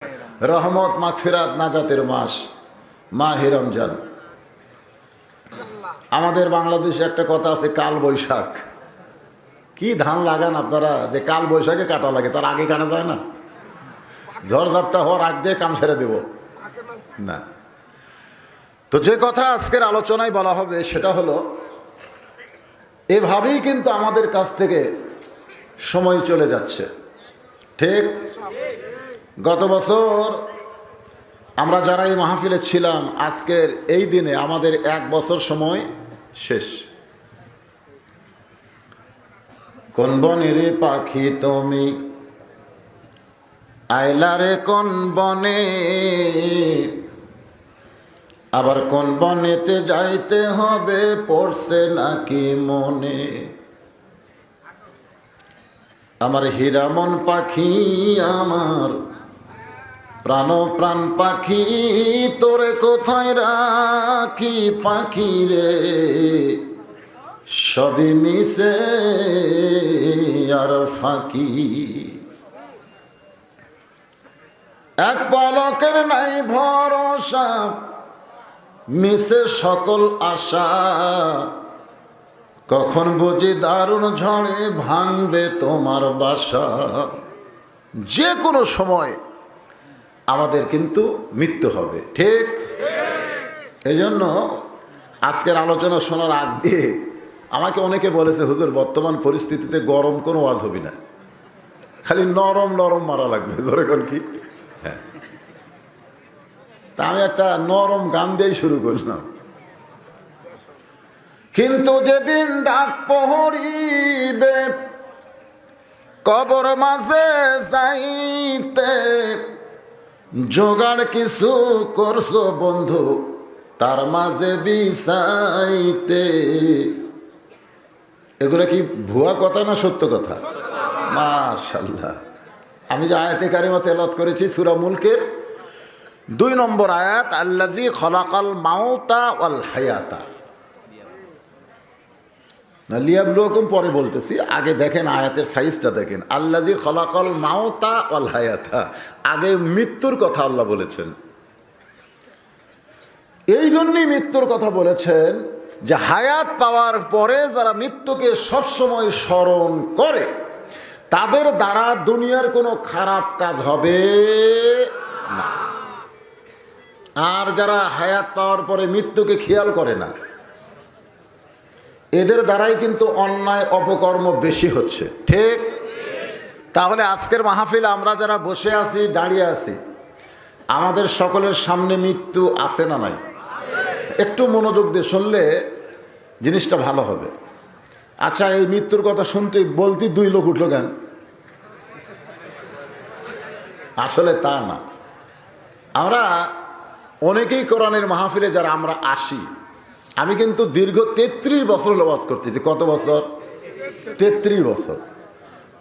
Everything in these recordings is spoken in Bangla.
রহমত মাগফিরাত নাজাতের মাস মাহে রমজান। আমাদের বাংলাদেশে একটা কথা আছে, কাল বৈশাখ। কি ধান লাগান আপনারা যে কাল বৈশাখে কাটা লাগে, তার আগে কাটা যায় না? ঝড়ঝাপটা হওয়ার আগ দিয়ে কাম ছেড়ে দেব না। তো যে কথা আজকের আলোচনায় বলা হবে সেটা হলো, এভাবেই কিন্তু আমাদের কাছ থেকে সময় চলে যাচ্ছে। ঠিক গত বছর আমরা যারা এই মাহফিলে ছিলাম, আজকের এই দিনে আমাদের 1 বছর সময় শেষ। কোন বনের পাখি তুমি আইলারে কোন বনে, আবার কোন বনেতে যাইতে হবে পড়ছে নাকি মনে। আমার হীরামন পাখি, আমার প্রাণ প্রাণ পাখি, তোরে কোথায় রাখি পাখি রে, সবই মিশে আর ফাঁকি। এক পলকের নাই ভরসা, মিশে সকল আশা, কখন বুঝি দারুণ ঝড়ে ভাঙবে তোমার বাসা। যে কোনো সময় আমাদের কিন্তু মৃত্যু হবে। ঠিক এই জন্য আজকের আলোচনা শোনার আগ দিয়ে আমাকে অনেকে বলেছে, হুজুর বর্তমান পরিস্থিতিতে গরম কোনো ওয়াজ হবে না, খালি নরম নরম মারা লাগবে। ধরে কোন কি? হ্যাঁ, তা আমি একটা নরম গান দিয়েই শুরু করলাম। কিন্তু যেদিন ডাক পহরিবে কবর মাঝে যাইতে, জোগাড় কিছু করছো বন্ধু তার মাঝে বিছাইতে। এগুলো কি ভুয়া কথা না সত্য কথা? মাশাআল্লাহ। আমি যে আয়াতে কারিমা তেলাওয়াত করেছি সূরা মুলকের 2 নম্বর আয়াত, আল্লাযী খলাকাল মাউতা ওয়াল হায়াতা। না, লিয়াবলুকুম পরে বলতেছি, আগে দেখেন আয়াতের সাইজটা দেখেন। আল্লাযী খলাকাল মাউতা ওয়াল হায়াতা, আগে মৃত্যুর কথা আল্লাহ বলেছেন। এই জন্যই মৃত্যুর কথা বলেছেন যে হায়াত পাওয়ার পরে যারা মৃত্যুকে সবসময় স্মরণ করে তাদের দ্বারা দুনিয়ার কোনো খারাপ কাজ হবে না। আর যারা হায়াত পাওয়ার পরে মৃত্যুকে খেয়াল করে না, এদের দ্বারাই কিন্তু অন্যায় অপকর্ম বেশি হচ্ছে। ঠিক? তাহলে আজকের মাহফিল আমরা যারা বসে আছি, দাঁড়িয়ে আছি, আমাদের সকলের সামনে মৃত্যু আছে না নাই? একটু মনোযোগ দিয়ে শুনলে জিনিসটা ভালো হবে। আচ্ছা, এই মৃত্যুর কথা শুনতে বলতে 2 লোক উঠলো কেন? আসলে তা না। আমরা অনেকেই কোরআনের মাহফিলে যারা আমরা আসি, আমি কিন্তু দীর্ঘ 33 বছর ওয়াজ করতেছি। কত বছর? 33 বছর।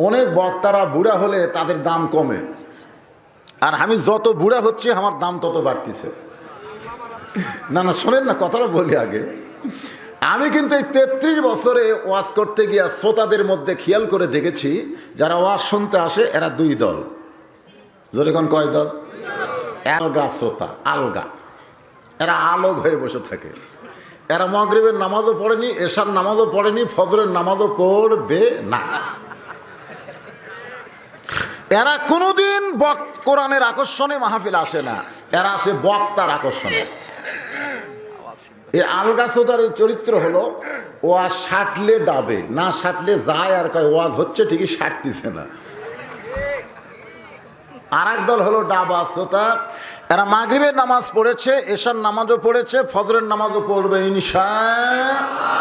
অনেক বক্তারা বুড়া হলে তাদের দাম কমে, আর আমি যত বুড়া হচ্ছে আমার দাম তত বাড়তিছে। না না, শোনেন না, কথাটা বলি আগে। আমি কিন্তু এই 33 বছরে ওয়াজ করতে গিয়া শ্রোতাদের মধ্যে খেয়াল করে দেখেছি, যারা ওয়াজ শুনতে আসে এরা 2 দল। জোরে কোন কয় দল? আলগা শ্রোতা, আলগা। এরা আলোক হয়ে বসে থাকে। এরা মাগরিবের নামাজও পড়েনি, এশার নামাজও পড়েনি, ফজরের নামাজও পড়বে না। এরা কোনোদিন কোরআনের আকর্ষণে মাহফিল আসে না, এরা আসে বক্তার আকর্ষণে। এই আলগা শ্রোতার চরিত্র হলো, ওয়াজ সাটলে ডাবে, না সাটলে যায় আর কয় ওয়াজ হচ্ছে ঠিকই, সাটতিছে না। আর এক দল হলো ডাবা শ্রোতা। এরা মাগরিবের নামাজ পড়েছে, এশার নামাজও পড়েছে, ফজরের নামাজও পড়বে ইনশাআল্লাহ।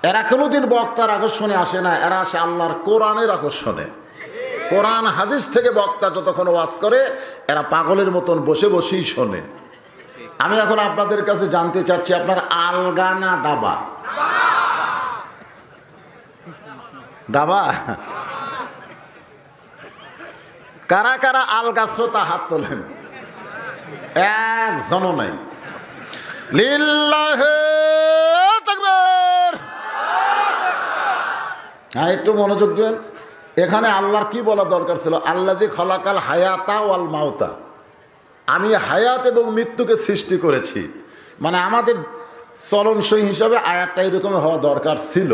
এরা কোনোদিন বক্তার আকর্ষণে আসে না, এরা আসে আল্লাহর কোরআনের আকর্ষণে। কোরআন হাদিস থেকে বক্তা যতক্ষণ ওয়াজ করে এরা পাগলের মতন বসে বসেই শোনে। আমি এখন আপনাদের কাছে জানতে চাচ্ছি, আপনার আলগা না ডাবা? ডাবা? কারা কারা আলগা শ্রোতা হাত তোলেন? একজনও নাই। লিল্লাহি তাকবীর। হ্যাঁ, একটু মনোযোগ দেন। এখানে আল্লাহর কি বলা দরকার ছিল? আল্লাযী খলাকাল হায়াতা ওয়াল মাউতা। আমি হায়াত এবং মৃত্যুকে সৃষ্টি করেছি। মানে আমাদের চলনসই হিসাবে আয়াতটা এরকম হওয়া দরকার ছিল,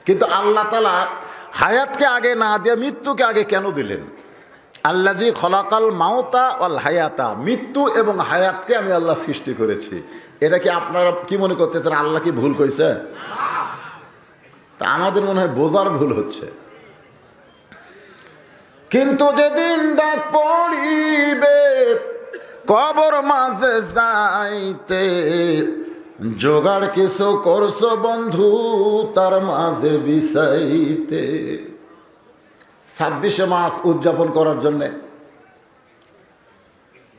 কিন্তু আল্লাহ তাআলা হায়াতকে আগে না দিয়ে মৃত্যুকে আগে কেন দিলেন? আল্লাযী খলাকাল মাউতা ওয়াল হায়াতা, মৃত্যু এবং হায়াতকে আমি আল্লাহ সৃষ্টি করেছি। এটা কি আপনারা কি মনে করতেছেন আল্লাহ কি ভুল কইছে? তা আমাদের মনে হয় বোঝার ভুল হচ্ছে। কিন্তু যেদিন ডাক পড়িবে কবর মাঝে যাইতে, জোগাড় কিছু করছো বন্ধু তার মাঝে বিছাইতে। 26শে মার্চ উদযাপন করার জন্যে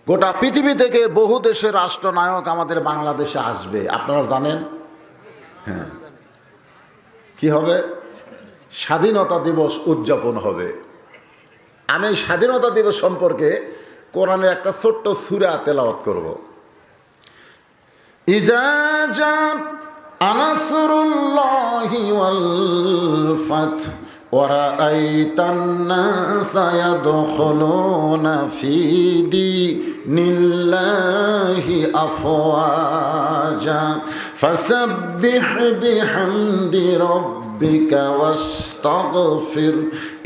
গোটা পৃথিবী থেকে বহু দেশের রাষ্ট্রনায়ক আমাদের বাংলাদেশে আসবে, আপনারা জানেন। হ্যাঁ, কি হবে? স্বাধীনতা দিবস উদযাপন হবে। আমি স্বাধীনতা দিবস সম্পর্কে কোরআনের একটা ছোট্ট সূরা তেলাওয়াত করব। ইজা জা নাসরুল্লাহি ওয়াল ফাত ওয়া রাআইতান নাসা ইয়াদখুলুনা ফি দীনিল্লাহি আফওয়াজা ফাসাব্বিহ বিহামদি রাব্বিকা ওয়াস্তাগফির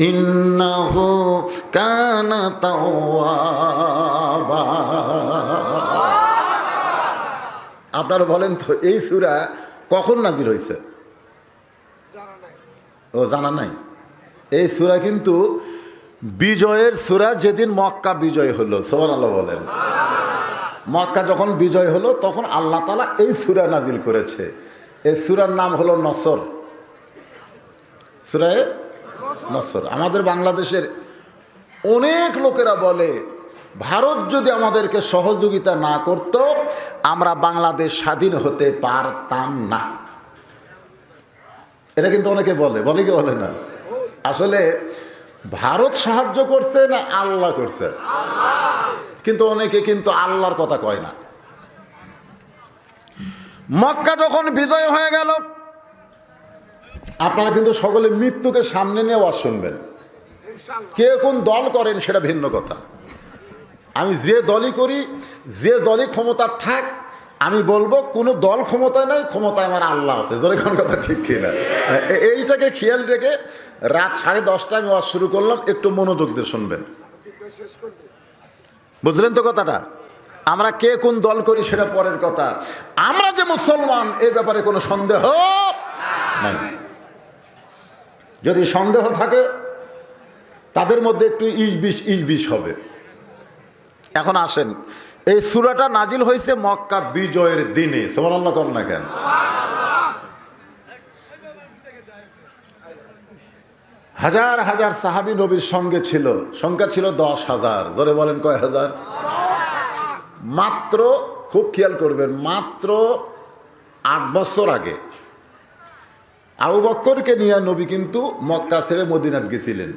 ইন্নাহু কানা তাওয়াবা। আপনারা বলেন তো এই সূরা কখন নাজিল হয়েছে? ও জানা নাই। এই সূরা কিন্তু বিজয়ের সূরা, যেদিন মক্কা বিজয় হলো। সুবহানাল্লাহ বলেন। মক্কা যখন বিজয় হলো তখন আল্লাহ তাআলা এই সূরা নাজিল করেছে। এই সূরার নাম হলো নসর, সূরা নসর। আমাদের বাংলাদেশের অনেক লোকেরা বলে ভারত যদি আমাদেরকে সহযোগিতা না করত আমরা বাংলাদেশ স্বাধীন হতে পারতাম না। এটা কিন্তু অনেকে বলে, বলে কি বলে না? আসলে ভারত সাহায্য করছে না আল্লাহ করছে? কিন্তু অনেকে কিন্তু আল্লাহর কথা কয় না। মক্কা যখন বিজয় হয়ে গেল, আপনারা কিন্তু সকলে মৃত্যুকে সামনে নিয়ে ওয়াজ শুনবেন। কে কোন দল করেন সেটা ভিন্ন কথা। আমি যে দলই করি, যে দলই ক্ষমতা থাক, আমি বলবো কোনো দল ক্ষমতায় নাই, ক্ষমতায় আমার আল্লাহ আছে। যখন কথা ঠিক কিনা? এইটাকে খেয়াল রেখে রাত 10:30টায় আমি ওয়াজ শুরু করলাম, একটু মনোযোগ দিয়ে শুনবেন। বুঝলেন তো কথাটা? আমরা কে কোন দল করি সেটা পরের কথা। আমরা যে মুসলমান এই ব্যাপারে কোনো সন্দেহ নাই। যদি সন্দেহ থাকে তাদের মধ্যে একটু ইস-বিস হবে। এখন আসেন, এই সূরাটা নাজিল হয়েছে মক্কা বিজয়ের দিনে। সুবহানাল্লাহ করেন না কেন? হাজার হাজার সাহাবী নবীর সঙ্গে ছিল, সংখ্যা ছিল 10,000। জোরে বলেন কয় হাজার? মাত্র, খুব খেয়াল করবেন, মাত্র 8 বছর আগে আবু বকরকে নিয়ে নবী কিন্তু মক্কা ছেড়ে মদিনাত গেছিলেন।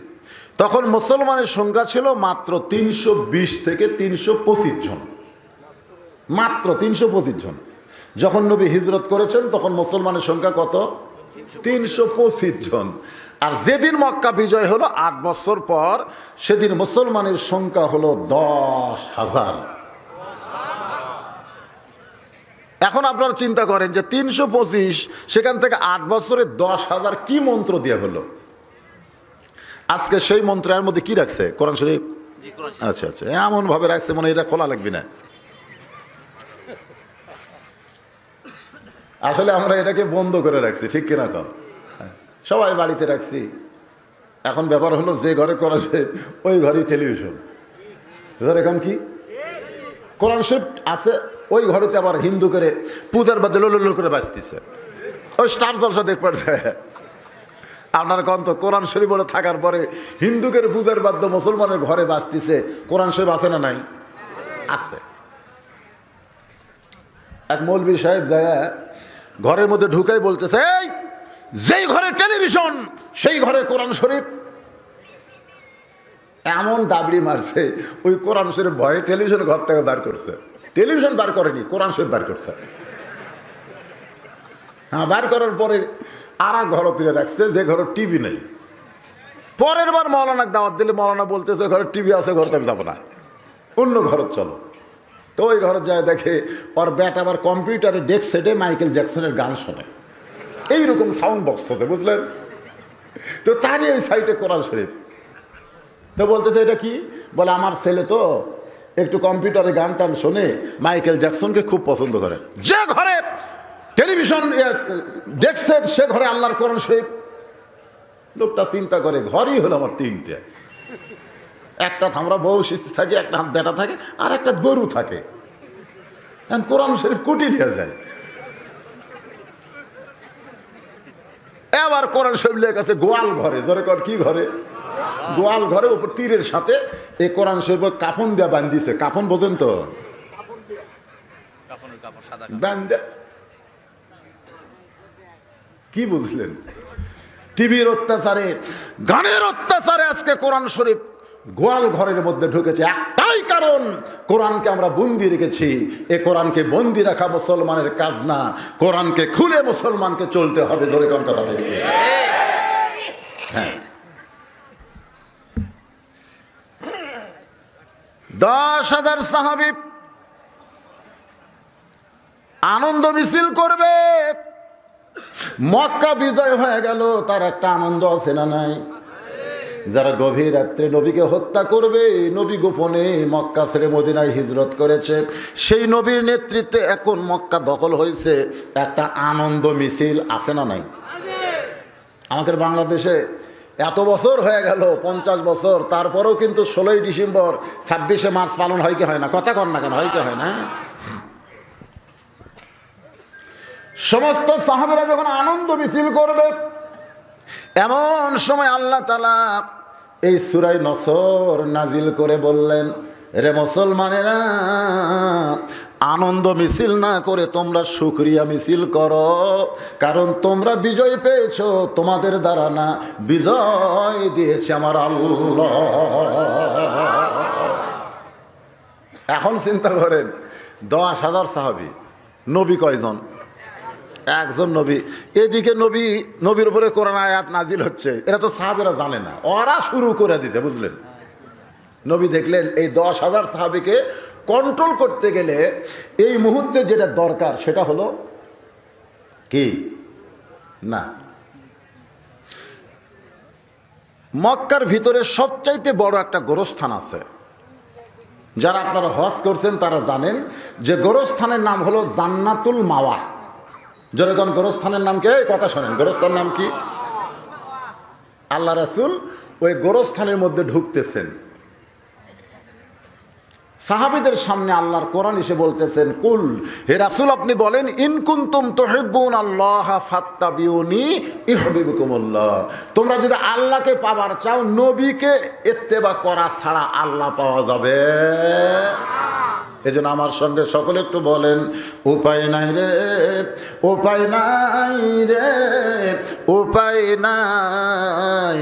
তখন মুসলমানের সংখ্যা ছিল মাত্র 320 থেকে 325 জন, মাত্র 325 জন। যখন নবী হিজরত করেছেন তখন মুসলমানের সংখ্যা কত? 325 জন। আর যেদিন মক্কা বিজয় হলো 8 বছর পর, সেদিন মুসলমানের সংখ্যা হলো 10,000। এখন আপনারা চিন্তা করেন যে 325, সেখান থেকে 8 বছরে 10,000 কি মন্ত্র দেওয়া হলো? আজকে সেই মন্ত্রের মধ্যে কি রাখছে? কোরআন শরীফ। আচ্ছা আচ্ছা, এমন ভাবে রাখছে মনে এটা খোলা লাগবে না। আসলে আমরা এটাকে বন্ধ করে রাখছি, ঠিক কিনা? কম সবাই বাড়িতে রাখছি। এখন ব্যাপার হলো যে ঘরে কোরআন শরীফ ওই ঘরেই টেলিভিশন। এখন কি কোরআন শরীফ আছে ওই ঘরেতে আবার হিন্দু করে পূজার বাদে লোল করে বাঁচতেছে, ওই স্টার জলসা দেখ পারছে। আপনার কন্ত কোরআন শরীফ বলে থাকার পরে হিন্দুকের পূজার বাদ্য মুসলমানের ঘরে বাঁচতেছে, কোরআন শরীফ আছে না নাই? আছে। এক মৌলবী সাহেব যায় ঘরের মধ্যে ঢুকাই বলতেছে, এই যেই ঘরে টেলিভিশন সেই ঘরে কোরআন শরীফ। এমন দাবড়ি মারছে, ওই কোরআন শরীফ ভয়ে টেলিভিশন ঘর থেকে বার করছে। টেলিভিশন বার করেনি, কোরআন শরীফ বার করছে। হ্যাঁ, বার করার পরে আর এক ঘর তুলে রাখছে যে ঘরে টিভি নেই। পরের বার মৌলানাকে দাওয়াত দিলে মৌলানা বলতেছে ঘরে টিভি আছে, ঘর থেকে যাবো না, অন্য ঘর চলো। তো ওই ঘরে যায় দেখে ওর ব্যাট আবার কম্পিউটারে ডেস্ক সেটে মাইকেল জ্যাকসনের গান শোনে, এইরকম সাউন্ড বক্স আছে, বুঝলেন? তো তারই ওই সাইডে কোরআন শরীফ। তো বলতেছে এটা কি? বলে আমার ছেলে তো একটু কম্পিউটারে গান টান শোনে, মাইকেল জ্যাকসনকে খুব পছন্দ করে। যে ঘরে টেলিভিশন ডেস্ক সেট সে ঘরে আল্লাহর কোরআন শরীফ। লোকটা চিন্তা করে ঘরই হলো আমার তিনটে, একটা আমরা বউ শিশু থাকি, একটা বেটা থাকে, আর একটা গরু থাকে, কোরআন শরীফ কুটি নিয়ে যায়। এবার কোরআন শরীফ লেখা আছে গোয়াল ঘরে। ধরে কর কি ঘরে? গোয়াল ঘরে উপর তীরের সাথে এই কোরআন শরীফ কাফন দেওয়া বান্ধিছে। কাফন বোঝেন তো? কি বুঝলেন? টিভির অত্যাচারে, গানের অত্যাচারে আজকে কোরআন শরীফ গোয়াল ঘরের মধ্যে ঢুকেছে। একটাই কারণ, কোরআনকে আমরা বন্দি রেখেছি। এ কোরআনকে বন্দি রাখা মুসলমানের কাজ না, কোরআনকে খুলে মুসলমানকে চলতে হবে। ধরে কোন কথা বলি? হ্যাঁ, 10,000 সাহাবী আনন্দ মিছিল করবে। মক্কা বিজয় হয়ে গেল, তার একটা আনন্দ আছে না নাই? যারা গভীর রাত্রে নবীকে হত্যা করবে, নবী গোপনে মক্কা ছেড়ে মদিনায় হিজরত করেছে, সেই নবীর নেতৃত্বে এখন মক্কা দখল হয়েছে, একটা আনন্দ মিছিল আছে না নাই? আমাদের বাংলাদেশে এত বছর হয়ে গেল, 50 বছর, তারপরেও কিন্তু 16ই ডিসেম্বর 26শে মার্চ পালন হয় কি হয় না? কথা কন না কেন? হয় কি হয় না? সমস্ত সাহাবীরা যখন আনন্দ মিছিল করবে, এমন সময় আল্লাহ তাআলা এই সূরা নসর নাজিল করে বললেন, রে মুসলমানেরা, আনন্দ মিছিল না করে তোমরা শুকরিয়া মিছিল করো, কারণ তোমরা বিজয় পেয়েছো তোমাদের দ্বারা না, বিজয় দিয়েছে আমার আল্লাহ। এখন চিন্তা করেন, 10,000 সাহাবী, নবী কয়জন? একজন নবী। এদিকে নবীর উপরে কোরআন আয়াত নাজিল হচ্ছে, এটা তো সাহাবীরা জানে না, ওরা শুরু করে দিয়েছে, বুঝলেন? নবী দেখলেন এই 10,000 সাহাবীকে কন্ট্রোল করতে গেলে এই মুহূর্তে যেটা দরকার সেটা হলো কি না, মক্কার ভিতরে সবচাইতে বড় একটা গোরস্থান আছে। যারা আপনারা হজ করছেন তারা জানেন যে গোরস্থানের নাম হলো জান্নাতুল মাওয়া। যেরকম গোরস্থানের নাম কে? কথা শোনেন, গোরস্থানের নাম কি? আল্লাহ রাসূল ওই গোরস্থানের মধ্যে ঢুকতেছেন, সাহাবীদের সামনে আল্লাহর কোরআন এসে বলতেছেন, কুল, হে রাসূল আপনি বলেন, ইন কুনতুম তুহিব্বুনাল্লাহ ফাত্তাবিউনি ইউহিব্বুকুমুল্লাহ, তোমরা যদি আল্লাহকে পাবার চাও, নবীকে ইত্তেবা করা ছাড়া আল্লাহ পাওয়া যাবে। এজন্য আমার সঙ্গে সকলে একটু বলেন, উপায় নাই রে, উপায় নাই রে, উপায় নাই,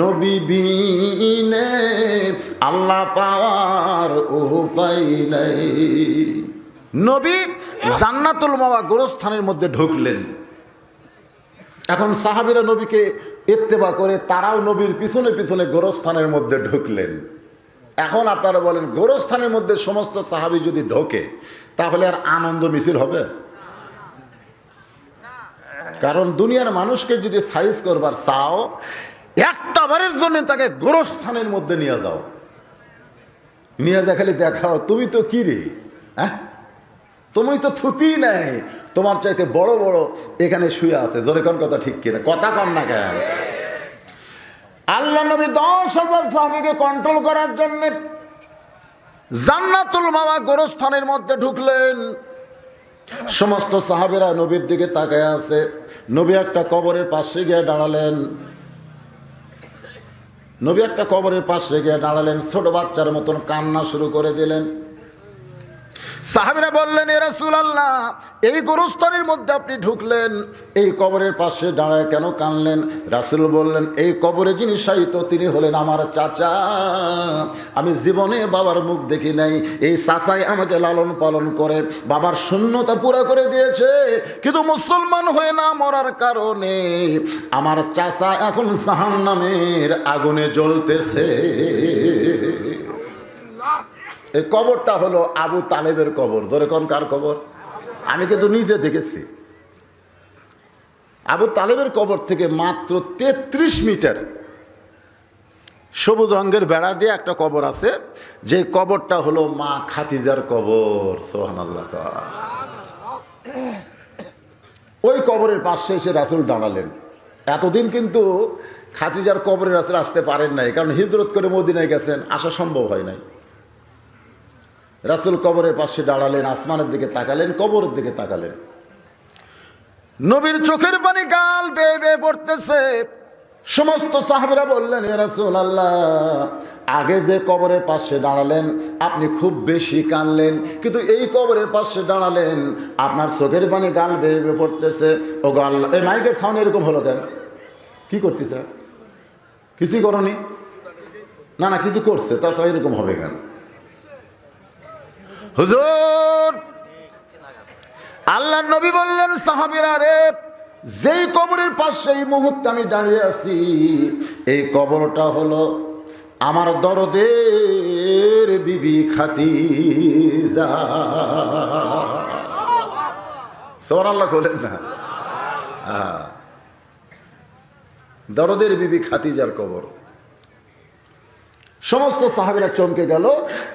নবী বিনে আল্লাহ পাওয়ার উপায় নাই। নবী জান্নাতুল মাওয়া গোরস্থানের মধ্যে ঢুকলেন। এখন সাহাবীরা নবীকে ইত্তেবা করে তারাও নবীর পিছনে পিছনে গোরস্থানের মধ্যে ঢুকলেন। এখন আপনারা বলেন, গোরস্থানের মধ্যে সমস্ত সাহাবী যদি ঢোকে তাহলে আর আনন্দ মিছিল হবে? কারণ দুনিয়ার মানুষকে যদি সাইজ করবার চাও, একটা বারের জন্য তাকে গোরস্থানের মধ্যে নিয়ে যাও, নিয়ে দেখালে দেখাও তুমি তো কি রে, হ্যাঁ তুমি তো থুতি নাই, তোমার চাইতে বড় বড় এখানে শুয়ে আছে। জোরে কোন কথা ঠিক কিনা? কথা কন না কেন? আল্লাহ নবী 10,000 সাহাবীকে কন্ট্রোল করার জন্য জান্নাতুল মাওয়া গোরস্থানের মধ্যে ঢুকলেন। সমস্ত সাহাবীরা নবীর দিকে তাকায় আছে। নবী একটা কবরের পাশে গিয়ে দাঁড়ালেন। নবী একটা কবরের পাশে গিয়ে দাঁড়ালেন, ছোট বাচ্চার মতন কান্না শুরু করে দিলেন। সাহাবীরা বললেন, এ রাসূলুল্লাহ, এই গোরস্থানের মধ্যে আপনি ঢুকলেন, এই কবরের পাশে দাঁড়ায় কেন কানলেন? রাসূল বললেন, এই কবরে যিনি শায়িত তিনি হলেন আমার চাচা। আমি জীবনে বাবার মুখ দেখি নাই, এই চাচাই আমাকে লালন পালন করে বাবার শূন্যতা পুরা করে দিয়েছে, কিন্তু মুসলমান হয়ে না মরার কারণে আমার চাচা এখন জাহান্নামের আগুনে জ্বলতেছে। এই কবরটা হলো আবু তালেবের কবর। ধরে কোন কার কবর? আমি কিন্তু নিজে দেখেছি। আবু তালেবের কবর থেকে মাত্র 33 মিটার সবুজ রঙের বেড়া দিয়ে একটা কবর আছে, যে কবরটা হলো মা খাদিজার কবর। সুবহানাল্লাহ। ওই কবরের পাশে এসে রাসূল দাঁড়ালেন। এতদিন কিন্তু খাদিজার কবরে রাসূল আসতে পারেন নাই, কারণ হিজরত করে মদিনায় গেছেন, আসা সম্ভব হয় নাই। রাসূল কবরের পাশে দাঁড়ালেন, আসমানের দিকে তাকালেন, কবরের দিকে তাকালেন। নবীর চোখের পানি গাল বেয়ে বেয়ে পড়তেছে। সমস্ত সাহাবীরা বললেন, ইয়া রাসূলুল্লাহ, আগে যে কবরের পাশে দাঁড়ালেন আপনি খুব বেশি কাঁদলেন, কিন্তু এই কবরের পাশে দাঁড়ালেন আপনার চোখের পানি গাল বেয়ে বেয়ে পড়তেছে। ও গাল, এই মাইকের সাউন্ড এরকম হলো কেন? কি করতেছে? কিছুই করনি? না না, কিছু করছে, তাছাড়া এরকম হবে কেন? হুজুর, আল্লাহর নবী বললেন, সাহাবীরা রে, যেই কবরের পাশে এই মুহূর্তে আমি দাঁড়িয়ে আছি, এই কবরটা হলো আমার দরদের বিবি খাদিজা। সুবহানাল্লাহ বলেন না? দরদের বিবি খাদিজার কবর। সমস্ত সাহাবীরা চমকে গেল,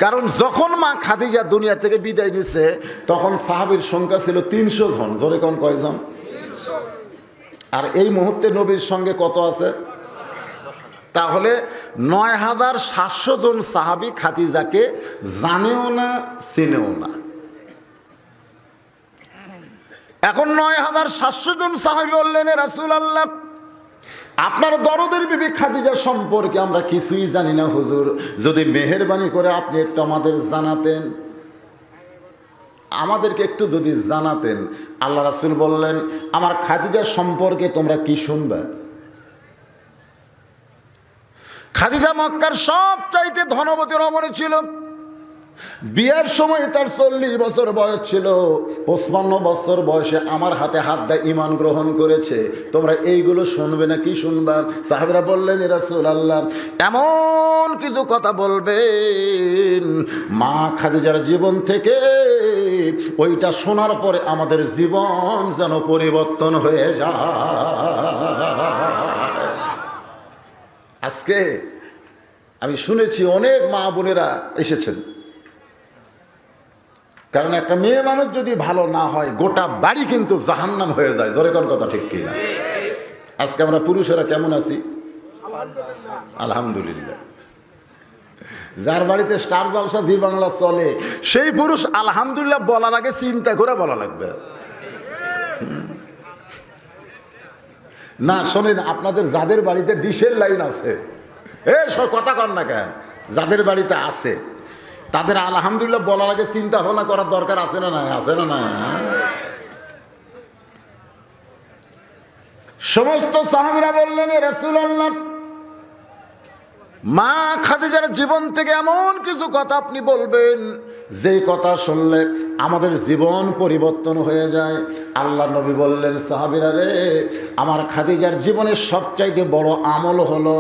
কারণ যখন মা খাদিজা দুনিয়া থেকে বিদায় নিছে তখন সাহাবীর সংখ্যা ছিল 300 জন। জোরে কোন কয়জন? আর এই মুহূর্তে নবীর সঙ্গে কত আছে? তাহলে ৯৭০০ জন সাহাবী খাদিজাকে জানেও না, চিনেও না। এখন ৯৭০০ জন সাহাবী বললেন, এ রাসূলুল্লাহ, আপনার দরদের বিবি খাদিজা সম্পর্কে আমরা কিছুই জানি না হুজুর, যদি মেহেরবানি করে আপনি একটু আমাদের জানাতেন, আমাদেরকে একটু যদি জানাতেন। আল্লাহ রাসূল বললেন, আমার খাদিজা সম্পর্কে তোমরা কি শুনবে? খাদিজা মক্কার সবচাইতে ধনবতী রমণী ছিল। বিয়ের সময় তার 40 বছর বয়স ছিল। 55 বছর বয়সে আমার হাতে হাত দিয়ে ঈমান গ্রহণ করেছে। তোমরা এইগুলো শুনবে না কি শুনবা? সাহাবীরা বললেন, ইয়া রাসূলুল্লাহ, এমন কিছু কথা বলবেন মা খাদিজার জীবন থেকে ওইটা শোনার পরে আমাদের জীবন যেন পরিবর্তন হয়ে যায়। আজকে আমি শুনেছি অনেক মা বোনেরা এসেছেন, কারণ একটা মেয়ে মানুষ যদি ভালো না হয় গোটা বাড়ি কিন্তু জাহান্নাম হয়ে যায়। জোরে কোন কথা ঠিক কিনা? আজকে আমরা পুরুষেরা কেমন আছি? আলহামদুলিল্লাহ। যার বাড়িতে স্টার জলসা জি বাংলা চলে সেই পুরুষ আলহামদুলিল্লাহ বলার আগে চিন্তা করে বলা লাগবে। না শোনেন, আপনাদের যাদের বাড়িতে ডিশের লাইন আছে, সব কথা কর না কেন, যাদের বাড়িতে আছে তাদের আলহামদুলিল্লাহ বলার আগে চিন্তা ভাবনা করার দরকার আছে না? না আছে না? না। সমস্ত সাহাবীরা বললেন, এ রাসূলুল্লাহ, মা খাদিজার জীবন থেকে এমন কিছু কথা আপনি বলবেন যেই কথা শুনলে আমাদের জীবন পরিবর্তন হয়ে যায়। আল্লাহ নবী বললেন, সাহাবীরা রে, আমার খাদিজার জীবনের সবচাইতে বড় আমল হলো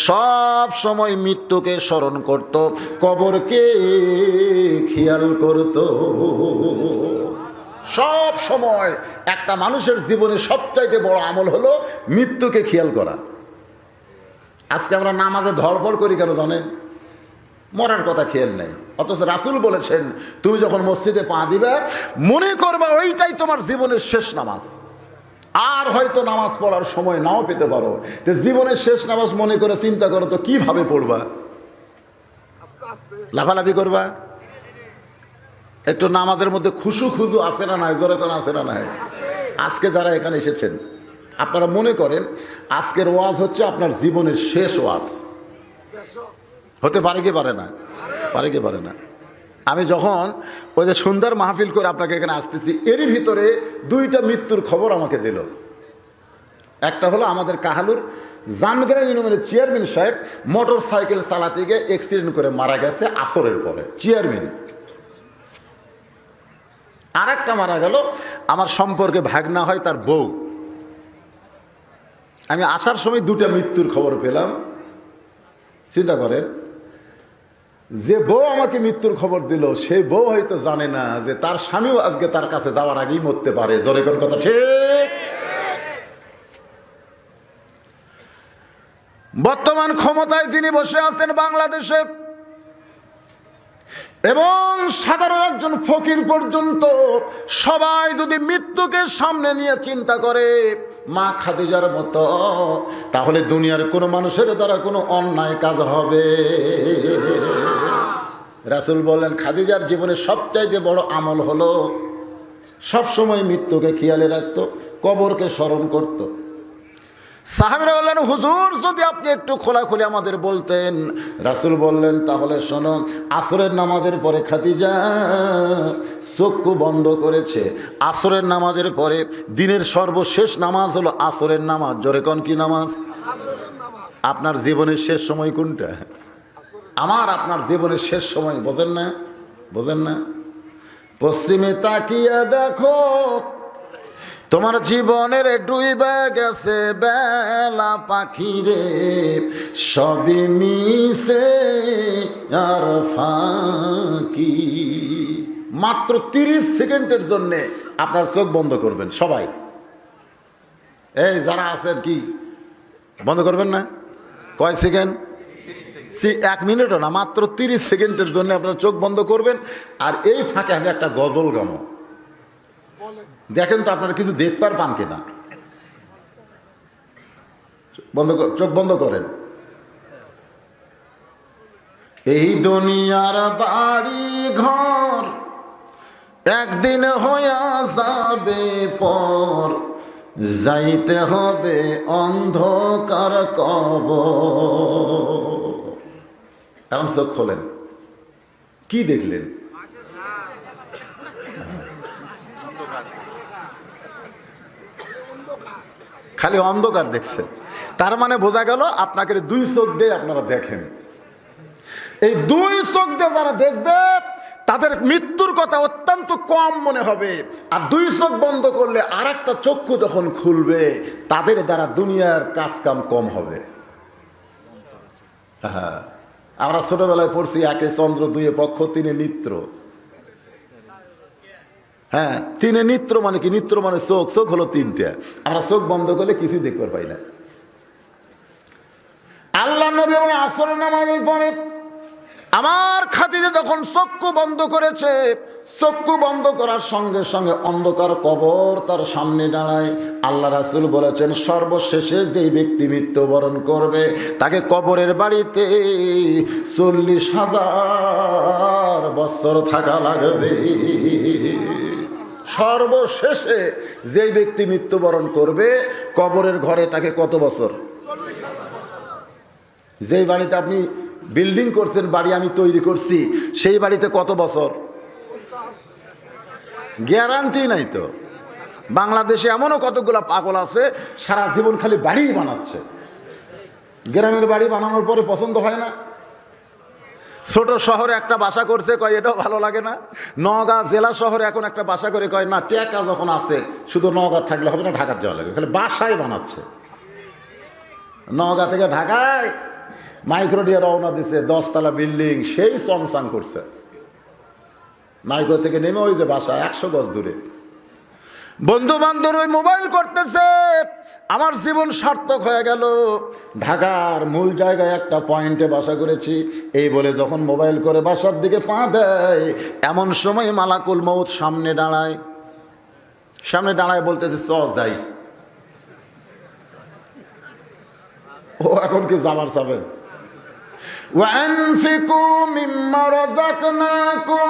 সব সময় মৃত্যুকে স্মরণ করত, কবরকে খেয়াল করত। সব সময় একটা মানুষের জীবনে সবচাইতে বড় আমল হলো মৃত্যুকে খেয়াল করা। আজকে আমরা নামাজে ধড়ফড় করি কেন জানেন? মরার কথা খেয়াল নেই। অথচ রাসূল বলেছেন, তুমি যখন মসজিদে পা দিবে মনে করবা ওইটাই তোমার জীবনের শেষ নামাজ। আর হয়তো নামাজ পড়ার সময় নাও পেতে পারো, তো জীবনের শেষ নামাজ মনে করে চিন্তা করো তো কিভাবে পড়বা? লাফালাফি করবা? একটু নামাজের মধ্যে খুশু খুজু আছে না নাই? জোরে কোন আছে না নাই? আজকে যারা এখানে এসেছেন আপনারা মনে করেন আজকের ওয়াজ হচ্ছে আপনার জীবনের শেষ ওয়াজ। হতে পারে কি পারে না? পারে কি পারে না? আমি যখন ওই যে সুন্দর মাহফিল করে আপনাকে এখানে আসতেছি, এরই ভিতরে 2টা মৃত্যুর খবর আমাকে দিল। একটা হলো আমাদের কাহালুর জামগ্রাম ইউনিয়নের চেয়ারম্যান সাহেব মোটর সাইকেল চালাতে গিয়ে অ্যাক্সিডেন্ট করে মারা গেছে আসরের পরে, চেয়ারম্যান। আর একটা মারা গেল আমার সম্পর্কে ভাগনা হয় তার বউ। আমি আসার সময় 2টা মৃত্যুর খবর পেলাম। চিন্তা করেন, যে বউ আমাকে মৃত্যুর খবর দিল সেই বউ হয়তো জানে না যে তার স্বামীও আজকে তার কাছে যাওয়ার আগেই মরতে পারে। জোরে কোন কথা ঠিক? বর্তমান ক্ষমতায় যিনি বসে আছেন বাংলাদেশে, এবং সাধারণ একজন ফকির পর্যন্ত সবাই যদি মৃত্যুকে সামনে নিয়ে চিন্তা করে মা খাদিজার মতো, তাহলে দুনিয়ার কোনো মানুষের দ্বারা কোনো অন্যায় কাজ হবে। রাসূল বলেন খাদিজার জীবনে সবচাইতে বড় আমল হলো সবসময় মৃত্যুকে খেয়ালে রাখতো, কবরকে স্মরণ করত। সাহাবীরা বললেন হুজুর যদি আপনি একটু খোলাখুলি আমাদের বলতেন। রাসূল বললেন তাহলে শোনো, আসরের নামাজের পরে খাদিজা চক্ষু বন্ধ করেছে। আসরের নামাজের পরে দিনের সর্বশেষ নামাজ হলো আসরের নামাজ। জোরে কোন কি নামাজ? আপনার জীবনের শেষ সময় কোনটা? আমার আপনার জীবনের শেষ সময় বোঝেন না? বোঝেন না? পশ্চিমে তাকিয়ে দেখো, তোমার জীবনের ডুইবা গেছে বেলা পাখিরে, সবই মিশে আর ফাঁকি। মাত্র 30 সেকেন্ডের জন্য আপনার চোখ বন্ধ করবেন সবাই। এই যারা আছেন কি বন্ধ করবেন না? কয় সেকেন্ড? 1 মিনিটও না, মাত্র 30 সেকেন্ডের জন্য আপনার চোখ বন্ধ করবেন। আর এই ফাঁকে আমি একটা গজল গামো, দেখেন তো আপনারা কিছু দেখতে পান কিনা। চোখ বন্ধ করেন। এই দুনিয়ার বাড়ি ঘর একদিন হইয়া যাবে পর, যাইতে হবে অন্ধকার কবর। এখন চোখ খোলেন, কি দেখলেন? খালি অন্ধকার দেখছেন। তার মানে বোঝা গেল আপনাকে 2 চোখ দিয়ে আপনারা দেখেন। এই 2 চোখ দিয়ে যারা দেখবে তাদের মৃত্যুর কথা অত্যন্ত কম মনে হবে। আর 2 চোখ বন্ধ করলে আর একটা চক্ষু যখন খুলবে তাদের দ্বারা দুনিয়ার কাজ কাম কম হবে। হ্যাঁ, আমরা ছোটবেলায় পড়ছি একে চন্দ্র, 2 পক্ষ, 3 নেত্র। হ্যাঁ, 3 নেত্র মানে কি? নেত্র মানে চোখ, চোখ হলো 3টা। আমরা চোখ বন্ধ করলে কিছুই দেখতে পাই না। আল্লাহ নবী এবং আসরের নামাজের পরে আমার খাদিজা যখন চক্ষু বন্ধ করেছে, চক্ষু বন্ধ করার সঙ্গে সঙ্গে অন্ধকার কবর তার সামনে দাঁড়ায়। আল্লাহ রাসূল বলেছেন সর্বশেষে যেই ব্যক্তি মৃত্যুবরণ করবে তাকে কবরের বাড়িতে 40,000 বছর থাকা লাগবে। সর্বশেষে যেই ব্যক্তি মৃত্যুবরণ করবে কবরের ঘরে তাকে কত বছর? যেই বাড়িতে আপনি বিল্ডিং করছেন, বাড়ি আমি তৈরি করছি, সেই বাড়িতে কত বছর? গ্যারান্টি নাই তো। বাংলাদেশে এমনও কতগুলো পাগল আছে সারা জীবন খালি বাড়িই বানাচ্ছে। গ্রামের বাড়ি বানানোর পরে পছন্দ হয় না। ছোট শহরে একটা বাসা করছে, কয় এটাও ভালো লাগে না। নওগাঁ জেলা শহরে এখন একটা বাসা করে, কয় না টাকা যখন আছে শুধু নওগাঁ থাকলে হবে না, ঢাকার যাওয়া লাগে। খালি বাসায় বানাচ্ছে। নওগাঁ থেকে ঢাকায় মাইক্রো দিয়ে রওনা দিছে, 10 তলা বিল্ডিং, সেই চংচাং করছে। মাইক্রো থেকে নেমে ওই যে বাসা 100 গজ দূরে। বন্ধু বান্ধব ওই মোবাইল করতেছে, আমার জীবন সার্থক হয়ে গেল, ঢাকার মূল জায়গায় একটা পয়েন্টে বাসা করেছি। এই বলে যখন মোবাইল করে বাসার দিকে পা দেয়, এমন সময় মালাকুল মউত সামনে দাঁড়ায় বলতেছে চ যাই। ও এখন কি যাবার চাবে? وأنفقوا مما رزقناكم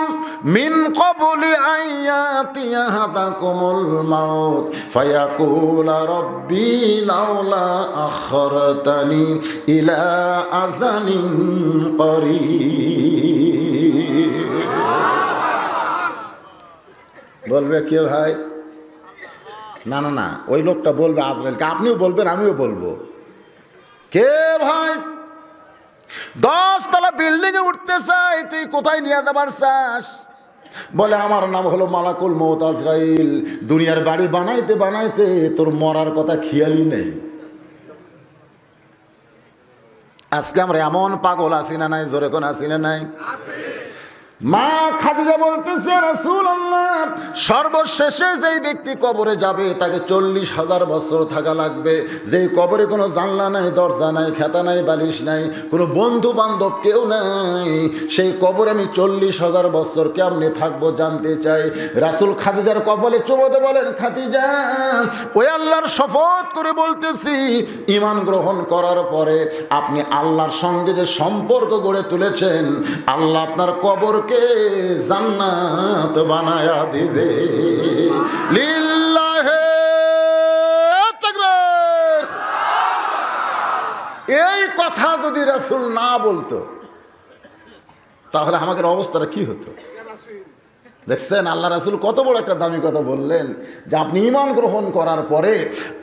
من قبل أن يأتي أحدكم الموت فيقول ربي لولا أخرتني إلى أجل قريب। বলবে কে ভাই? না না না, ওই লোকটা বলবে আজরাইলকে। আপনিও বলবেন, আমিও বলবো। কে ভাই? 10 তলা বিল্ডিং এ উঠতে চাই, তুই কোথায় নিয়ে যাবার চাস? বলে আমার নাম হলো মালাকুল মউত আজরাইল। দুনিয়ার বাড়ি বানাইতে বানাইতে তোর মরার কথা খেয়ালই নেই। আজকে আমরা এমন পাগল আছি না নাই, জোরে কোন আছি না নাই? মা খাদিজা বলতেছে, রাসূলুল্লাহ, সর্বশেষে যেই ব্যক্তি কবরে যাবে তাকে 40,000 বছর থাকা লাগবে। যেই কবরে কোনো জানলা নাই, দরজা নাই, খেতা নাই, বালিশ নাই, কোনো বন্ধু বান্ধব কেউ নাই, সেই কবরে আমি 40,000 বছর কেমনে থাকবো জানতে চাই। রাসূল খাদিজার কপালে চুমোতে বলেন, খাদিজা, ওই আল্লাহর শপথ করে বলতেছি, ঈমান গ্রহণ করার পরে আপনি আল্লাহর সঙ্গে যে সম্পর্ক গড়ে তুলেছেন, আল্লাহ আপনার কবর কে জান্নাত বানায়া দিবে। লিল্লাহে তাকবীর। এই কথা যদি রাসূল না বলতো তাহলে আমাদের অবস্থাটা কি হতো? দেখছেন আল্লাহ রাসূল কত বড় একটা দামি কথা বললেন, যে আপনি ঈমান গ্রহণ করার পরে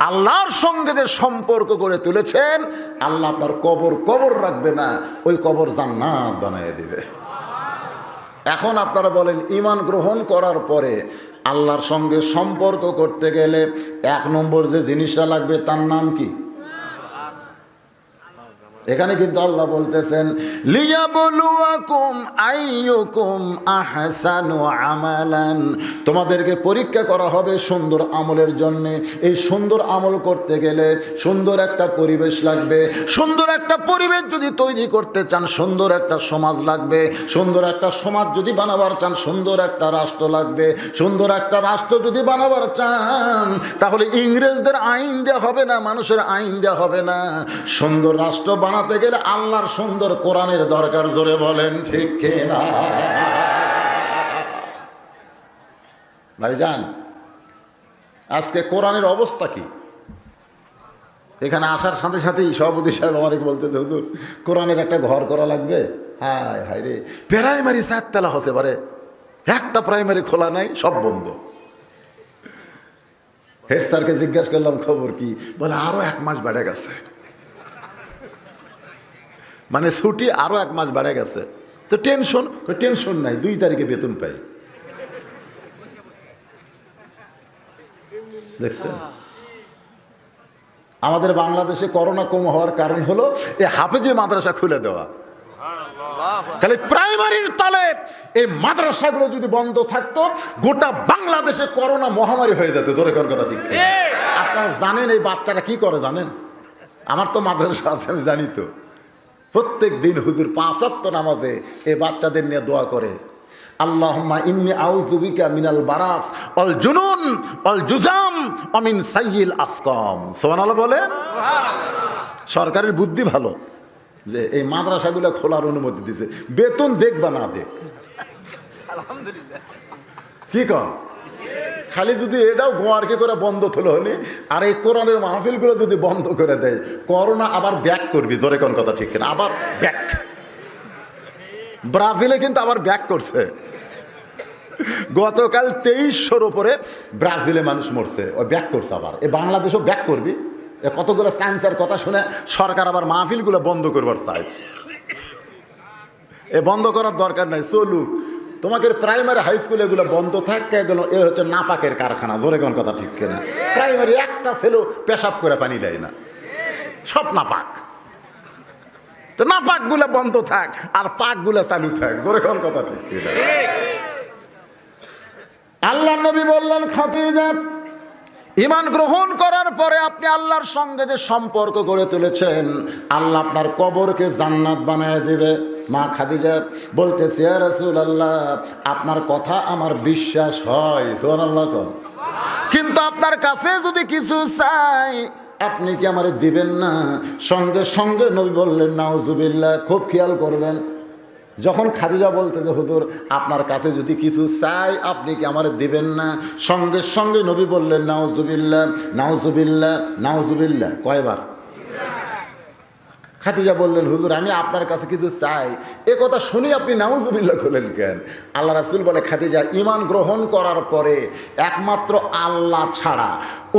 আল্লাহর সঙ্গে যে সম্পর্ক গড়ে তুলেছেন, আল্লাহ আপনার কবর রাখবে না, ওই কবর জান্নাত বানায়া দিবে। এখন আপনারা বলেন, ঈমান গ্রহণ করার পরে আল্লাহর সঙ্গে সম্পর্ক করতে গেলে 1 নম্বর যে জিনিসটা লাগবে তার নাম কি? এখানে কিন্তু আল্লাহ বলতেছেন, লিয়াবলুয়াকুম আইয়ুকুম আহসানু আমালান, তোমাদেরকে পরীক্ষা করা হবে সুন্দর আমলের জন্য। এই সুন্দর আমল করতে গেলে সুন্দর একটা পরিবেশ লাগবে। সুন্দর একটা পরিবেশ যদি তৈরি করতে চান, সুন্দর একটা সমাজ লাগবে। সুন্দর একটা সমাজ যদি বানাবার চান, সুন্দর একটা রাষ্ট্র লাগবে। সুন্দর একটা রাষ্ট্র যদি বানাবার চান, তাহলে ইংরেজদের আইন দেওয়া হবে না, মানুষের আইন দেওয়া হবে না। সুন্দর রাষ্ট্র বানাতে গেলে আল্লাহর সুন্দর কোরআনের দরকার। জোরে বলেন ঠিক কিনা? ভাইজান, আজকে কোরআনের অবস্থা কি? এখানে আসার সাথে সাথেই সভাপতি সাহেব আমাকে বলতেছে, হুজুর কোরআনের একটা ঘর করা লাগবে। হায় হায় রে, প্রাইমারি 4 তলা হতে পারে, একটা প্রাইমারি খোলা নাই, সব বন্ধ। হেড স্যারকে জিজ্ঞাসা করলাম খবর কি, বলে আরো 1 মাস বেড়ে গেছে, মানে ছুটি আরো 1 মাস বেড়ে গেছে। তো টেনশন নাই, 2 তারিখে বেতন পাই। দেখছেন, আমাদের বাংলাদেশে করোনা কম হওয়ার কারণ হলো এই হাফেজি মাদ্রাসা খুলে দেওয়া। তাহলে প্রাইমারির তলে এই মাদ্রাসাগুলো যদি বন্ধ থাকতো, গোটা বাংলাদেশে করোনা মহামারী হয়ে যেত। তোর কোন কথা ঠিক? আপনারা জানেন এই বাচ্চারা কি করে জানেন? আমার তো মাদ্রাসা আছে, আমি জানি তো। প্রত্যেক দিন হুজুর 5 ওয়াক্ত নামাজে এই বাচ্চাদের নিয়ে দোয়া করে, আল্লাহুম্মা ইন্নী আউযু বিকা মিনাল বারাস ওয়াল জুনুন ওয়াল জুজাম ওয়া মিন সাইয়িল আসকাম। সুবহানাল্লাহ বলেন। সরকারের বুদ্ধি ভালো যে এই মাদ্রাসাগুলো খোলার অনুমতি দিয়েছে, বেতন দেখবা না দেখ, আলহামদুলিল্লাহ। কি কর, খালি যদি এটাও গোয়ারকে করে বন্ধ থলো হলে, আর এই কোরআনের মাহফিলগুলো যদি বন্ধ করে দেয়, করোনা আবার ব্যাক করবি। জোরে কোন কথা ঠিক কিনা? আবার ব্যাক। ব্রাজিলে কিন্তু আবার ব্যাক করছে। গতকাল 2300-র উপরে ব্রাজিলে মানুষ মরছে, ওই ব্যাক করছে আবার। এই বাংলাদেশও ব্যাক করবি। কতগুলো সায়েন্সের কথা শুনে সরকার আবার মাহফিলগুলো বন্ধ করবার চায়। এ বন্ধ করার দরকার নাই, চলুক। তোমাকে প্রাইমারি হাই স্কুল এগুলো বন্ধ থাকে, এগুলো এ হচ্ছে নাপাকের কারখানা। জোরে কোন কথা ঠিক কিনা? প্রাইমারি একটা ছেলেও পেশাব করে পানি দেয় না, সব নাপাক। তো নাপাকগুলো বন্ধ থাক আর পাকগুলো চালু থাক। জোরে কোন কথা ঠিক কিনা? আল্লাহর নবী বললেন, খাদিজা, ঈমান গ্রহণ করার পরে আপনি আল্লাহর সঙ্গে যে সম্পর্ক গড়ে তুলেছেন, আল্লাহ আপনার কবরকে জান্নাত বানায় দিবে। মা খাদিজা বলতেছে, ইয়া রাসূলুল্লাহ, আপনার কথা আমার বিশ্বাস হয়, সুবহানাল্লাহ, কিন্তু আপনার কাছে যদি কিছু চাই আপনি কি আমারে দিবেন না? সঙ্গে সঙ্গে নবী বললেন, নাউজুবিল্লাহ। খুব খেয়াল করবেন, যখন খাদিজা বলতে যে হুজুর আপনার কাছে যদি কিছু চাই আপনি কি আমারে দিবেন না, সঙ্গে সঙ্গে নবী বললেন, নাউজুবিল্লাহ, নাউজুবিল্লাহ, নাউজুবিল্লাহ। কয়বার? খাদিজা বললেন, হুজুর আমি আপনার কাছে কিছু চাই। এ কথা শুনে আপনি নাউজুবিল্লাহ করলেন কেন? আল্লাহ রাসূল বলে, খাদিজা, ঈমান গ্রহণ করার পরে একমাত্র আল্লাহ ছাড়া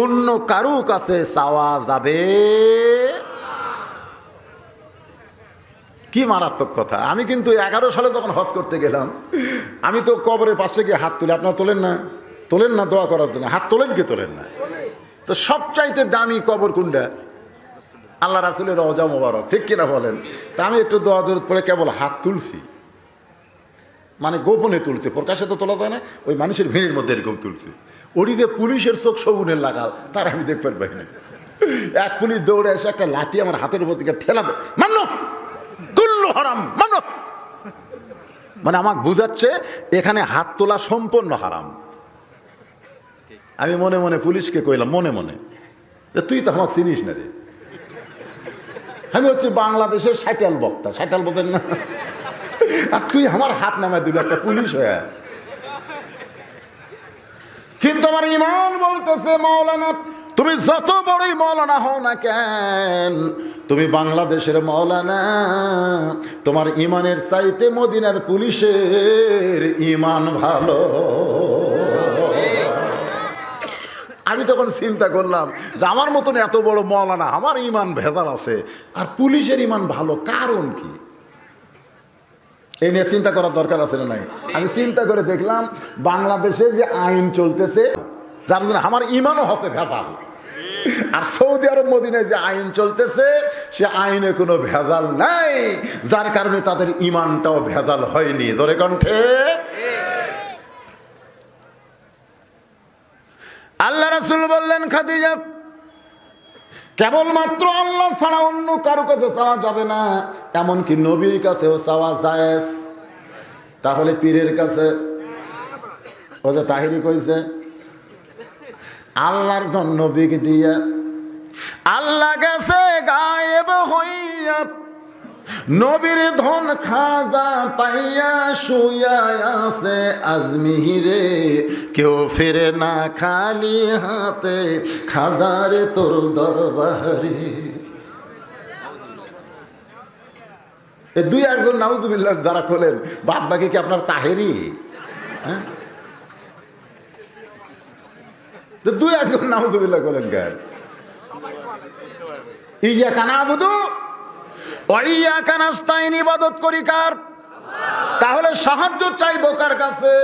অন্য কারো কাছে চাওয়া যাবে। কি মারাত্মক কথা! আমি কিন্তু 11 সালে যখন হজ করতে গেলাম, আমি তো কবরের পাশে গিয়ে হাত তুলি। আপনারা তোলেন না? তোলেন না দোয়া করার জন্য? হাত তোলেন কি তোলেন না? তো সবচাইতে দামি কবর কোনটা? আল্লাহ রাসূলের রওজা মোবারক, ঠিক কিনা বলেন? তা আমি একটু দোয়া দরুদ পড়ে কেবল হাত তুলছি, মানে গোপনে তুলছে, প্রকাশে তো তোলা যায় না, ওই মানুষের ভিড়ের মধ্যে এরকম তুলছে। ওটি যে পুলিশের চোখ সগুনের লাগাল তার আমি দেখতে পাইনি। এক পুলিশ দৌড়ে এসে একটা লাঠি আমার হাতের উপর থেকে ঠেলাবে, মানো কুল্লু হারাম মানো, মানে আমাকে বুঝাচ্ছে এখানে হাত তোলা সম্পূর্ণ হারাম। আমি মনে মনে পুলিশকে কইলাম, মনে মনে, যে তুই তো আমাকে চিনিস না রে, আমি হচ্ছে বাংলাদেশের সাইটাল বক্তা, সাইটাল বক্তেন না, আর তুই আমার হাত নামায় দিল একটা পুলিশ হয়ে। কিন্তু আমার ইমান বলতেছে, মাওলানা তুমি যত বড়ই মাওলানা হও না কেন, তুমি বাংলাদেশের মাওলানা, তোমার ইমানের চাইতে মদিনার পুলিশের ইমান ভালো। আমি তখন চিন্তা করলাম যে আমার মতন এত বড় মাওলানা, আমার ইমান ভেজাল আছে, আর পুলিশের ইমান ভালো, কারণ কি? এই নিয়ে চিন্তা করার দরকার আছে না নাই? আমি চিন্তা করে দেখলাম বাংলাদেশে যে আইন চলতেছে, যার জন্য আমার ইমানও হচ্ছে ভেজাল, আর সৌদি আরব মদিনায় যে আইন চলতেছে সে আইনে কোনো ভেজাল নাই, যার কারণে তাদের ইমানটাও ভেজাল হয়নি। জোরে কণ্ঠে আল্লাহ রাসূল বললেন, খাদিজা কেবলমাত্র আল্লাহ ছাড়া অন্য কারো কাছে চাওয়া যাবে না, এমনকি নবীর কাছেও চাওয়া জায়েজ। তাহলে পীরের কাছে, ও যে তাহিরি কইছে আল্লাহর ধন নবীকে দিয়া, আল্লাহ গেছে গায়েব হইয়া, নবীর ধন খাজা পাইয়া শুইয়া আছে আজমিরে, কেউ ফিরে না খালি হাতে, খাজারে তোর দরবারে। এই দুই একজন নাউজুবিল্লাহ যারা খোলেন, বাদ বাকি কি আপনার তাহেরি? হ্যাঁ, দুই একজন নাউজুবিল্লাহ খোলেন কেন? ইয়াকা নাবুদু ওয়া ইয়াকা নাস্তাইন, ইবাদত করি কার? তাহলে সাহায্য চাইবো কার কাছে?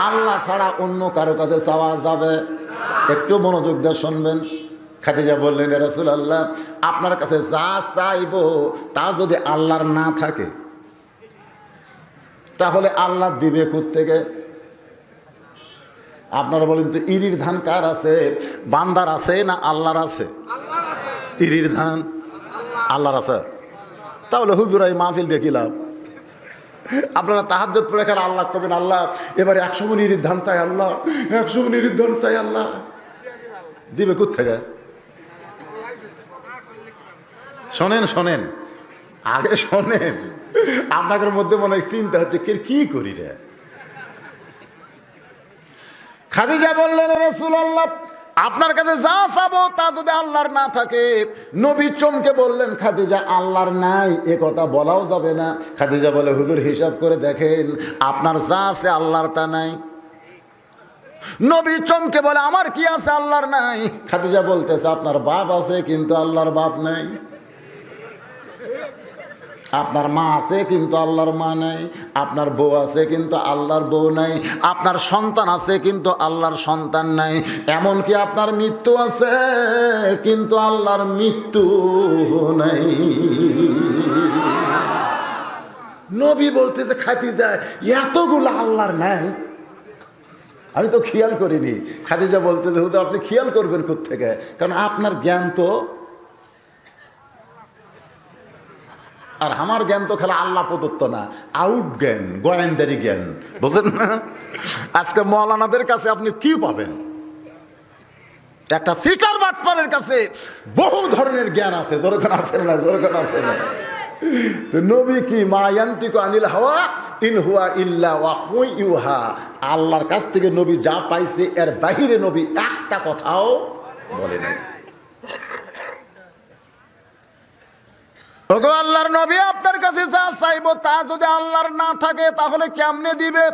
আল্লাহ ছাড়া অন্য কারো কাছে চাওয়া যাবে? একটু মনোযোগ দিয়ে শুনবেন। খাদিজা বললেন, ইয়া রাসূলুল্লাহ আপনার কাছে যা চাইবো তা যদি আল্লাহর না থাকে তাহলে আল্লাহ দিবে কোত্থেকে? আপনারা বলেন তো, ইরির ধান কার আছে? বান্দার আছে না আল্লাহর আছে? ইরির ধান আল্লাহর আছে। তাহলে হুজুরাই মাহফিল দেখিলাম, আপনারা তাহাজ্জুদ পড়ে খান আল্লাহ কবেন, আল্লাহ এবারে 100 মণ ইরির ধান চাই, আল্লাহ 100 মণ ইরির ধান চাই, আল্লাহ দিবে কোত্থেকে? শোনেন শোনেন, আগে শোনেন, আপনাদের মধ্যে মনে হয় চিন্তা হচ্ছে কি করি রে। খাদিজা বললেন, রাসূলুল্লাহ আপনার কাছে যা চাবো তা যদি আল্লাহর না থাকে। নবী চমকে বললেন, খাদিজা আল্লাহর নাই এ কথা বলাও যাবে না। খাদিজা বলে, হুজুর হিসাব করে দেখেন আপনার যা আছে আল্লাহর তা নাই। নবী চমকে বলে, আমার কি আছে আল্লাহর নাই? খাদিজা বলতেছে, আপনার বাপ আছে কিন্তু আল্লাহর বাপ নাই, আপনার মা আছে কিন্তু আল্লাহর মা নাই, আপনার বউ আছে কিন্তু আল্লাহর বউ নাই, আপনার সন্তান আছে কিন্তু আল্লাহর সন্তান নাই, এমনকি আপনার মৃত্যু আছে কিন্তু আল্লাহর মৃত্যু নাই। নবী বলতেছে, খাদিজা এতগুলো আল্লাহর নাই, আমি তো খেয়াল করিনি। খাদিজা বলতেছে, হুজুর আপনি খেয়াল করবেন কোত্থেকে? কারণ আপনার জ্ঞান তো, আর আমার জ্ঞান তো খেলা আল্লাহ প্রদত্ত না, আউট জ্ঞান, গোয়েন্দারি জ্ঞান, বুঝলেন না? আজকে মৌলানাদের কাছে আপনি কি পাবেন? একটা সিটার বাটপারের কাছে বহু ধরনের জ্ঞান আছে, যেরকম আছে না, যেরকম আছে না। তো নবী কি মা ইয়ান্তিকু আনিল হাওয়া ইন হুয়া ইল্লা ওয়াহয়ু ইউহা, আল্লাহর কাছ থেকে নবী যা পাইছে এর বাহিরে নবী একটা কথাও বলে নাই। ওগো আল্লাহর নবী আপনার কাছে যা চাইবো তা যদি আল্লাহর না থাকে তাহলে কেমনে দিবে?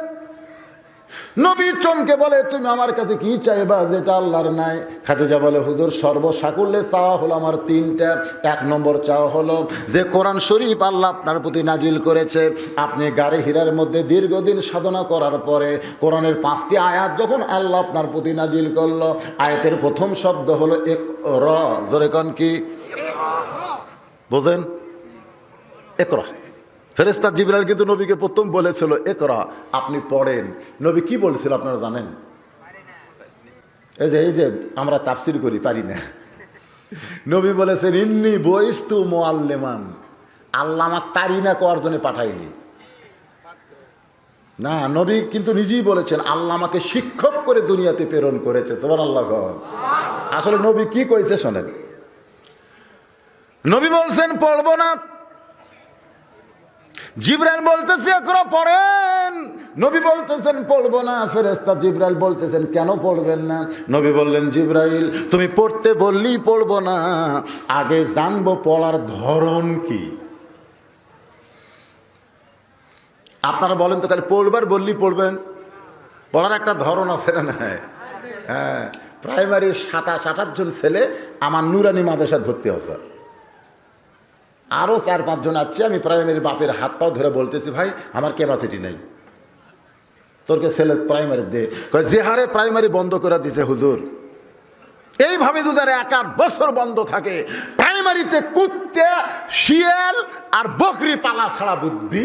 নবী চমকে বলে, তুমি আমার কাছে কি চাইবা যেটা আল্লাহর নাই? খাদিজা বলে, হুজুর সর্বসাকুল্যে চাওয়া হলো আমার তিনটা। 1 নম্বর চাওয়া হলো যে কোরআন শরীফ আল্লাহ আপনার প্রতি নাজিল করেছে, আপনি গারে হীরার মধ্যে দীর্ঘদিন সাধনা করার পরে কোরআনের 5টি আয়াত যখন আল্লাহ আপনার প্রতি নাজিল করলো, আয়াতের প্রথম শব্দ হলো ইকরা। জোরে কোন কি? বোঝেন? একরা। ফেরেশতা জিবরাইল কিন্তু নবীকে প্রথম বলেছিল একরা, আপনি পড়েন। নবী কি বলেছিল আপনারা জানেন? এই যে আমরা তাফসির করি, পারি না। নবী বলেছেন ইন্নী বইস্তু মুআল্লিমান, আল্লাহ আমাকে পারি না করার জন্য পাঠাইনি। না, নবী কিন্তু নিজেই বলেছেন আল্লাহ আমাকে শিক্ষক করে দুনিয়াতে প্রেরণ করেছে। সুবহানাল্লাহ। আসলে নবী কি কইছে শোনেন। নবী বলছেন পড়বো না, জিবরাইল বলতেছে একরা পড়েন। নবী বলতেছেন পড়বো না, ফেরেশতা জিবরাইল বলতেছেন কেন পড়বেন না? নবী বললেন জিবরাইল তুমি পড়তে বললেই পড়বো না, আগে জানবো পড়ার ধরন কি। আপনারা বলেন তো খালি পড়বার বললেই পড়বেন? পড়ার একটা ধরন আছে না? হ্যাঁ, প্রাইমারির 27-28 জন ছেলে আমার নুরানি মাদ্রাসায় ভর্তি হচ্ছে, আরও 4-5 জন আছে। আমি প্রাইমারি বাপের হাত পাও ধরে বলতেছি ভাই আমার ক্যাপাসিটি নেই, তোরকে ছেলে প্রাইমারি দে। যে হারে প্রাইমারি বন্ধ করে দিছে হুজুর, এইভাবে যদি 1-8 বছর বন্ধ থাকে, প্রাইমারিতে কুত্তে শিয়াল আর বকরি পালা ছাড়া বুদ্ধি।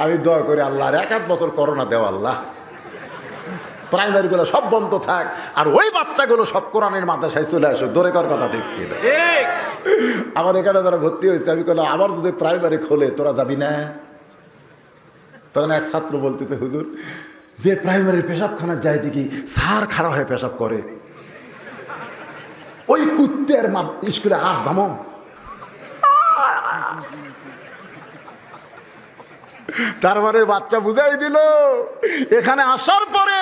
আমি দোয়া করি আল্লাহর 1-8 বছর করোনা দেওয়া, আল্লাহ প্রাইমারিগুলো সব বন্ধ থাক, আর ওই বাচ্চাগুলো সব কোরআনের মাদ্রাসায় চলে আসে। জোরে কর কথা ঠিক কিনা? আমার এখানে যারা ভর্তি হয়েছে আমি বললাম আবার যদি প্রাইমারি খোলে তোরা যাবি না? তখন এক ছাত্র বলতেছে হুজুর যে প্রাইমারির পেশাবখানার যায় দেখি স্যার খাড়া হয়ে পেশাব করে, ওই কুত্তের স্কুলে আর জামো। তার মানে বাচ্চা বুঝাই দিল এখানে আসার পরে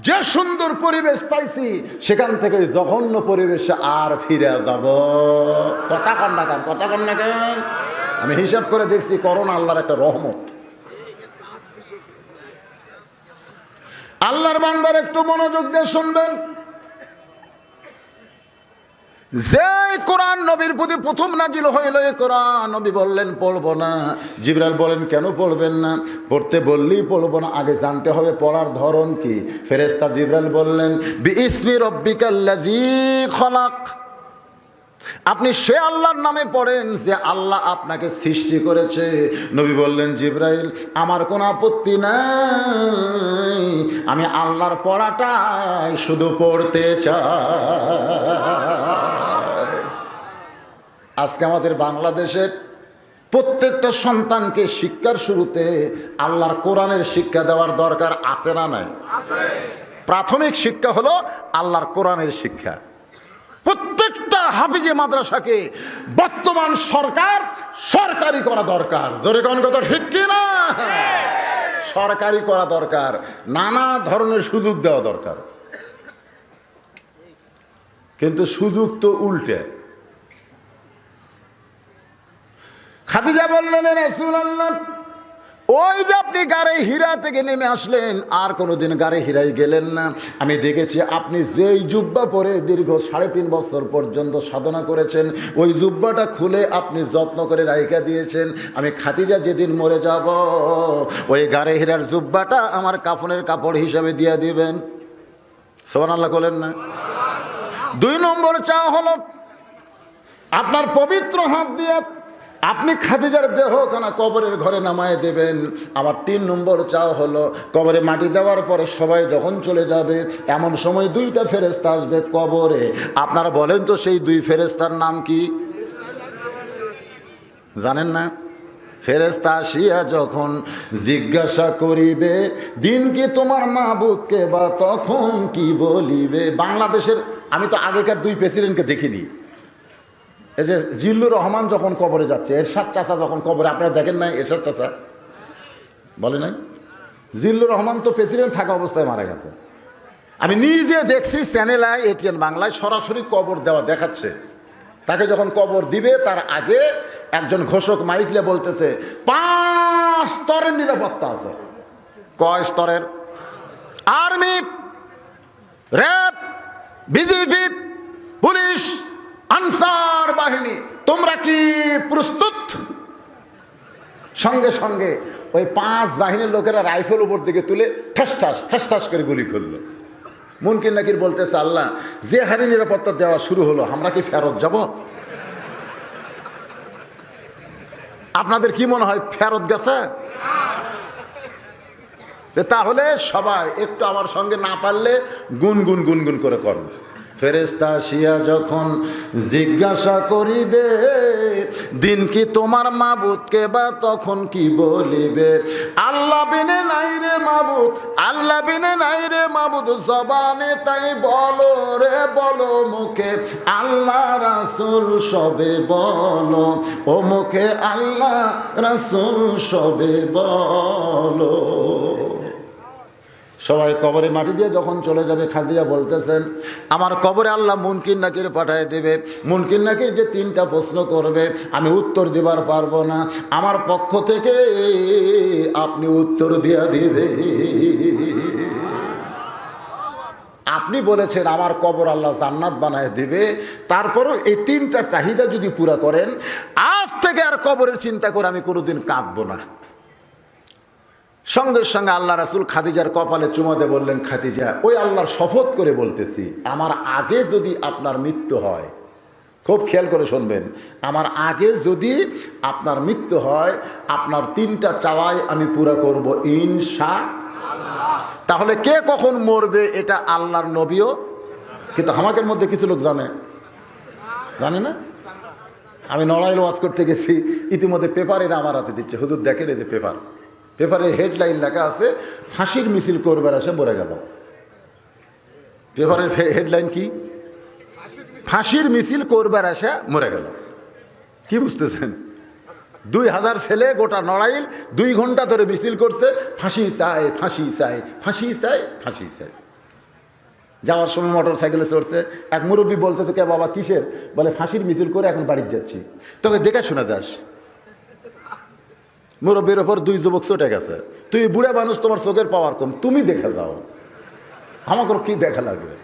যে সুন্দর পরিবেশ পাইছি সেখান থেকে জঘন্য পরিবেশে আর ফিরে যাব। কথা কন না কেন? আমি হিসাব করে দেখছি করোনা আল্লাহর একটা রহমত। আল্লাহর বান্দার একটু মনোযোগ দিয়ে শুনবেন। যে কোরআন নবীর প্রতি প্রথম নাজিল হইল, এই কোরআন নবী বললেন পড়বো না। জিবরাইল বলেন কেন পড়বেন না? পড়তে বললেই পড়বো না, আগে জানতে হবে পড়ার ধরন কি। ফেরেশতা জিবরাইল বললেন বিইসমি রাব্বিকাল্লাযী খলাক, আপনি সে আল্লাহর নামে পড়েন যে আল্লাহ আপনাকে সৃষ্টি করেছে। নবী বললেন জিবরাইল আমার কোনো আপত্তি নাই, আমি আল্লাহর পড়াটাই শুধু পড়তে চাই। আজকে আমাদের বাংলাদেশে প্রত্যেকটা সন্তানকে শিক্ষার শুরুতে আল্লাহর কোরআনের শিক্ষা দেওয়ার দরকার আছে না নাই? প্রাথমিক শিক্ষা হলো আল্লাহর কোরআনের শিক্ষা। প্রত্যেকটা হাফিজে মাদ্রাসাকে বর্তমান সরকার সরকারি করা দরকার। জোরে কোন কথা ঠিক কিনা? সরকারি করা দরকার, নানা ধরনের সুযোগ দেওয়া দরকার। কিন্তু সুযোগ তো উল্টে। খাদিজা বললেন রাসূলুল্লাহ ওই যে আপনি গাড়ি হীরা থেকে নেমে আসলেন আর কোনোদিন গাড়ি হীরায় গেলেন না। আমি দেখেছি আপনি যেই জুব্বা পরে দীর্ঘ 3.5 বছর পর্যন্ত সাধনা করেছেন, ওই জুব্বাটা খুলে আপনি যত্ন করে রাইখা দিয়েছেন। আমি খাদিজা যেদিন মরে যাব ওই গাড়ি হীরার জুব্বাটা আমার কাফনের কাপড় হিসাবে দিয়ে দিবেন। সুবহানাল্লাহ বলেন না? 2 নম্বর চাওয়া হলো আপনার পবিত্র হাত দিয়ে আপনি খাদিজার দেহখানা কবরের ঘরে নামায় দেবেন। আমার 3 নম্বর চাও হলো কবরে মাটি দেওয়ার পরে সবাই যখন চলে যাবে এমন সময় 2টা ফেরেশতা আসবে কবরে। আপনারা বলেন তো সেই 2 ফেরেশতার নাম কি? জানেন না? ফেরেশতা আসিয়া যখন জিজ্ঞাসা করিবে দিন কি তোমার মাবুদকে, বা তখন কি বলিবে। বাংলাদেশের আমি তো আগেকার 2 প্রেসিডেন্টকে দেখিনি। এই যে জিল্লুর রহমান যখন কবরে যাচ্ছে, এরশাদ চাচা যখন কবরে, আপনারা দেখেন নাই এরশাদ চাচা? বলে নাই? জিল্লুর রহমান তো প্রেসিডেন্ট থাকা অবস্থায় মারা গেছে। আমি নিজে দেখছি চ্যানেল আই এটিএন বাংলায় সরাসরি কবর দেওয়া দেখাচ্ছে। তাকে যখন কবর দিবে তার আগে একজন ঘোষক মাইকলে বলতেছে 5 স্তরের নিরাপত্তা আছে। কয় স্তরের? Army, RAB, BGB, police, answer বাহিনী, তোমরা কি প্রস্তুত? সঙ্গে সঙ্গে ওই 5 বাহিনীর লোকেরা রাইফেল উপর দিকে তুলে ঠাস ঠাস করে গুলি করলো। মুনকির নাকির বলতেছে আল্লাহ যে হারে নিরাপত্তা দেওয়া শুরু হলো আমরা কি ফেরত যাব? আপনাদের কি মনে হয় ফেরত গেছে? তাহলে সবাই একটু আমার সঙ্গে না পারলে গুনগুন গুনগুন করে করেন। ফেরেশতা আসিয়া যখন জিজ্ঞাসা করিবে দিন কি তোমার মাবুদকে, বা তখন কি বলিবে? আল্লাহ বিনে নাই রে মাবুদ, আল্লাহ বিনে নাই রে মাবুদ, জবানে তাই বলো রে বলো, মুখে আল্লাহ রাসূল সবে বলো, ও মুখে আল্লাহ রাসূল সবে বলো। সবাই কবরে মাটি দিয়ে যখন চলে যাবে, খাদিজা বলতেছেন আমার কবরে আল্লাহ মুনকির নাকির পাঠিয়ে দেবে। মুনকির নাকির যে 3টা প্রশ্ন করবে আমি উত্তর দিবার পারবো না, আমার পক্ষ থেকে আপনি উত্তর দিয়া দিবে। আপনি বলেছেন আমার কবর আল্লাহ জান্নাত বানায় দিবে, তারপরও এই 3টা চাহিদা যদি পুরা করেন, আজ থেকে আর কবরের চিন্তা করে আমি কোনোদিন কাঁদবো না। সঙ্গে সঙ্গে আল্লাহ রাসূল খাদিজার কপালে চুমা দিয়ে বললেন, খাদিজা ওই আল্লাহর শপথ করে বলতেছি, আমার আগে যদি আপনার মৃত্যু হয়, খুব খেয়াল করে শুনবেন, আমার আগে যদি আপনার মৃত্যু হয়, আপনার 3টা চাওয়াই আমি পুরা করব ইনশাআল্লাহ। তাহলে কে কখন মরবে এটা আল্লাহর নবীও, কিন্তু আমাদের মধ্যে কিছু লোক জানে না। আমি নড়াইল ওয়াজ করতে গেছি, ইতিমধ্যে পেপারের আমার হাতে দিচ্ছে, হুজুর দেখেন এই যে পেপারের হেডলাইন লেখা আছে ফাঁসির মিছিল করবার আসে মরে গেল। পেপারের হেডলাইন কি? ফাঁসির মিছিল করবার আসে মরে গেল। কি বুঝতেছেন? 2000 ছেলে গোটা নড়াইল 2 ঘন্টা ধরে মিছিল করছে, ফাঁসি চাই ফাঁসি চাই ফাঁসি চাই ফাঁসি চাই। যাওয়ার সময় মোটর সাইকেলে চড়ছে, এক মুরব্বী বলতে তো কে বাবা কিসের? বলে ফাঁসির মিছিল করে এখন বাড়ি যাচ্ছি। তোকে দেখে শোনা যাস। মুরব্বীর ওপর 2 যুবক চটে গেছে, তুই বুড়া মানুষ, তোমার চোখের পাওয়ার কম, তুমি দেখে যাও, আমাকে কি দেখা লাগবে?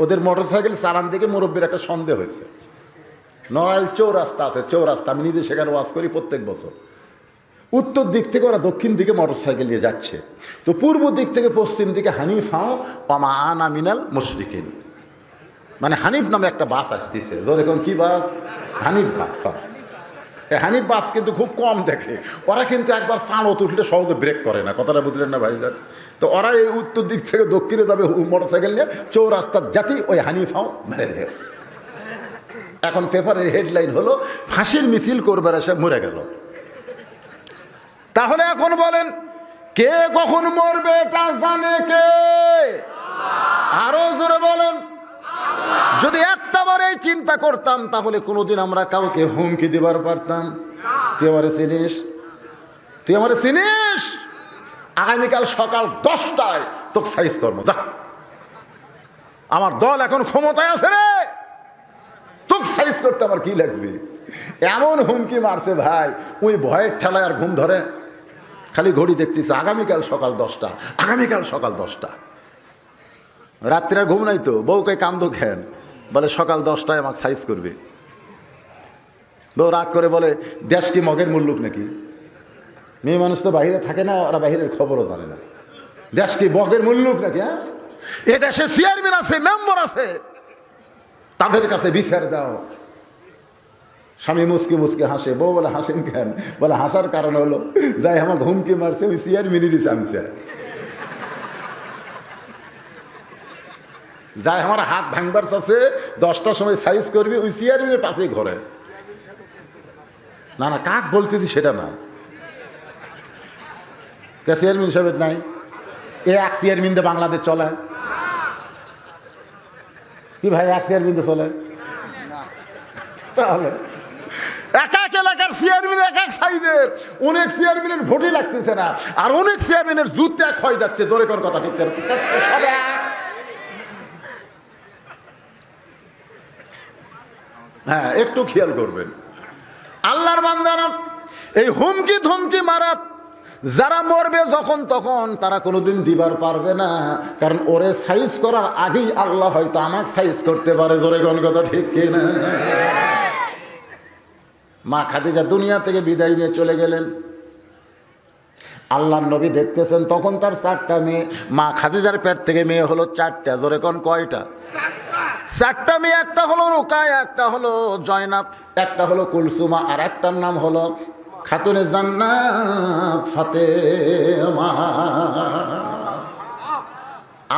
ওদের মোটর সাইকেল চালান থেকে মুরব্বীর একটা সন্দেহ হয়েছে। নড়াইল চৌরাস্তা আছে, চৌরাস্তা, আমি নিজে সেখানে ওয়াজ করি প্রত্যেক বছর। উত্তর দিক থেকে ওরা দক্ষিণ দিকে মোটর সাইকেল নিয়ে যাচ্ছে, তো পূর্ব দিক থেকে পশ্চিম দিকে হানিফ হাও ওমা আনা মিনাল মুশরিকিন, মানে হানিফ নামে একটা বাস আসতেছে। ধরে কোন কি বাস? হানিফ বাস। হানিফ বাস কিন্তু খুব কম দেখে, ওরা কিন্তু একবার চাঁড় উঠলে সহজে ব্রেক করে না, কথাটা বুঝলেন না ভাইজান? তো ওরা এই উত্তর দিক থেকে দক্ষিণে যাবে মোটর সাইকেল নিয়ে, চৌরাস্তার জাতি ওই হানিফ হাও মেরে দেয়। এখন পেপারের হেডলাইন হলো ফাঁসির মিছিল করবার এসে মরে গেল। তাহলে এখন বলেন কে কখন মরবে এটা জানে কে? আরো জোরে বলেন। যদি একটাবারেই চিন্তা করতাম তাহলে কোনোদিন আমরা কাউকে হুমকি দিবার পারতাম? তুই আমারে চিনিস, তুই আমারে চিনিস, আগামীকাল সকাল 10টায় তোকে সাইজ করবো, যা, আমার দল এখন ক্ষমতায় আছে রে, তোকে সাইজ করতে আমার কি লাগবে? এমন হুমকি মারছে ভাই, ওই ভয়ের ঠেলায় আর ঘুম ধরে, খালি ঘড়ি দেখতেছে আগামীকাল সকাল 10টা, আগামীকাল সকাল 10টা। রাত্রে আর ঘুম নাই তো, বউকে কান্দ খেন, বলে সকাল 10টায় আমাকে সাইজ করবে। বউ রাগ করে বলে দেশ কি মগের মুল্লুক নাকি? মেয়ে মানুষ তো বাইরে থাকে না, ওরা বাইরের খবরও জানে না। দেশ কি মগের মুল্লুক নাকি? হ্যাঁ, এ দেশে চেয়ারম্যান আছে, মেম্বার আছে, তাদের কাছে বিচার দাও। স্বামী মুসকি মুসকি হাসে, বউ বলে হাসেন কেন? বলে হাসার কারণ হলো যাই আমার হুমকি মারছে ওই চেয়ারম্যানেরই চামচা, যাই আমার হাত ভাঙবার চাচ্ছে 10টার সময় সাইজ করবি ওই চেয়ারম্যানের পাশেই ঘরে। না না, কাক বলতেছি সেটা না, কে চেয়ারম্যান সাহেব নাই? এক চেয়ারম্যান দিয়ে বাংলাদেশ চলে কি ভাই? এক চেয়ারম্যান দিয়ে চলে? তাহলে এক এক এলাকার চেয়ারম্যান এক এক সাইজের, অনেক চেয়ারম্যানের ভোটই লাগতেছে না, আর অনেক চেয়ারম্যানের জুত এক হয়ে যাচ্ছে। জোরে কোন কথা ঠিক করে? হ্যাঁ, একটু খেয়াল করবেন আল্লাহর বান্দারা, এই হুমকি ধমকি মারা যারা মরবে যখন তখন তারা কোনোদিন দিবার পারবে না, কারণ ওরে সাইজ করার আগেই আল্লাহ হয়তো আমাকে সাইজ করতে পারে। জোরে কোন কথা ঠিক কিনা? মা খাদিজা দুনিয়া থেকে বিদায় নিয়ে চলে গেলেন, আল্লাহর নবী দেখতেছেন তখন তার 4টা মেয়ে। মা খাদিজার পেট থেকে মেয়ে হলো 4টা। জোরে কোন কয়টা? 4টা মেয়ে, একটা হলো রুকায়া, একটা হলো জয়নাব, একটা হলো কুলসুমা, আর একটার নাম হলো খাতুনে জান্নাত ফাতেমা।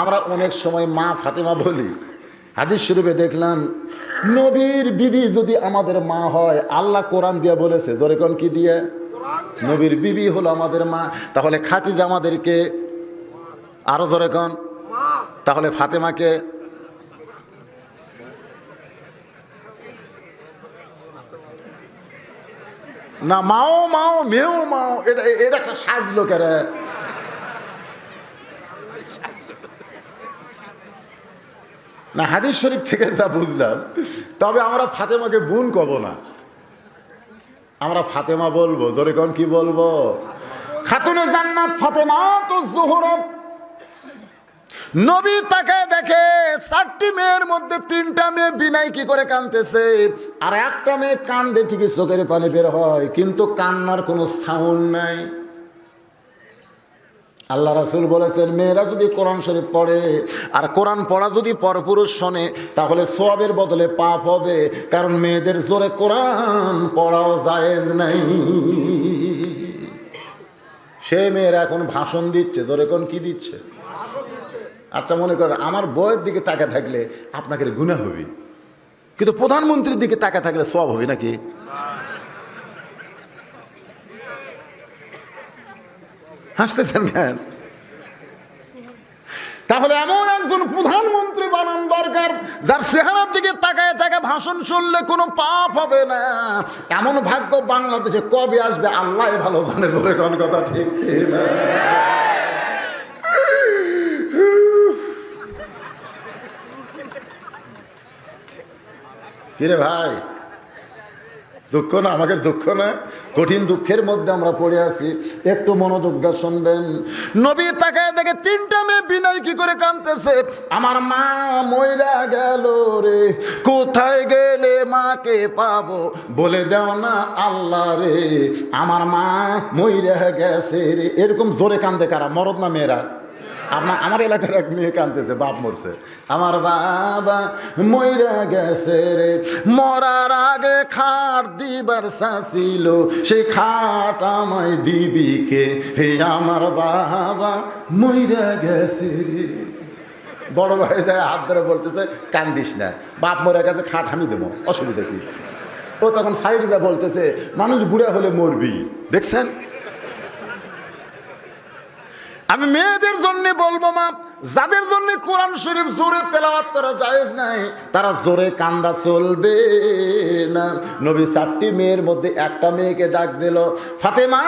আমরা অনেক সময় মা ফাতেমা বলি, হাদিস শরীফে দেখলাম নবীর বিবি যদি আমাদের মা হয়, আল্লাহ কোরআন দিয়ে বলেছে, জোরে কোন কি দিয়ে? নবীর বিবি হলো আমাদের মা। তাহলে খাদিজা আমাদেরকে, আরো জোরে কোন? তাহলে ফাতেমাকে? না মাও মাও মেও মাও, এটা এটা একটা সাজ লোকেরা। না হাদিস শরীফ থেকে তা বুঝলাম। তবে আমরা ফাতেমাকে বোন কব না, আমরা ফাতেমা বলবো। জোরে কোন কি বলবো? খাতুনে জান্নাত ফাতেমা তো জোহরা। নবী তাকে দেখে 4টি মেয়ের মধ্যে 3টা মেয়ে বিনাই কি করে কাঁদতেছে, আর একটা মেয়ে কান্দে ঠিকই, চোখের পানি বের হয়, কিন্তু কান্নার কোনো সাউন্ড নাই। আল্লাহ রাসূল বলেছেন, মেয়েরা যদি কোরআন শরীফ পড়ে আর কোরআন পড়া যদি পরপুরুষ শোনে, তাহলে সওয়াবের বদলে পাপ হবে, কারণ মেয়েদের জোরে কোরআন পড়াও জায়েজ নাই। সে মেয়েরা এখন ভাষণ দিচ্ছে, জোরে কোন কি দিচ্ছে? আচ্ছা মনে করেন আমার বইয়ের দিকে তাকা থাকলে আপনাকে গুনাহ হবে, কিন্তু প্রধানমন্ত্রীর দিকে তাকা থাকলে সওয়াব হবে নাকি? হাসতেছেন কেন? তাহলে এমন একজন প্রধানমন্ত্রী বানান দরকার, যার চেহারার দিকে তাকায় তাকে ভাষণ শুনলে কোনো পাপ হবে না। এমন ভাগ্য বাংলাদেশে কবে আসবে আল্লাহ ভালো জানে। ধরে কোন কথা ঠিক না? কিরে ভাই, দুঃখ না? আমাকে দুঃখ না? কঠিন দুঃখের মধ্যে আমরা পড়ে আছি, একটু মনোযোগ দিয়ে শুনবেন। নবী তাকায় দেখে 3টা মেয়ে বিনয় কি করে কাঁদতেছে, আমার মা মইরা গেল রে, কোথায় গেলে মাকে পাবো, বলে দাও না আল্লাহ রে, আমার মা মইরা গেছে রে। এরকম জোরে কান্দে কারা? মরদ না মেয়েরা? আমার এলাকার এক মেয়ে কাঁদতেছে, বাপ মরছে, আমার বাবা মইরা গেছে রে, মরার আগে খাট দিবার চাছিল, সেই খাট আমায় দিবি কে, হে আমার বাবা মইরা গেছে রে। বড় ভাই যায় হাত ধরে বলতেছে, কান্দিস না, বাপ মরে গেছে, খাট আমি দেবো, অসুবিধা কি? ও তখন সাইডে যা বলতেছে, মানুষ বুড়া হলে মরবি। দেখছেন? আমি মেয়েদের জন্য বলবো, মা যাদের জন্য কোরআন শরীফ জোরে তেলাওয়াত করা জায়েজ নাই, তারা জোরে কান্দা চলবে না। নবী 4টি মেয়ের মধ্যে একটা মেয়েকে ডাক দিল, ফাতেমা।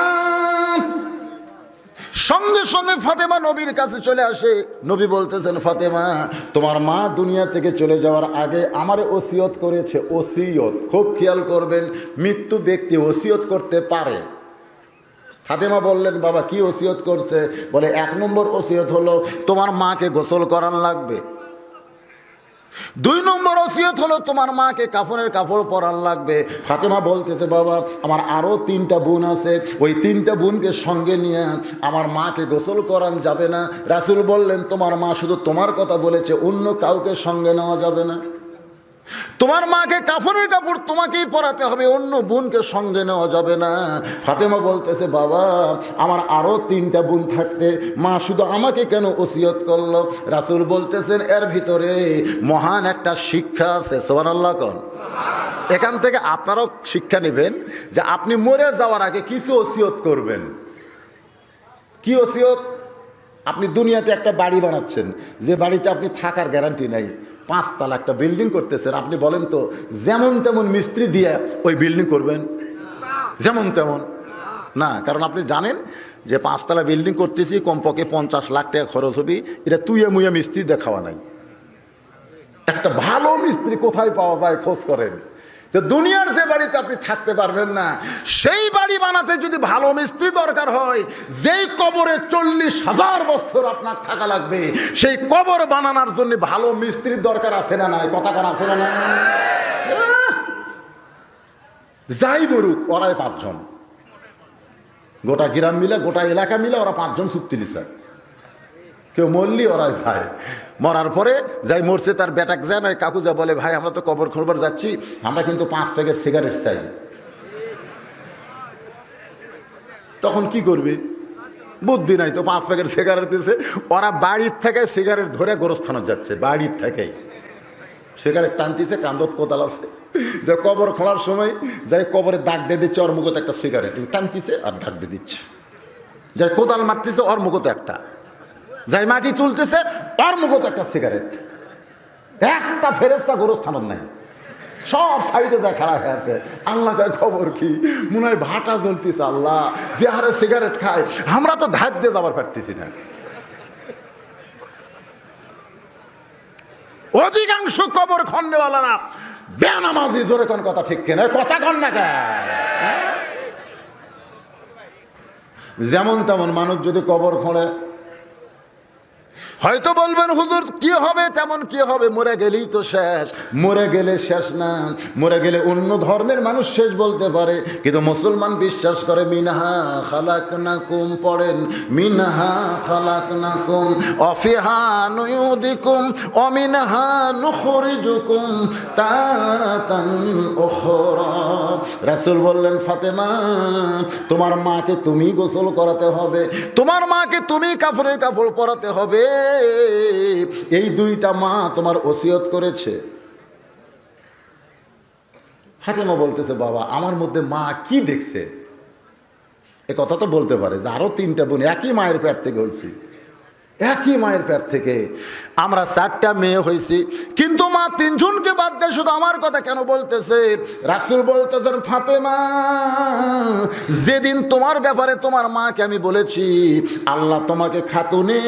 সঙ্গে সঙ্গে ফাতেমা নবীর কাছে চলে আসে। নবী বলতেছেন, ফাতেমা তোমার মা দুনিয়া থেকে চলে যাওয়ার আগে আমারে ওসিয়ত করেছে। ওসিয়ত খুব খেয়াল করবেন, মৃত্যু ব্যক্তি ওসিয়ত করতে পারে। ফাতেমা বললেন, বাবা কি ওসিয়ত করছে? বলে 1 নম্বর ওসিয়ত হলো তোমার মাকে গোসল করান লাগবে। 2 নম্বর ওসিয়ত হলো তোমার মাকে কাফনের কাপড় পরান লাগবে। ফাতেমা বলতেছে, বাবা আমার আরও 3টা বোন আছে, ওই 3টা বোনকে সঙ্গে নিয়ে আমার মাকে গোসল করান যাবে না। রাসূল বললেন, তোমার মা শুধু তোমার কথা বলেছে, অন্য কাউকে সঙ্গে নেওয়া যাবে না। তোমার মাকে কাফনের কাপড় তোমাকেই পরাতে হবে, অন্য বোনকে সঙ্গে নেওয়া যাবে না। ফাতেমা বলতেছে, বাবা আমার আরও 3টা বোন থাকতে মা শুধু আমাকে কেন ওসিয়ত করলো? রাসূল বলতেছেন, এর ভিতরে মহান একটা শিক্ষা আছে। সুবহানাল্লাহ কোন? এখান থেকে আপনারাও শিক্ষা নেবেন যে আপনি মরে যাওয়ার আগে কিছু ওসিয়ত করবেন। কি ওসিয়ত? আপনি দুনিয়াতে একটা বাড়ি বানাচ্ছেন, যে বাড়িতে আপনি থাকার গ্যারান্টি নাই, 5 তলা একটা বিল্ডিং করতেছেন। আপনি বলেন তো যেমন তেমন মিস্ত্রি দিয়ে ওই বিল্ডিং করবেন? যেমন তেমন না, কারণ আপনি জানেন যে 5 তলা বিল্ডিং করতেছি, কমপক্ষে 50 লাখ টাকা খরচ হবে। এটা তুইয়া মুইয়া মিস্ত্রি দেখাওয়া নাই। একটা ভালো মিস্ত্রি কোথায় পাওয়া যায় খোঁজ করেন। তো দুনিয়ার যে বাড়িতে আপনি থাকতে পারবেন না, সেই বাড়ি বানাতে যদি ভালো মিস্ত্রি দরকার হয়, যেই কবরে 40,000 বছর আপনার থাকা লাগবে, সেই কবর বানানোর জন্য ভালো মিস্ত্রির দরকার আছে না নাই? কথা কার আছে না নাই? যাই মরুক ওরাই 5 জন, গোটা গ্রাম মিলে, গোটা এলাকা মিলে ওরা 5 জন চুক্তি নিছে। কেউ মরলি ওরাই যায়। মরার পরে যাই মরছে তার বেটাক যায় না, কাকু যা বলে, ভাই আমরা তো কবর খোলবার যাচ্ছি, আমরা কিন্তু 5 প্যাকেট সিগারেট চাই। তখন কি করবে? বুদ্ধি নাই তো, 5 প্যাকেট সিগারেট দিছে, ওরা বাড়ির থেকে সিগারেট ধরে গোরস্থানে যাচ্ছে, বাড়ির থেকেই সিগারেট টানতেছে, কান্দত কোদাল আছে, যে কবর খোলার সময় যাই কবরে দাগ দিয়ে দিচ্ছে, ওর মুখতে একটা সিগারেট টানতেছে আর দাগ দিয়ে দিচ্ছে, যাই কোদাল মারতেছে ওর মুখতে একটা, যাই মাটি তুলতেছে ওর মুখতে একটা সিগারেট। একটা ফেরেস্তা গোরস্থানের নাই, সব সাইডে যা খাড়া হয়ে আছে। আল্লাহ কয় খবর কি? মনে হয় ভাটা জ্বলতেছে। আল্লাহ, যে হারে সিগারেট খায় আমরা তো ধার দিয়ে যাবার পারতেছি না। অধিকাংশ কবর খন্ডওয়ালারা বেনামাজি। জোরে কোন কথা ঠিক কিনা? কথা কন না কেন? যেমন তেমন মানুষ যদি কবর খোঁড়ে, হয়তো বলবেন হুজুর কি হবে, তেমন কি হবে, মরে গেলেই তো শেষ। মরে গেলে শেষ না, মরে গেলে অন্য ধর্মের মানুষ শেষ বলতে পারে, কিন্তু মুসলমান বিশ্বাস করে মিনহা খালাকনাকুম, পড়েন মিনহা খালাকনাকুম অফিহা নুয়ুদিকুম অমিনহা নুখরিজুকুম তারাতান উখরা। রাসূল বললেন, ফাতেমা তোমার মাকে তুমি গোসল করাতে হবে, তোমার মাকে তুমি কাফনের কাপড় পরাতে হবে। এই 2টা মা তোমার ওসিয়ত করেছে। ফাতেমা বলতেছে, বাবা আমার মধ্যে মা কি দেখছে? এ কথা তো বলতে পারে যে আরো 3টা বোন একই মায়ের পেট থেকে হয়েছি, একই মায়ের পেট থেকে আমরা 4টা মেয়ে হয়েছি, কিন্তু মা 3 জনকে বাদ দিয়ে শুধু আমার কথা কেন বলতেছে? রাসূল বলতেছেন, ফাতেমা যেদিন তোমার ব্যাপারে তোমার মাকে আমি বলেছি, আল্লাহ তোমাকে খাতুনে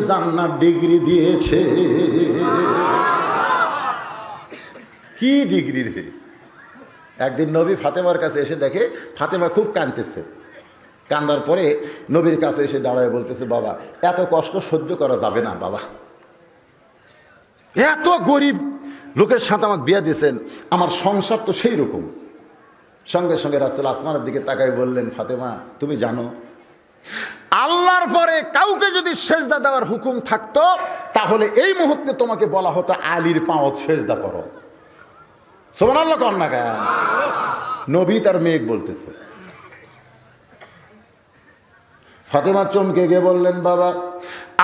জান্নাত ডিগ্রি দিয়েছে। কি ডিগ্রি রে? একদিন নবী ফাতেমার কাছে এসে দেখে ফাতেমা খুব কাঁদতেছে। কান্দার পরে নবীর কাছে এসে দাঁড়ায় বলতেছে, বাবা এত কষ্ট সহ্য করা যাবে না, বাবা এত গরিব লোকের সাথে আমাকে বিয়ে দিয়েছেন, আমার সংসার তো সেই রকম। সঙ্গে সঙ্গে রাসূল আসমানের দিকে তাকাই বললেন, ফাতেমা তুমি জানো আল্লাহর পরে কাউকে যদি সেজদা দেওয়ার হুকুম থাকতো, তাহলে এই মুহূর্তে তোমাকে বলা হতো আলীর পাঁওত সেজদা করো। সুবহানাল্লাহ কর না কেন? নবী তার মেয়ে বলতেছে। ফাতেমা চমকে গিয়ে বললেন, বাবা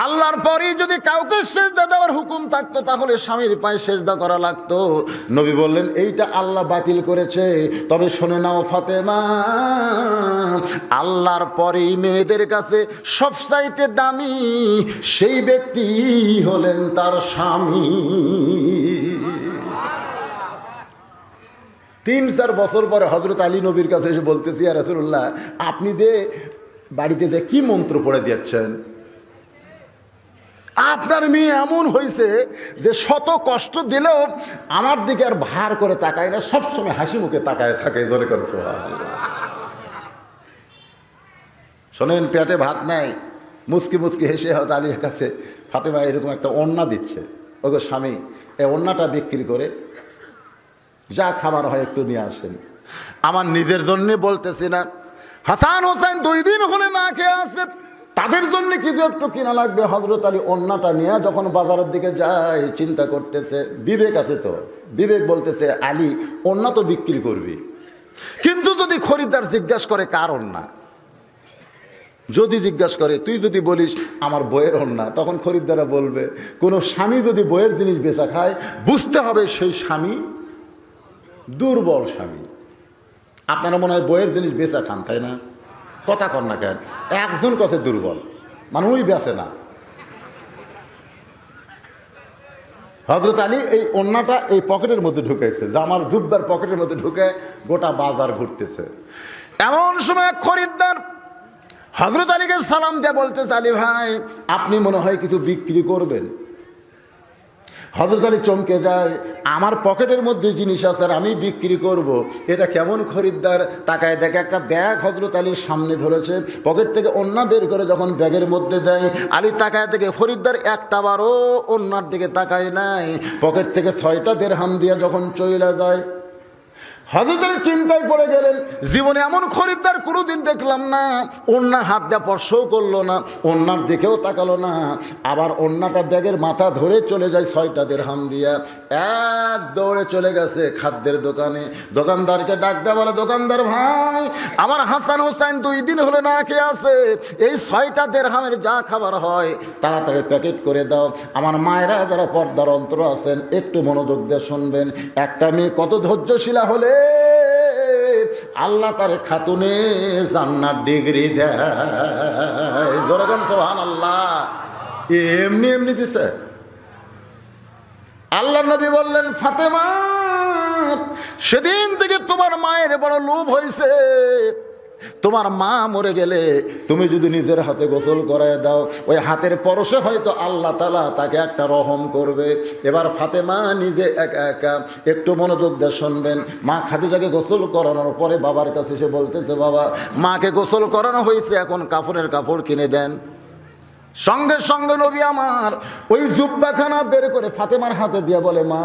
আল্লাহর পরেই যদি কাউকে সেজদা দেওয়ার হুকুম থাকতো, তাহলে স্বামীর পায়ে সেজদা করা লাগতো। নবী বললেন, এইটা আল্লাহ বাতিল করেছে। তবে শুনে নাও ফাতেমা, আল্লাহর পরেই মেয়েদের কাছে সবচাইতে দামি সেই ব্যক্তি হলেন তার স্বামী। 3-4 বছর পরে হযরত আলী নবীর কাছে এসে বলতেছি, ইয়া রাসূলুল্লাহ আপনি যে বাড়িতে যে কি মন্ত্র পড়ে দিচ্ছেন, আপনার মেয়ে এমন হয়েছে যে শত কষ্ট দিলেও আমার দিকে আর ভার করে তাকায় না, সবসময় হাসি মুখে তাকায় থাকে। জোরে করে সুবহানাল্লাহ। শোনেন, পেটে ভাত নাই, মুচকি মুচকি হেসে হয়তো আলীর কাছে ফাতেমা এরকম একটা ওড়না দিচ্ছে, ওগো স্বামী এই ওড়নাটা বিক্রি করে যা খাবার হয় একটু নিয়ে আসেন। আমার নিজের জন্য বলতেছি না, হাসান হোসেন 2 দিন হলে না খেয়ে আসে, তাদের জন্য কিছু একটু কিনা লাগবে। হযরত আলী ওড়নাটা নিয়ে যখন বাজারের দিকে যায়, চিন্তা করতেছে, বিবেক আছে তো, বিবেক বলতেছে আলী ওড়না তো বিক্রি করবি, কিন্তু যদি খরিদ্দার জিজ্ঞাসা করে কার ওড়না, যদি জিজ্ঞাসা করে তুই যদি বলিস আমার বইয়ের ওড়না, তখন খরিদ্দাররা বলবে, কোনো স্বামী যদি বইয়ের জিনিস বেচা খায় বুঝতে হবে সেই স্বামী দুর্বল স্বামী। আপনারা মনে হয় বইয়ের জিনিস বেচা খান, তাই না? কথা কর না কেন? একজন কাছে দুর্বল মানে ওই বেচে না। হযরত আলী এই ওড়নাটা এই পকেটের মধ্যে ঢুকাইছে, জামার জুব্বার পকেটের মধ্যে ঢুকে গোটা বাজার ঘুরতেছে। এমন সময় খরিদ্দার হযরত আলীকে সালাম দিয়ে বলতেছে, আলী ভাই আপনি মনে হয় কিছু বিক্রি করবেন। হযরত আলী চমকে যায়, আমার পকেটের মধ্যে জিনিস আছে আর আমি বিক্রি করব, এটা কেমন খরিদ্দার? তাকায় দেখে একটা ব্যাগ হযরত আলীর সামনে ধরেছে, পকেট থেকে ওড়না বের করে যখন ব্যাগের মধ্যে দেয়, আলী তাকায় দেখে খরিদ্দার একটাবারও ওড়নার দিকে তাকায় নাই। পকেট থেকে 6টা দিরহাম দিয়ে যখন চলে যায়, হযরত আলী চিন্তায় পড়ে গেলেন, জীবনে এমন খরিদ্দার কোনোদিন দেখলাম না। ওন্না হাত দিয়ে স্পর্শও করলো না, ওন্নার দিকেও তাকালো না, আবার ওন্নাটা ব্যাগের মাথা ধরে চলে যায় 6টা দিরহাম দিয়া। এক দৌড়ে চলে গেছে খাদ্যের দোকানে, দোকানদারকে ডাক দেয়া বলে, দোকানদার ভাই, আমার হাসান হোসেন 2 দিন হলে না খেয়ে আছে, এই 6টা দিরহামের যা খাবার হয় তাড়াতাড়ি প্যাকেট করে দাও। আমার মায়েরা যারা পর্দার অন্তর আছেন একটু মনোযোগ দিয়ে শুনবেন। একটা মেয়ে কত ধৈর্যশীলা হলে আল্লাহ তার খাতুনে জান্নাত ডিগ্রি দেয়। জোরগান সুবহানাল্লাহ। এমনি এমনি দিছে। আল্লাহ নবী বললেন, ফাতেমা, সেদিন থেকে তোমার মায়ের বড় লোভ হয়েছে। তোমার মা মরে গেলে তুমি যদি নিজের হাতে গোসল করায় দাও, ওই হাতের পরশে হয়তো আল্লাহ তাআলা তাকে একটা রহম করবে। এবার ফাতেমা নিজে একা একা, একটু মনোযোগ দিয়ে শুনবেন, মা খাদিজাকে গোসল করানোর পরে বাবার কাছে এসে বলতেছে, বাবা, মাকে গোসল করানো হয়েছে, এখন কাফনের কাপড় কিনে দেন। সঙ্গে সঙ্গে নবী আমার ওই জুব্বাখানা বের করে ফাতেমার হাতে দিয়ে বলে, মা,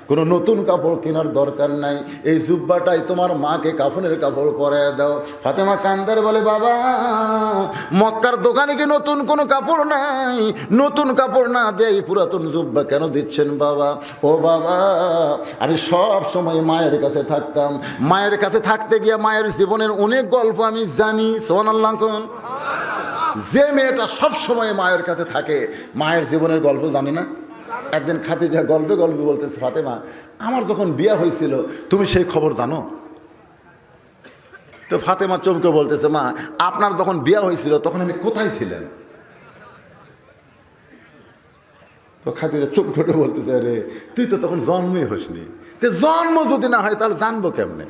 কোনো নতুন কাপড় কেনার দরকার নাই, এই জুব্বাটাই তোমার মাকে কাফনের কাপড় পরায় দাও। ফাতেমা কান্দার বলে, বাবা, মক্কার দোকানে কি নতুন কোনো কাপড় নাই? নতুন কাপড় না দিয়ে পুরাতন জুব্বা কেন দিচ্ছেন বাবা? ও বাবা, আমি সব সময় মায়ের কাছে থাকতাম, মায়ের কাছে থাকতে গিয়ে মায়ের জীবনের অনেক গল্প আমি জানি। সুবহানাল্লাহ। কোন যে মেয়েটা সব সময় মায়ের কাছে থাকে, মায়ের জীবনের গল্প জানে না? একদিন খাদিজা গল্পে গল্পে বলতেছে, ফাতেমা, আমার যখন বিয়ে হয়েছিল তুমি সেই খবর জানো? তো ফাতেমা চমকে বলতেছে, মা, আপনার যখন বিয়ে হয়েছিল তখন আমি কোথায় ছিলেন? তো খাদিজা চমকে বলতেছে, আরে তুই তো তখন জন্মই হসনি। তো জন্ম যদি না হয় তাহলে জানবো কেমনে?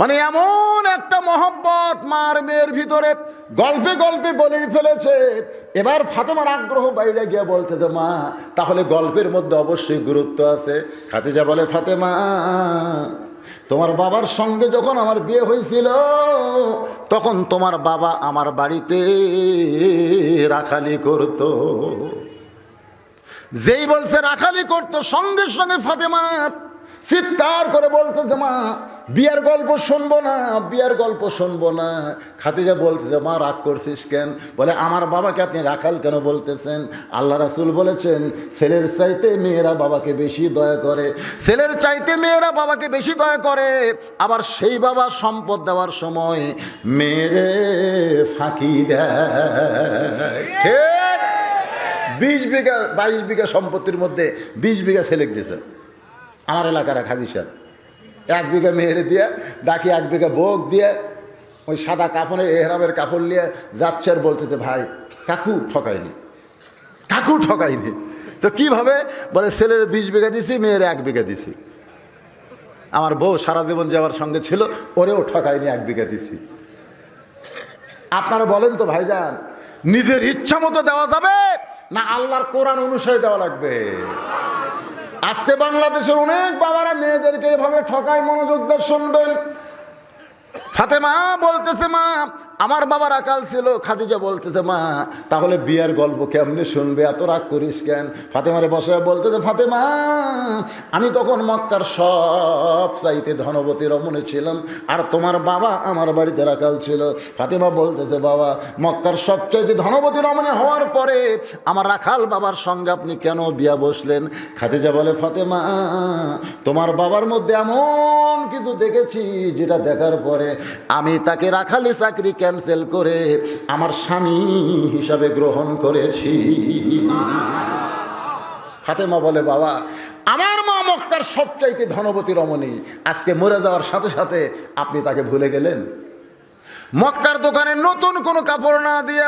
মানে এমন একটা মহব্বত মার মেয়ের ভিতরে গল্পে গল্পে বলেই ফেলেছে। এবার ফাতেমার আগ্রহ বাইরে গিয়ে বলতেছে, মা, তাহলে গল্পের মধ্যে অবশ্যই গুরুত্ব আছে। খাদিজা বলে, ফাতেমা, তোমার বাবার সঙ্গে যখন আমার বিয়ে হয়েছিল তখন তোমার বাবা আমার বাড়িতে রাখালি করত। যেই বলছে রাখালি করত, সঙ্গে সঙ্গে ফাতেমা চিৎকার করে বলতেছে, মা, বিয়ার গল্প শুনবো না, বিয়ার গল্প শুনবো না। খাদিজা বলতেছে, মা, রাগ করছিস কেন? বলে, আমার বাবাকে আপনি রাখাল কেন বলতেছেন? আল্লাহ রাসূল বলেছেন, ছেলের চাইতে মেয়েরা বাবাকে বেশি দয়া করে, ছেলের চাইতে মেয়েরা বাবাকে বেশি দয়া করে। আবার সেই বাবা সম্পদ দেওয়ার সময় মেয়েরে ফাঁকি দেয়। ঠিক 20 বিঘা 22 বিঘা সম্পত্তির মধ্যে 20 বিঘা ছেলে দিয়েছে আমার এলাকার খাদি সাহেব। 1 বিঘা মেয়েরে দিয়ে, বাকি 1 বিঘা বোক দিয়ে, ওই সাদা কাপড়ের এহরামের কাপড় নিয়ে যাচ্ছে আর বলতেছে, ভাই, কাকু ঠকায়নি, কাকু ঠকায়নি। তো কিভাবে? বলে, ছেলের 20 বিঘা দিছি, মেয়ের 1 বিঘা দিছি। আমার বউ সারা জীবন যে আমার সঙ্গে ছিল, ওরেও ঠকায়নি, 1 বিঘা দিছি। আপনারা বলেন তো ভাইজান, নিজের ইচ্ছা মতো দেওয়া যাবে না আল্লাহর কোরআন অনুসারে দেওয়া লাগবে? আজকে বাংলাদেশের অনেক বাবারা মেয়েদেরকে এভাবে ঠকায়। মনোযোগ দিয়ে শুনবেন। ফাতেমা বলতেছে, মা, আমার বাবা রাখাল ছিল। খাদিজা বলতেছে, মা, তাহলে বিয়ার গল্প কেমনে শুনবে? এত রাগ করিস কেন? ফাতেমারে বসে বলতেছে, ফাতেমা, আমি তখন মক্কার সব চাইতে ধনবতী রমণী ছিলাম, আর তোমার বাবা আমার বাড়িতে রাখাল ছিল। ফাতেমা বলতেছে, বাবা, মক্কার সবচাইতে ধনবতী রমণী হওয়ার পরে আমার রাখাল বাবার সঙ্গে আপনি কেন বিয়া বসলেন? খাদিজা বলে, ফাতেমা, তোমার বাবার মধ্যে এমন কিছু দেখেছি যেটা দেখার পরে আমি তাকে রাখালি চাকরি ক্যান্সেল করে আমার স্বামী হিসাবে গ্রহণ করেছি। ফাতেমা বলে, বাবা, আমার মা মক্কার সবচাইতে ধনবতী রমণী, আজকে মরে যাওয়ার সাথে সাথে আপনি তাকে ভুলে গেলেন। মক্কার দোকানে নতুন কোনো কাপড় না দিয়ে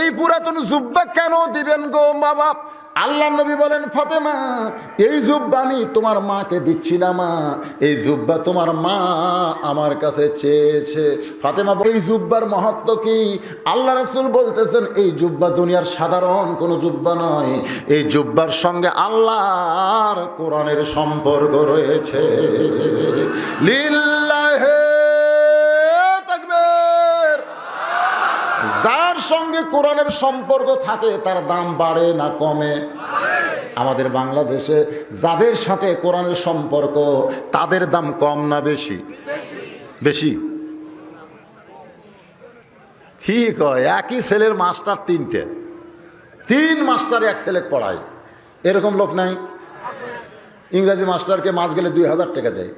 এই পুরাতন জুব্বা কেন দিবেন গো বাবা? আল্লাহ নবী বলেন, ফাতেমা, এই জুব্বা আমি তোমার মাকে দিচ্ছি না, মা, এই জুব্বা তোমার মা আমার কাছে চেয়েছে। ফাতেমা, এই জুব্বার মাহাত্ম্য কি? আল্লাহ রাসূল বলতেছেন, এই জুব্বা দুনিয়ার সাধারণ কোনো জুব্বা নয়, এই জুব্বার সঙ্গে আল্লাহর কোরআনের সম্পর্ক রয়েছে। লিল্লাহি তাকবীর। যার সঙ্গে কোরআনের সম্পর্ক থাকে তার দাম বাড়ে না কমে? আমাদের বাংলাদেশে যাদের সাথে কোরআনের সম্পর্ক তাদের দাম কম না বেশি? বেশি। কি কয়, একই ছেলের মাস্টার তিন মাস্টার এক ছেলে পড়ায়, এরকম লোক নাই? ইংরেজি মাস্টারকে মাস গেলে 2000 টাকা দেয়,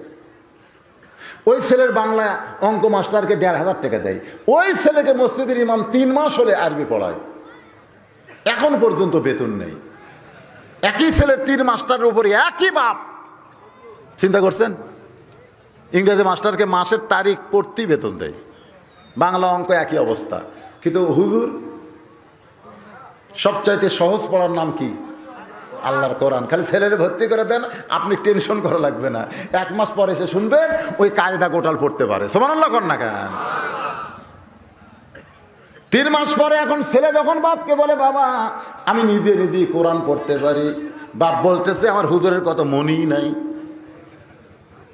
ওই ছেলের বাংলা অঙ্ক মাস্টারকে 1500 টাকা দেয়, ওই ছেলেকে মসজিদের ইমাম 3 মাস হলে আরবি পড়ায়, এখন পর্যন্ত বেতন নেই। একই ছেলের 3 মাস্টারের উপরে একই বাপ। চিন্তা করছেন? ইংরেজি মাস্টারকে মাসের তারিখ পড়তেই বেতন দেয়, বাংলা অঙ্ক একই অবস্থা। কিন্তু হুজুর সবচাইতে সহজ পড়ার নাম কি? আল্লাহর কোরআন। খালি ছেলের ভর্তি করে দেন, আপনি টেনশন করা লাগবে না, 1 মাস পরে এসে শুনবেন ওই কায়দা গোটাল পড়তে পারে। সুবহানাল্লাহ কর না কেন? 3 মাস পরে এখন ছেলে যখন বাপকে বলে, বাবা আমি নিজেই কোরআন পড়তে পারি, বাপ বলতেছে আমার হুজুরের কত মনই নাই।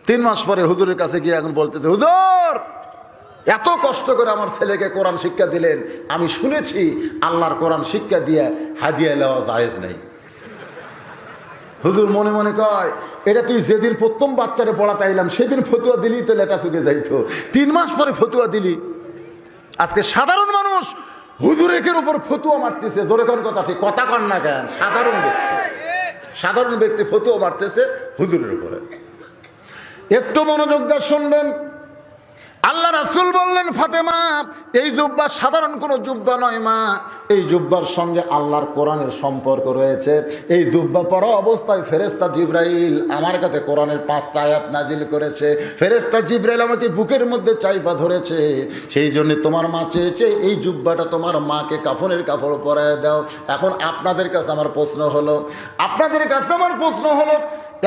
3 মাস পরে হুজুরের কাছে গিয়ে এখন বলতেছে, হুজুর এত কষ্ট করে আমার ছেলেকে কোরআন শিক্ষা দিলেন, আমি শুনেছি আল্লাহর কোরআন শিক্ষা দিয়ে হাদিয়া নেওয়া জায়েজ নাই। হুজুর মনে মনে কয়, এটা তুই যেদিন প্রথম বাচ্চারে পড়াতে আইলাম সেদিন ফতুয়া দিলি তো লেটা চুকে যাইতো, 3 মাস পরে ফতুয়া দিলি। আজকে সাধারণ মানুষ হুজুরের উপর ফতুয়া মারতেছে। জোরে কোন কথা, ঠিক কথা কন না কেন? সাধারণ ব্যক্তি ফতুয়া মারতেছে হুজুরের উপরে। একটু মনোযোগ দিয়ে শুনবেন। আল্লাহ রাসূল বললেন, ফাতেমা এই জুব্বা সাধারণ কোনো জুব্বা নয় মা, এই জুব্বার সঙ্গে আল্লাহর কোরআনের সম্পর্ক রয়েছে। এই জুব্বা পরা অবস্থায় ফেরেশতা জিবরাইল আমার কাছে কোরআনের 5টা আয়াত নাজিল করেছে। ফেরেশতা জিবরাইল আমাকে বুকের মধ্যে চাইপা ধরেছে, সেই জন্য তোমার মা চেয়েছে এই জুব্বাটা তোমার মাকে কাফনের কাপড় পরায় দাও। এখন আপনাদের কাছে আমার প্রশ্ন হলো,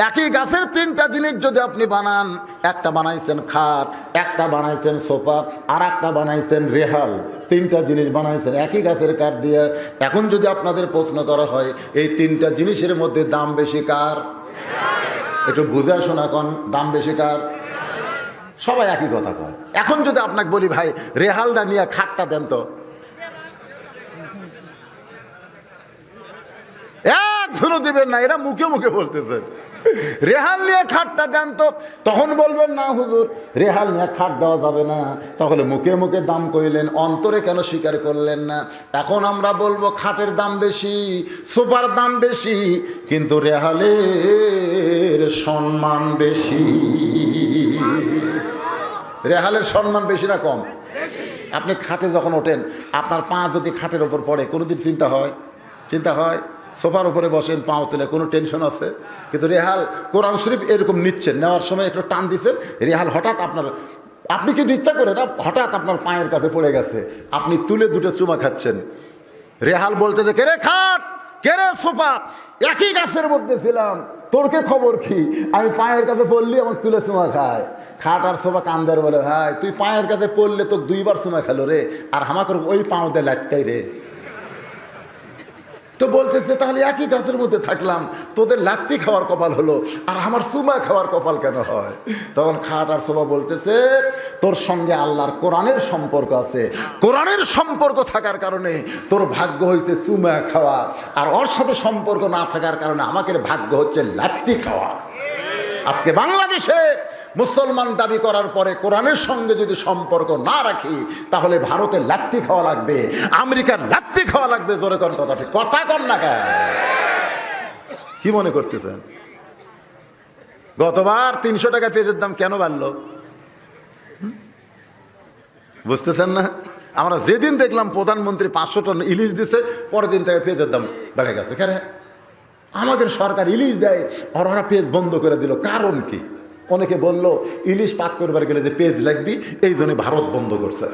একই গাছের 3টা জিনিস যদি আপনি বানান, একটা বানাইছেন খাট, একটা বানাইছেন সোফা, আর একটা বানাইছেন রেহাল, 3টা জিনিস বানাইছেন একই গাছের কাঠ দিয়ে। এখন যদি আপনাদের প্রশ্ন করা হয় এই 3টা জিনিসের মধ্যে দাম বেশি কার? একটু বুঝা শোনা কোন, দাম বেশি কার? সবাই একই কথা কয়। এখন যদি আপনাকে বলি ভাই রেহালটা নিয়ে খাটটা দেন তো, একজনও দিবেন না, এরা মুখে মুখে বলতেছে রেহাল নিয়ে খাটটা দেন তো, তখন বলবেন না হুজুর রেহাল নিয়ে খাট দেওয়া যাবে না। তাহলে মুখে মুখে দাম কইলেন, অন্তরে কেন স্বীকার করলেন না? এখন আমরা বলবো খাটের দাম বেশি, সোফার দাম বেশি, কিন্তু রেহালের সম্মান বেশি। রেহালের সম্মান বেশি না কম? আপনি খাটে যখন ওঠেন, আপনার পা যদি খাটের ওপর পড়ে কোনোদিন চিন্তা হয়? সোফার উপরে বসেন, পাও তুলে, কোনো টেনশন আছে? কিন্তু রেহাল কোরআন শরীফ এরকম নিচ্ছেন, নেওয়ার সময় একটু টান দিচ্ছেন, রেহাল হঠাৎ আপনি কিন্তু ইচ্ছা করে না, হঠাৎ আপনার পায়ের কাছে পড়ে গেছে, আপনি তুলে 2টা চুমা খাচ্ছেন। রেহাল বলতে যে কে রে খাট, কে রে সোফা, একই গাছের মধ্যে ছিলাম, তোর কে খবর কি? আমি পায়ের কাছে পড়লি আমার তুলে চুমা খায়। খাট আর সোফা কান্দার বলে, ভাই তুই পায়ের কাছে পড়লে তোকে 2বার চুমা খেলো রে, আর আমাকে ওই পাও দিয়ে লাগতাই রে। তো বলতেছে তাহলে একই গাছের মধ্যে থাকলাম, তোদের লাত্তি খাওয়ার কপাল হলো আর আমার সুমা খাওয়ার কপাল কেন হয়? তখন খাট আর সোফা বলতেছে, তোর সঙ্গে আল্লাহর কোরআনের সম্পর্ক আছে, কোরআনের সম্পর্ক থাকার কারণে তোর ভাগ্য হয়েছে সুমা খাওয়া, আর ওর সাথে সম্পর্ক না থাকার কারণে আমাকে ভাগ্য হচ্ছে লাত্তি খাওয়া। আজকে বাংলাদেশে মুসলমান দাবি করার পরে কোরআনের সঙ্গে যদি সম্পর্ক না রাখি, তাহলে ভারতের লাত্তি খাওয়া লাগবে, আমেরিকার লাত্তি খাওয়া লাগবে। জোরে কর কথা, ঠিক কথা কর না কেন? কি মনে করতেছেন? গতবার 300 টাকা পেঁয়াজের দাম কেন বাড়লো বুঝতেছেন না? আমরা যেদিন দেখলাম প্রধানমন্ত্রী 500 টন ইলিশ দিছে, পরের দিন থেকে পেঁয়াজের দাম বেড়ে গেছে। কেন? আমাদের সরকার ইলিশ দেয় আর ওরা পেঁয়াজ বন্ধ করে দিল, কারণ কি? অনেকে বলল ইলিশ পাক করবার গেলে যে পেঁয়াজ লাগবে, এই জন্য ভারত বন্ধ করছে।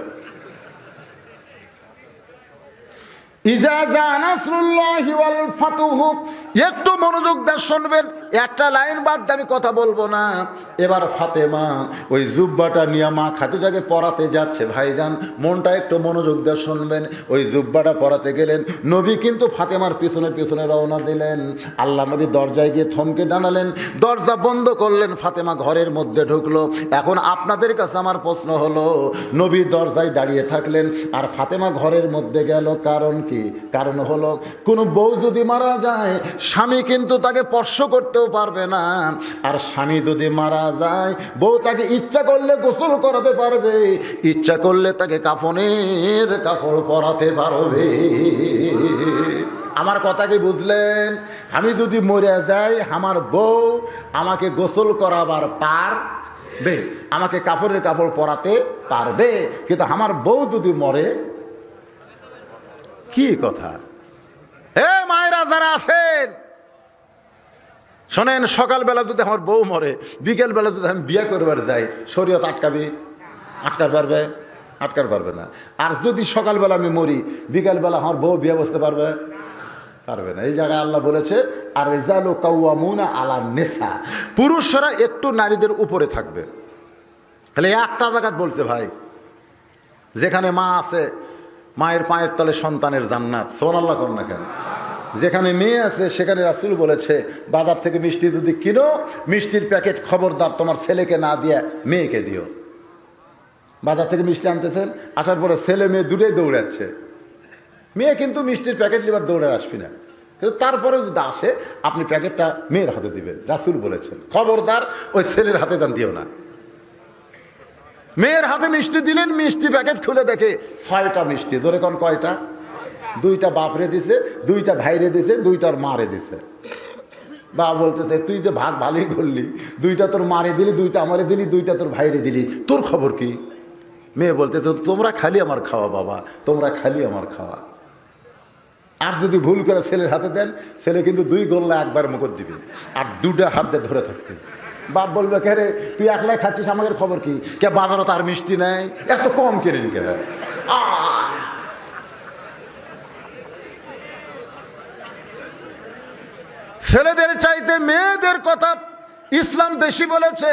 একটু মনোযোগ দিয়ে শুনবেন, একটা লাইন বাদ আমি কথা বলবো না। এবার ফাতেমা ওই জুব্বাটা নিয়ে মা খাদিজাকে পরাতে যাচ্ছে। ভাইজান মনটা একটু মনোযোগ দিয়ে শুনবেন। ওই জুব্বাটা পরাতে গেলেন, নবী কিন্তু ফাতেমার পিছনে পিছনে রওনা দিলেন। আল্লাহ নবী দরজায় গিয়ে থমকে দাঁড়ালেন, দরজা বন্ধ করলেন, ফাতেমা ঘরের মধ্যে ঢুকলো। এখন আপনাদের কাছে আমার প্রশ্ন হলো, নবী দরজায় দাঁড়িয়ে থাকলেন আর ফাতেমা ঘরের মধ্যে গেল, কারণ কি? কারণ হলো কোনো বউ যদি মারা যায় স্বামী কিন্তু তাকে স্পর্শ করতেও পারবে না, আর স্বামী যদি মারা যায় বউ তাকে ইচ্ছা করলে গোসল করাতে পারবে, ইচ্ছা করলে তাকে কাফনের কাপড় পরাতে পারবে। আমার কথা কি বুঝলেন? আমি যদি মরে যাই আমার বউ আমাকে গোসল করাবার পারবে, আমাকে কাপড়ের কাপড় পরাতে পারবে, কিন্তু আমার বউ যদি মরে, কি কথা? হে মায়েরা যারা আছেন শোনেন, সকালবেলা যদি আমার বউ মরে, বিকেলবেলা যদি আমি বিয়ে করবার যাই, শরীয়ত আটকাবে? আটকার পারবে? আটকার পারবে না। আর যদি সকালবেলা আমি মরি, বিকেলবেলা আমার বউ বিয়ে বসতে পারবে? পারবে না। এই জায়গায় আল্লাহ বলেছে, আর রিজালু কাওয়ামুনা আলা নিসা, পুরুষরা একটু নারীদের উপরে থাকবে। তাহলে একটা জায়গা বলছে ভাই, যেখানে মা আছে মায়ের পায়ের তলে সন্তানের জান্নাত, সুবহানাল্লাহ কোন না কেন? যেখানে মেয়ে আছে সেখানে রাসূল বলেছে, বাজার থেকে মিষ্টি যদি কিনো, মিষ্টির প্যাকেট খবরদার তোমার ছেলেকে না দিয়ে মেয়েকে দিও। বাজার থেকে মিষ্টি আনতেছেন, আসার পরে ছেলে মেয়ে দূরেই দৌড়াচ্ছে, মেয়ে কিন্তু মিষ্টির প্যাকেট লিবার দৌড়ে আসবি না, কিন্তু তারপরে যদি আসে আপনি প্যাকেটটা মেয়ের হাতে দিবেন। রাসূল বলেছেন খবরদার ওই ছেলের হাতে দান দিও না। মেয়ের হাতে মিষ্টি দিলেন, মিষ্টি প্যাকেট খুলে দেখে 6টা মিষ্টি। ধরে কোন কয়টা? 2টা বাপরে দিছে, 2টা ভাইরে দিছে, 2টার মারে দিছে। বাবা বলতেছে, তুই যে ভাগ ভালোই করলি, 2টা তোর মারে দিলি, 2টা আমারে দিলি, 2টা তোর ভাইরে দিলি, তোর খবর কি? মেয়ে বলতেছে, তোমরা খালি আমার খাওয়া বাবা, তোমরা খালি আমার খাওয়া। আর যদি ভুল করে ছেলের হাতে দেন, ছেলে কিন্তু 2 গোল্লা একবার মুখর দিবে আর 2টা হাত দিয়ে ধরে থাকবে। বাপ বলবে, কে রে তুই একলাই খাচ্ছিস, আমাদের খবর কি? কে বাজারও তার মিষ্টি নেই, এত কম কেনেন কে? ছেলেদের চাইতে মেয়েদের কথা ইসলাম বেশি বলেছে,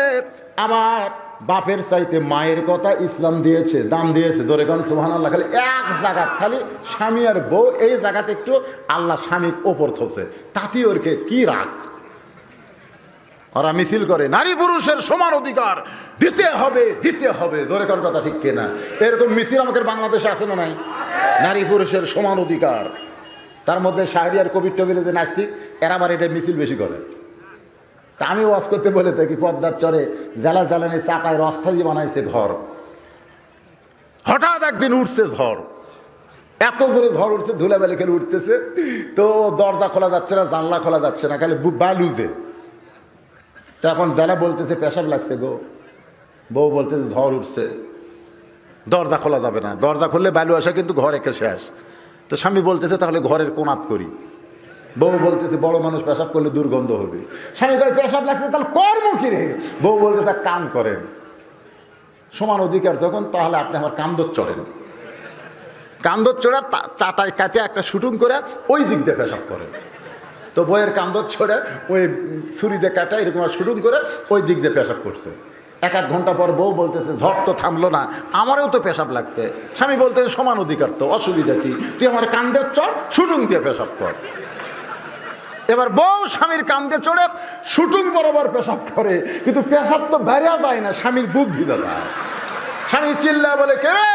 আবার বাপের চাইতে মায়ের কথা ইসলাম দিয়েছে, দাম দিয়েছে। ধরে কোন সুবহানাল্লাহ। খালি এক জায়গা, খালি স্বামী আর বউ, এই জায়গাতে একটু আল্লাহ স্বামী ওপর থসে, তাতে ওরকে কি রাখ। ওরা মিছিল করে নারী পুরুষের সমান অধিকার দিতে হবে, দিতে হবে। ধরে কোন কথা ঠিক কিনা? এরকম মিছিল আমাদের বাংলাদেশে আছে না নাই? নারী পুরুষের সমান অধিকার। তার মধ্যে শাহরিয়ার কবির টবির যে নাস্তিক, এরা আবার এটা মিছিল বেশি করে। তা আমি ওয়াজ করতে বলে থাকি, পদ্মার চরে জ্বালা জ্বালানি চাটায় রস্তাজি বানাইছে ঘর। হঠাৎ একদিন উঠছে ঝড়, এত জোরে ঝড় উঠছে, ধুলাবালি খেলে উঠতেছে, তো দরজা খোলা যাচ্ছে না, জানলা খোলা যাচ্ছে না, খালি বালুজে। তো এখন জ্বালা বলতেছে পেশাব লাগছে গো। বউ বলতেছে ঝড় উঠছে, দরজা খোলা যাবে না, দরজা খুললে বালু আসা কিন্তু ঘর একে শেষ। তো স্বামী বলতেছে তাহলে ঘরের কোনাত করি। বউ বলতেছে বড় মানুষ পেশাব করলে দুর্গন্ধ হবে। স্বামী কয় পেশাব লাগছে তাহলে কর্ম কি রে? বউ বলতে তা কাম করেন, সমান অধিকার যখন, তাহলে আপনি আমার কান্দর চড়েন, কান্দর চড়া চাটায় কাটে একটা শুটুং করে ওই দিক দিয়ে পেশাব করেন। তো বইয়ের কান্দর ছড়ে ওই ছুরি দিয়ে কাটা এরকম শুটুং করে ওই দিক দিয়ে পেশাব করছে। 1-1 ঘন্টা পর বউ বলতেছে ঝড় তো থামলো না, আমারও তো পেশাব লাগছে। স্বামী বলতেছে সমান অধিকার তো, অসুবিধা কি? তুই আমার কান্দের চড়, শুটুং দিয়ে পেশাব কর। এবার বউ স্বামীর কান্দে চড়ে শুটুং বরাবর পেশাব করে, কিন্তু পেশাব তো বেড়া যায় না, স্বামীর বুক ভিজে যায়। স্বামী চিল্লা বলে, কে রে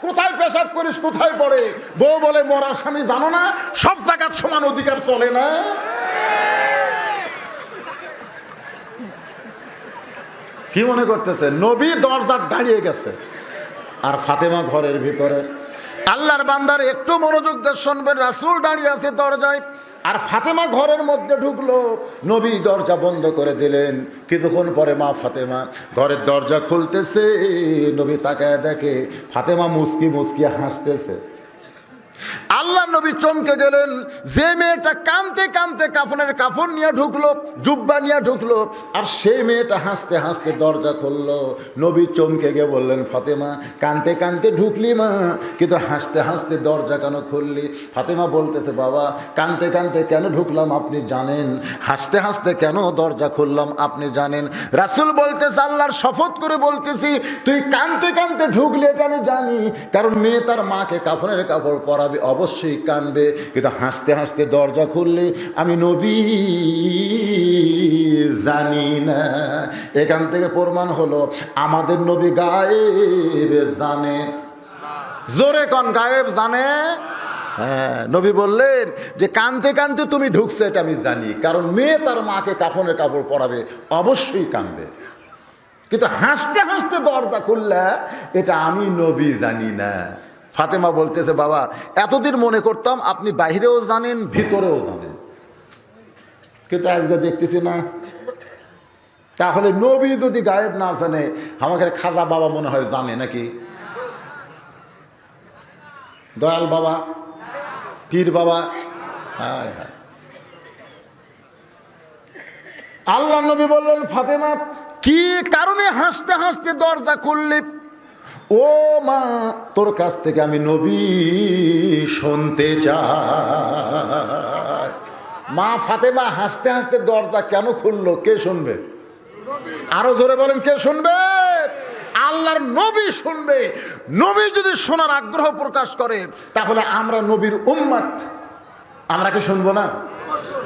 কোথায় পেশাব করিস, কোথায় পড়ে? বউ বলে, মরা স্বামী জানো না সব জায়গার সমান অধিকার চলে না? কি মনে করতেছে? নবী দরজার দাঁড়িয়ে গেছে আর ফাতেমা ঘরের ভিতরে। আল্লাহর বান্দার একটু মনোযোগ দিয়ে শুনবেন, রাসূল দাঁড়িয়ে আছে দরজায় আর ফাতেমা ঘরের মধ্যে ঢুকলো। নবী দরজা বন্ধ করে দিলেন। কিছুক্ষণ পরে মা ফাতেমা ঘরের দরজা খুলতেছে, নবী তাকায় দেখে ফাতেমা মুচকি মুচকি হাসতেছে। আল্লাহ নবী চমকে গেলেন। যে মেয়েটা কাঁদতে কাঁদতে কাফনের কাপড় নিয়ে ঢুকলো, জুব্বা নিয়ে ঢুকলো, আর সেই মেয়েটা হাসতে হাসতে দরজা খুললো। নবী চমকে গিয়ে বললেন, ফাতেমা কাঁদতে কাঁদতে ঢুকলি মা, কিন্তু হাসতে হাসতে দরজা কেন খুললি? ফাতেমা বলতেছে, বাবা কাঁদতে কাঁদতে কেন ঢুকলাম আপনি জানেন, হাসতে হাসতে কেন দরজা খুললাম আপনি জানেন? রাসূল বলতেছে, আল্লাহর শপথ করে বলতেছি, তুই কাঁদতে কাঁদতে ঢুকলি এটা আমি জানি, কারণ মেয়ে তার মাকে কাফনের কাপড় পরাবে, অবশ্যই কাঁদবে, কিন্তু হাসতে হাসতে দরজা খুললে আমি নবী জানি না। এখান থেকে প্রমাণ হলো আমাদের নবী গায়েব জানে। জোরে কোন গায়েব জানে? হ্যাঁ, নবী বললেন যে কাঁদতে কাঁদতে তুমি ঢুকছো এটা আমি জানি, কারণ মেয়ে তার মাকে কাফনের কাপড় পরাবে, অবশ্যই কাঁদবে, কিন্তু হাসতে হাসতে দরজা খুললে এটা আমি নবী জানি না। ফাতেমা বলতেছে, বাবা এতদিন মনে করতাম আপনি বাইরেও জানেন ভিতরেও জানেন, কিন্তু আজকে দেখতেছি না। তাহলে নবী যদি গায়েব না জানে, আমাকে খাজা বাবা মনে হয় জানে নাকি? দয়াল বাবা, পীর বাবা, হায় হায়। আল্লাহ নবী বললেন, ফাতেমা কি কারণে হাসতে হাসতে দরজা খুললি? ও মা, তোর কাছ থেকে আমি নবী শুনতে চাই। মা ফাতেমা হাসতে হাসতে দরজা কেন খুললো? কে শুনবে? আরো জোরে বলেন, কে শুনবে? আল্লাহর নবী শুনবে। নবী যদি শোনার আগ্রহ প্রকাশ করে, তাহলে আমরা নবীর উম্মত, আমরা কি শুনবো না?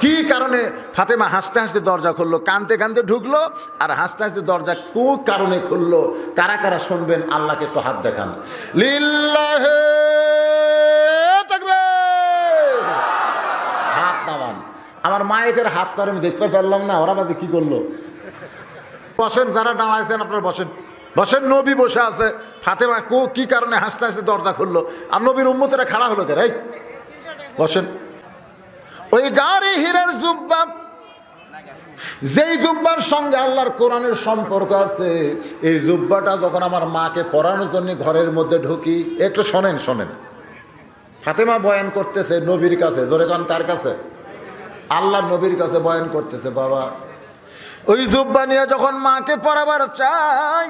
কি কারণে ফাতেমা হাসতে হাসতে দরজা খুললো? কাঁদতে কাঁদতে ঢুকলো, আর হাসতে হাসতে দরজা কোন কারণে খুললো? কারা কারা শুনবেন? আল্লাহকে একটু হাত দেখান। লিল্লাহে তাকবীর। হাত নামান। আমার মায়েদের হাত তো আমি দেখতে পারলাম না, ওরা বাদে কি করলো? বসেন, যারা দাঁড়াইছেন আপনারা বসেন, বসেন। নবী বসে আছে, ফাতেমা কি কারণে হাসতে হাসতে দরজা খুললো, আর নবীর উম্মতেরা খাড়া হলো কে? বসেন। ওই গাড়ি হীরার জুব্বা, যেই জুব্বার সঙ্গে আল্লাহর কোরআনের সম্পর্ক আছে, এই জুব্বাটা যখন আমার মাকে পরানোর জন্য ঘরের মধ্যে ঢুকি, একটু শোনেন শোনেন। ফাতেমা বয়ান করতেছে নবীর কাছে, জোরে কান কার কাছে? আল্লাহর নবীর কাছে বয়ান করতেছে, বাবা ওই জুব্বা নিয়ে যখন মাকে পরাবার চাই,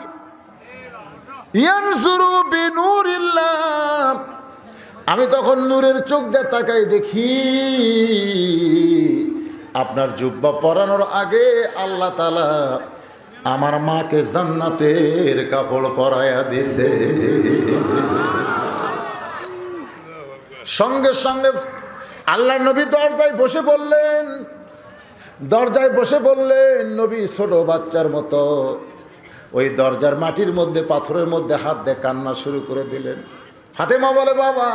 ইয়ানজুরু বিনুরিল্লাহ, আমি তখন নূরের চোখ দিয়ে তাকাই, দেখি আপনার জুব্বা পরানোর আগে আল্লাহ তাআলা আমার মাকে জান্নাতের কাপড় পরায়া দিছে। সঙ্গে সঙ্গে আল্লাহ নবী দরজায় বসে বললেন, দরজায় বসে বললেন, নবী ছোট বাচ্চার মতো ওই দরজার মাটির মধ্যে, পাথরের মধ্যে হাত দিয়ে কান্না শুরু করে দিলেন। ফাতেমা বলে, বাবা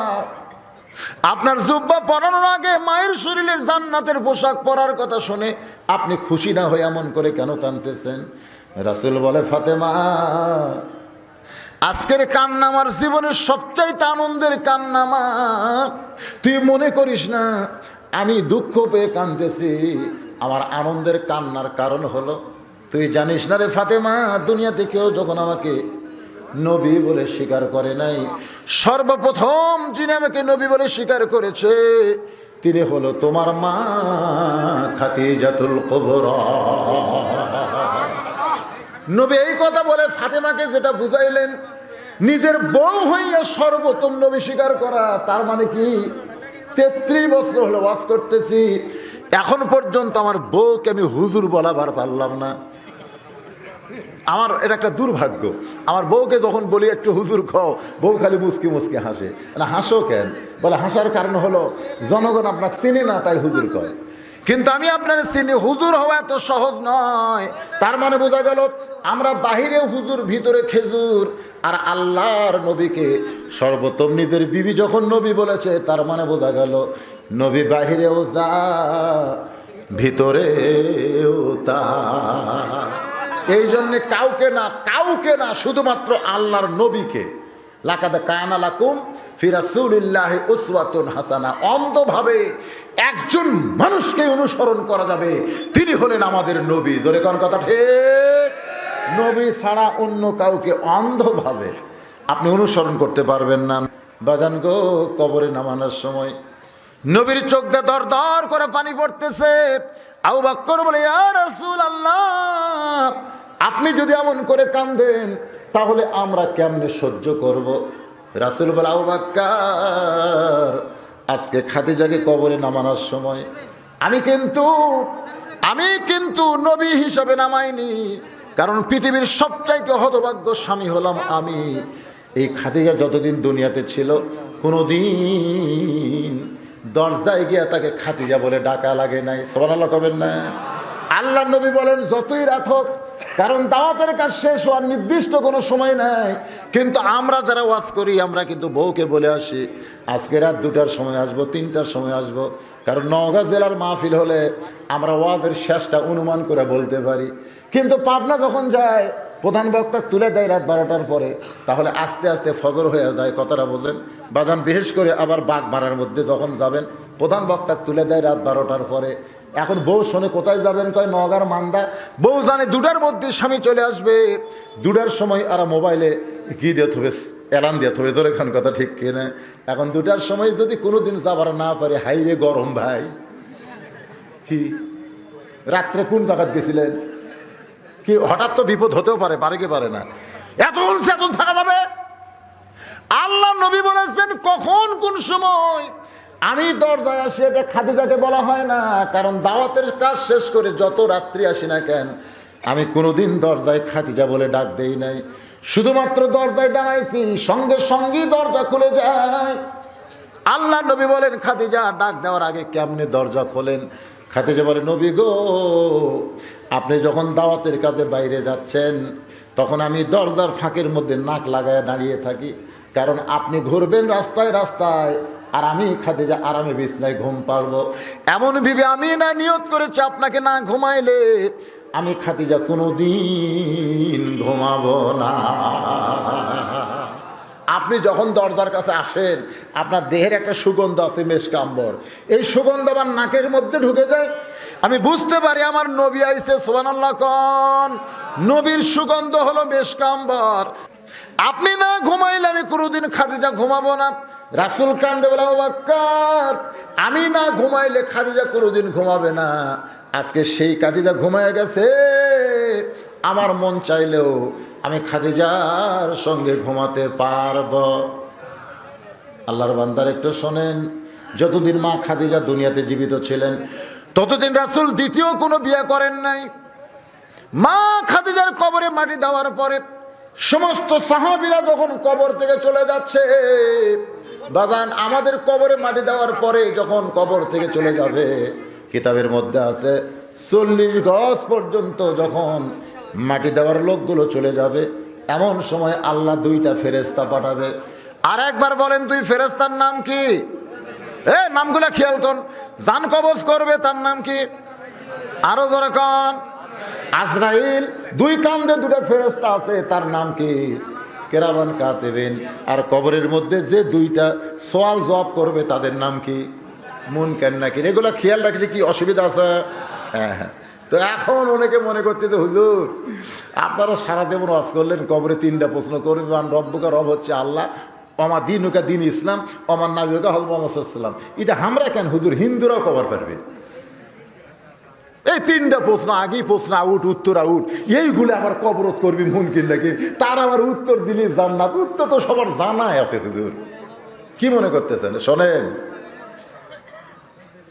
আপনার জুব্বা পরানোর আগে মায়ের শরীরের জান্নাতের পোশাক পরার কথা শুনে আপনি খুশি না হয়ে এমন করে কেন কাঁদতেছেন? রাসূল বলে, ফাতেমা আজকের কান্না আমার জীবনের সবচাইতে আনন্দের কান্না। মা তুই মনে করিস না আমি দুঃখ পেয়ে কাঁদতেছি, আমার আনন্দের কান্নার কারণ হলো, তুই জানিস না রে ফাতেমা, দুনিয়াতে কেউ যখন আমাকে নবী বলে স্বীকার করে নাই, সর্বপ্রথম যিনি আমাকে নবী বলে স্বীকার করেছে তিনি হলো তোমার মা খাদিজাতুল কুবরা। নবী এই কথা বলে ফাতেমাকে যেটা বুঝাইলেন, নিজের বউ হইয়া সর্বপ্রথম নবী স্বীকার করা, তার মানে কি 33 বছর হলো ওয়াজ করতেছি, এখন পর্যন্ত আমার বউকে আমি হুজুর বলাবার পারলাম না। আমার এটা একটা দুর্ভাগ্য। আমার বউকে যখন বলি একটু হুজুর খাও, বউ খালি মুসকি মুসকি হাসে। না হাসো কেন? বলে হাসার কারণ হলো জনগণ আপনাকে চিনে না, তাই হুজুর কয়। কিন্তু আমি আপনার চিনি, হুজুর হওয়া এত সহজ নয়। তার মানে বোঝা গেল আমরা বাহিরে হুজুর, ভিতরে খেজুর। আর আল্লাহর নবীকে সর্বোত্তম নিজের বিবি যখন নবী বলেছে, তার মানে বোঝা গেল নবী বাহিরেও যা, ভিতরেও তা। এই জন্যে কাউকে না শুধুমাত্র আল্লাহর নবীকে, লাকাদ কানা লাকুম ফি রাসূলিল্লাহি উসওয়াতুন হাসানা, অন্ধভাবে একজন মানুষকে অনুসরণ করা যাবে, তিনি হলেন আমাদের নবী। ধরে কোন কথা ঠিক? নবী ছাড়া অন্য কাউকে অন্ধভাবে আপনি অনুসরণ করতে পারবেন না। বাজান গো, কবরে নামানোর সময় নবীর চোখ দিয়ে দর দর করে পানি পড়তেছে। আবু বকর বলে, ইয়া রাসূলুল্লাহ, আপনি যদি এমন করে কাঁদেন তাহলে আমরা কেমনে সহ্য করব? রাসূল বলে, আবু বকর, আজকে খাদিজাকে কবরে নামানোর সময় আমি কিন্তু নবী হিসাবে নামাইনি, কারণ পৃথিবীর সবচাইতে হতভাগ্য স্বামী হলাম আমি। এই খাদিজা যতদিন দুনিয়াতে ছিল কোনোদিন দরজায় গিয়া তাকে খাদিজা বলে ডাকা লাগে নাই। সুবহানাল্লাহ কবেন না? আল্লাহ নবী বলেন যতই রাত হোক, কারণ দাওয়াতের কাজ শেষ হওয়ার নির্দিষ্ট কোনো সময় নাই। কিন্তু আমরা যারা ওয়াজ করি আমরা কিন্তু বউকে বলে আসি আজকে রাত 2টার সময় আসবো, 3টার সময় আসবো, কারণ নওগাঁ জেলার মাহফিল হলে আমরা ওয়াজের শেষটা অনুমান করে বলতে পারি। কিন্তু পাবনা যখন যায় প্রধান বক্তা তুলে দেয় রাত 12টার পরে, তাহলে আস্তে আস্তে ফজর হয়ে যায়। কথাটা বোঝেন বাজান? বিশেষ করে আবার বাগমারার মধ্যে যখন যাবেন প্রধান বক্তা তুলে দেয় রাত 12টার পরে। এখন বউ শোনে কোথায় যাবেন, কয় নওগাঁর মান্দা। বউ জানে 2টার মধ্যে স্বামী চলে আসবে। 2টার সময় আর মোবাইলে কি দিয়ে থবে, অ্যালার্ম দিয়ে থবে, তোর এখান কথা ঠিক কিনা? এখন 2টার সময় যদি কোনোদিন যাবার না পারে, হাইরে গরম ভাই, কি রাত্রে কোন জায়গায় গেছিলেন, কি হঠাৎ তো বিপদ হতেও পারে, পারে কি পারে না, এত থাকা যাবে? আল্লাহ নবী বলেছেন কখন কোন সময় আমি দরজায় আসি এটা খাদিজাকে বলা হয় না, কারণ দাওয়াতের কাজ শেষ করে যত রাত্রি আসি না কেন আমি কোনোদিন দরজায় খাদিজা বলে ডাক দেই নাই। শুধুমাত্র দরজায় ডাকাইছি, সঙ্গে সঙ্গেই দরজা খুলে যায়। আল্লাহ নবী বলেন খাদিজা ডাক দেওয়ার আগে কেমনে দরজা খোলেন? খাদিজা বলে, নবী গো, আপনি যখন দাওয়াতের কাজে বাইরে যাচ্ছেন তখন আমি দরজার ফাঁকের মধ্যে নাক লাগায় দাঁড়িয়ে থাকি, কারণ আপনি ঘুরবেন রাস্তায় রাস্তায় আর আমি খাদিজা আরামে বিছনায় ঘুম পারবো। এমন ভেবে আমি না নিয়ত করেছি আপনাকে না ঘুমাইলে আমি খাদিজা কোনোদিন ঘুমাবো না। আপনি যখন দরজার কাছে আসেন আপনার দেহের একটা সুগন্ধ আছে, মেশক আম্বর, এই সুগন্ধ আমার নাকের মধ্যে ঢুকে যায়, আমি বুঝতে পারি আমার নবী আইছে। সুবহানাল্লাহ কোন? নবীর সুগন্ধ হলো মেশক আম্বর। আপনি না ঘুমাইলে আমি কোনোদিন খাদিজা ঘুমাবো না। রাসূল কান্দে বলে, আবু বকর, আমি না ঘুমাইলে খাদিজা কোনোদিন ঘুমাবে না। আজকে সেই খাদিজা ঘুমায় গেছে, আমার মন চাইলেও আমি খাদিজার সঙ্গে ঘুমাতে পারবো। আল্লাহর বান্দার একটু শোনেন, যতদিন মা খাদিজা দুনিয়াতে জীবিত ছিলেন ততদিন রাসূল দ্বিতীয় কোনো বিয়ে করেন নাই। মা খাদিজার কবরে মাটি দেওয়ার পরে সমস্ত সাহাবীরা যখন কবর থেকে চলে যাচ্ছে, বাবান আমাদের কবরে মাটি দেওয়ার পরে যখন কবর থেকে চলে যাবে, কিতাবের মধ্যে আছে 40 গজ পর্যন্ত যখন মাটি দেওয়ার লোকগুলো চলে যাবে, এমন সময় আল্লাহ 2টা ফেরেশতা পাঠাবে। আর একবার বলেন 2 ফেরেশতার নাম কি? নামগুলা খেয়াল করুন। জান কবজ করবে তার নাম কি? আরো জোরে কোন? আজরাইল। 2 কাঁধে 2টা ফেরেশতা আছে, তার নাম কি? কেরামান কাতিবিন। আর কবরের মধ্যে যে 2টা সওয়াল জবাব করবে তাদের নাম কি? মুনকার নাকির। এগুলা খেয়াল রাখলে কি অসুবিধা আছে? হ্যাঁ। তো এখন অনেকে মনে করতে, তো হুজুর আপনারা সারা দেবন ওয়াজ করলেন, কবরে 3টা প্রশ্ন করবেন, রব্বুকা, রব হচ্ছে আল্লাহ, অমা দিনুকা দিন ইসলাম, অমার নাবিকা হল মুহাম্মদ সাল্লাল্লাহু আলাইহি ওয়াসাল্লাম। এটা আমরা কেন হুজুর, হিন্দুরাও কবর পারবে? এই 3টা প্রশ্ন, আগেই প্রশ্ন আউট, উত্তর আউট, এইগুলো আবার কবরত করবি মুনকির নাকি, তার আবার উত্তর দিলি জান্নাত। উত্তর তো সবার জানাই আছে হুজুর, কি মনে করতেছেন? শোনেন,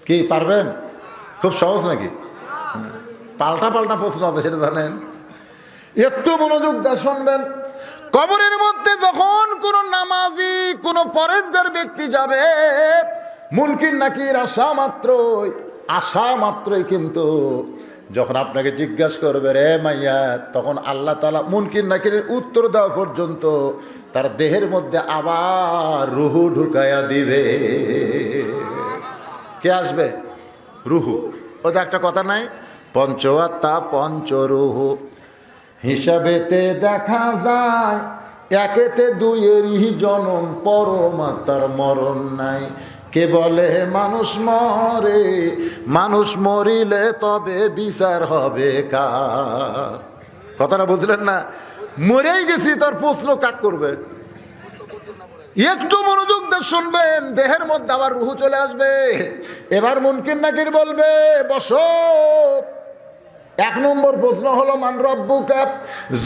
কি পারবেন? খুব সহজ নাকি? পাল্টা পাল্টা প্রশ্ন আছে, সেটা জানেন? একটু মনোযোগ দিয়ে শুনবেন। কবরের মধ্যে যখন কোন নামাজি, কোন পরেজগার ব্যক্তি যাবে, মুনকির নাকির আশা মাত্রই কিন্তু যখন আপনাকে জিজ্ঞাসা করবে রে মাইয়া, তখন আল্লাহ তাআলা মুনকির নাকিরের উত্তর দেওয়া পর্যন্ত তার দেহের মধ্যে আবার রুহু ঢুকায়া দিবে। কে আসবে? রুহু। ওই একটা কথা নাই, পঞ্চআত্মা পঞ্চরুহু, হিসাবেতে দেখা যায় একেতে 2-এরই জনম, পরমাত্মার মরণ নাই। কে বলে মানুষ মরে, মানুষ মরিলে তবে বিচার হবে কার? কথাটা বুঝলেন না? মরেই গেছি, তার প্রশ্ন কাক করবে? একটু মনোযোগ দিয়ে শুনবেন, দেহের মধ্যে আবার রুহু চলে আসবে। এবার মুনকির নাকির বলবে বসো। এক নম্বর প্রশ্ন হলো মান রব্বুকা।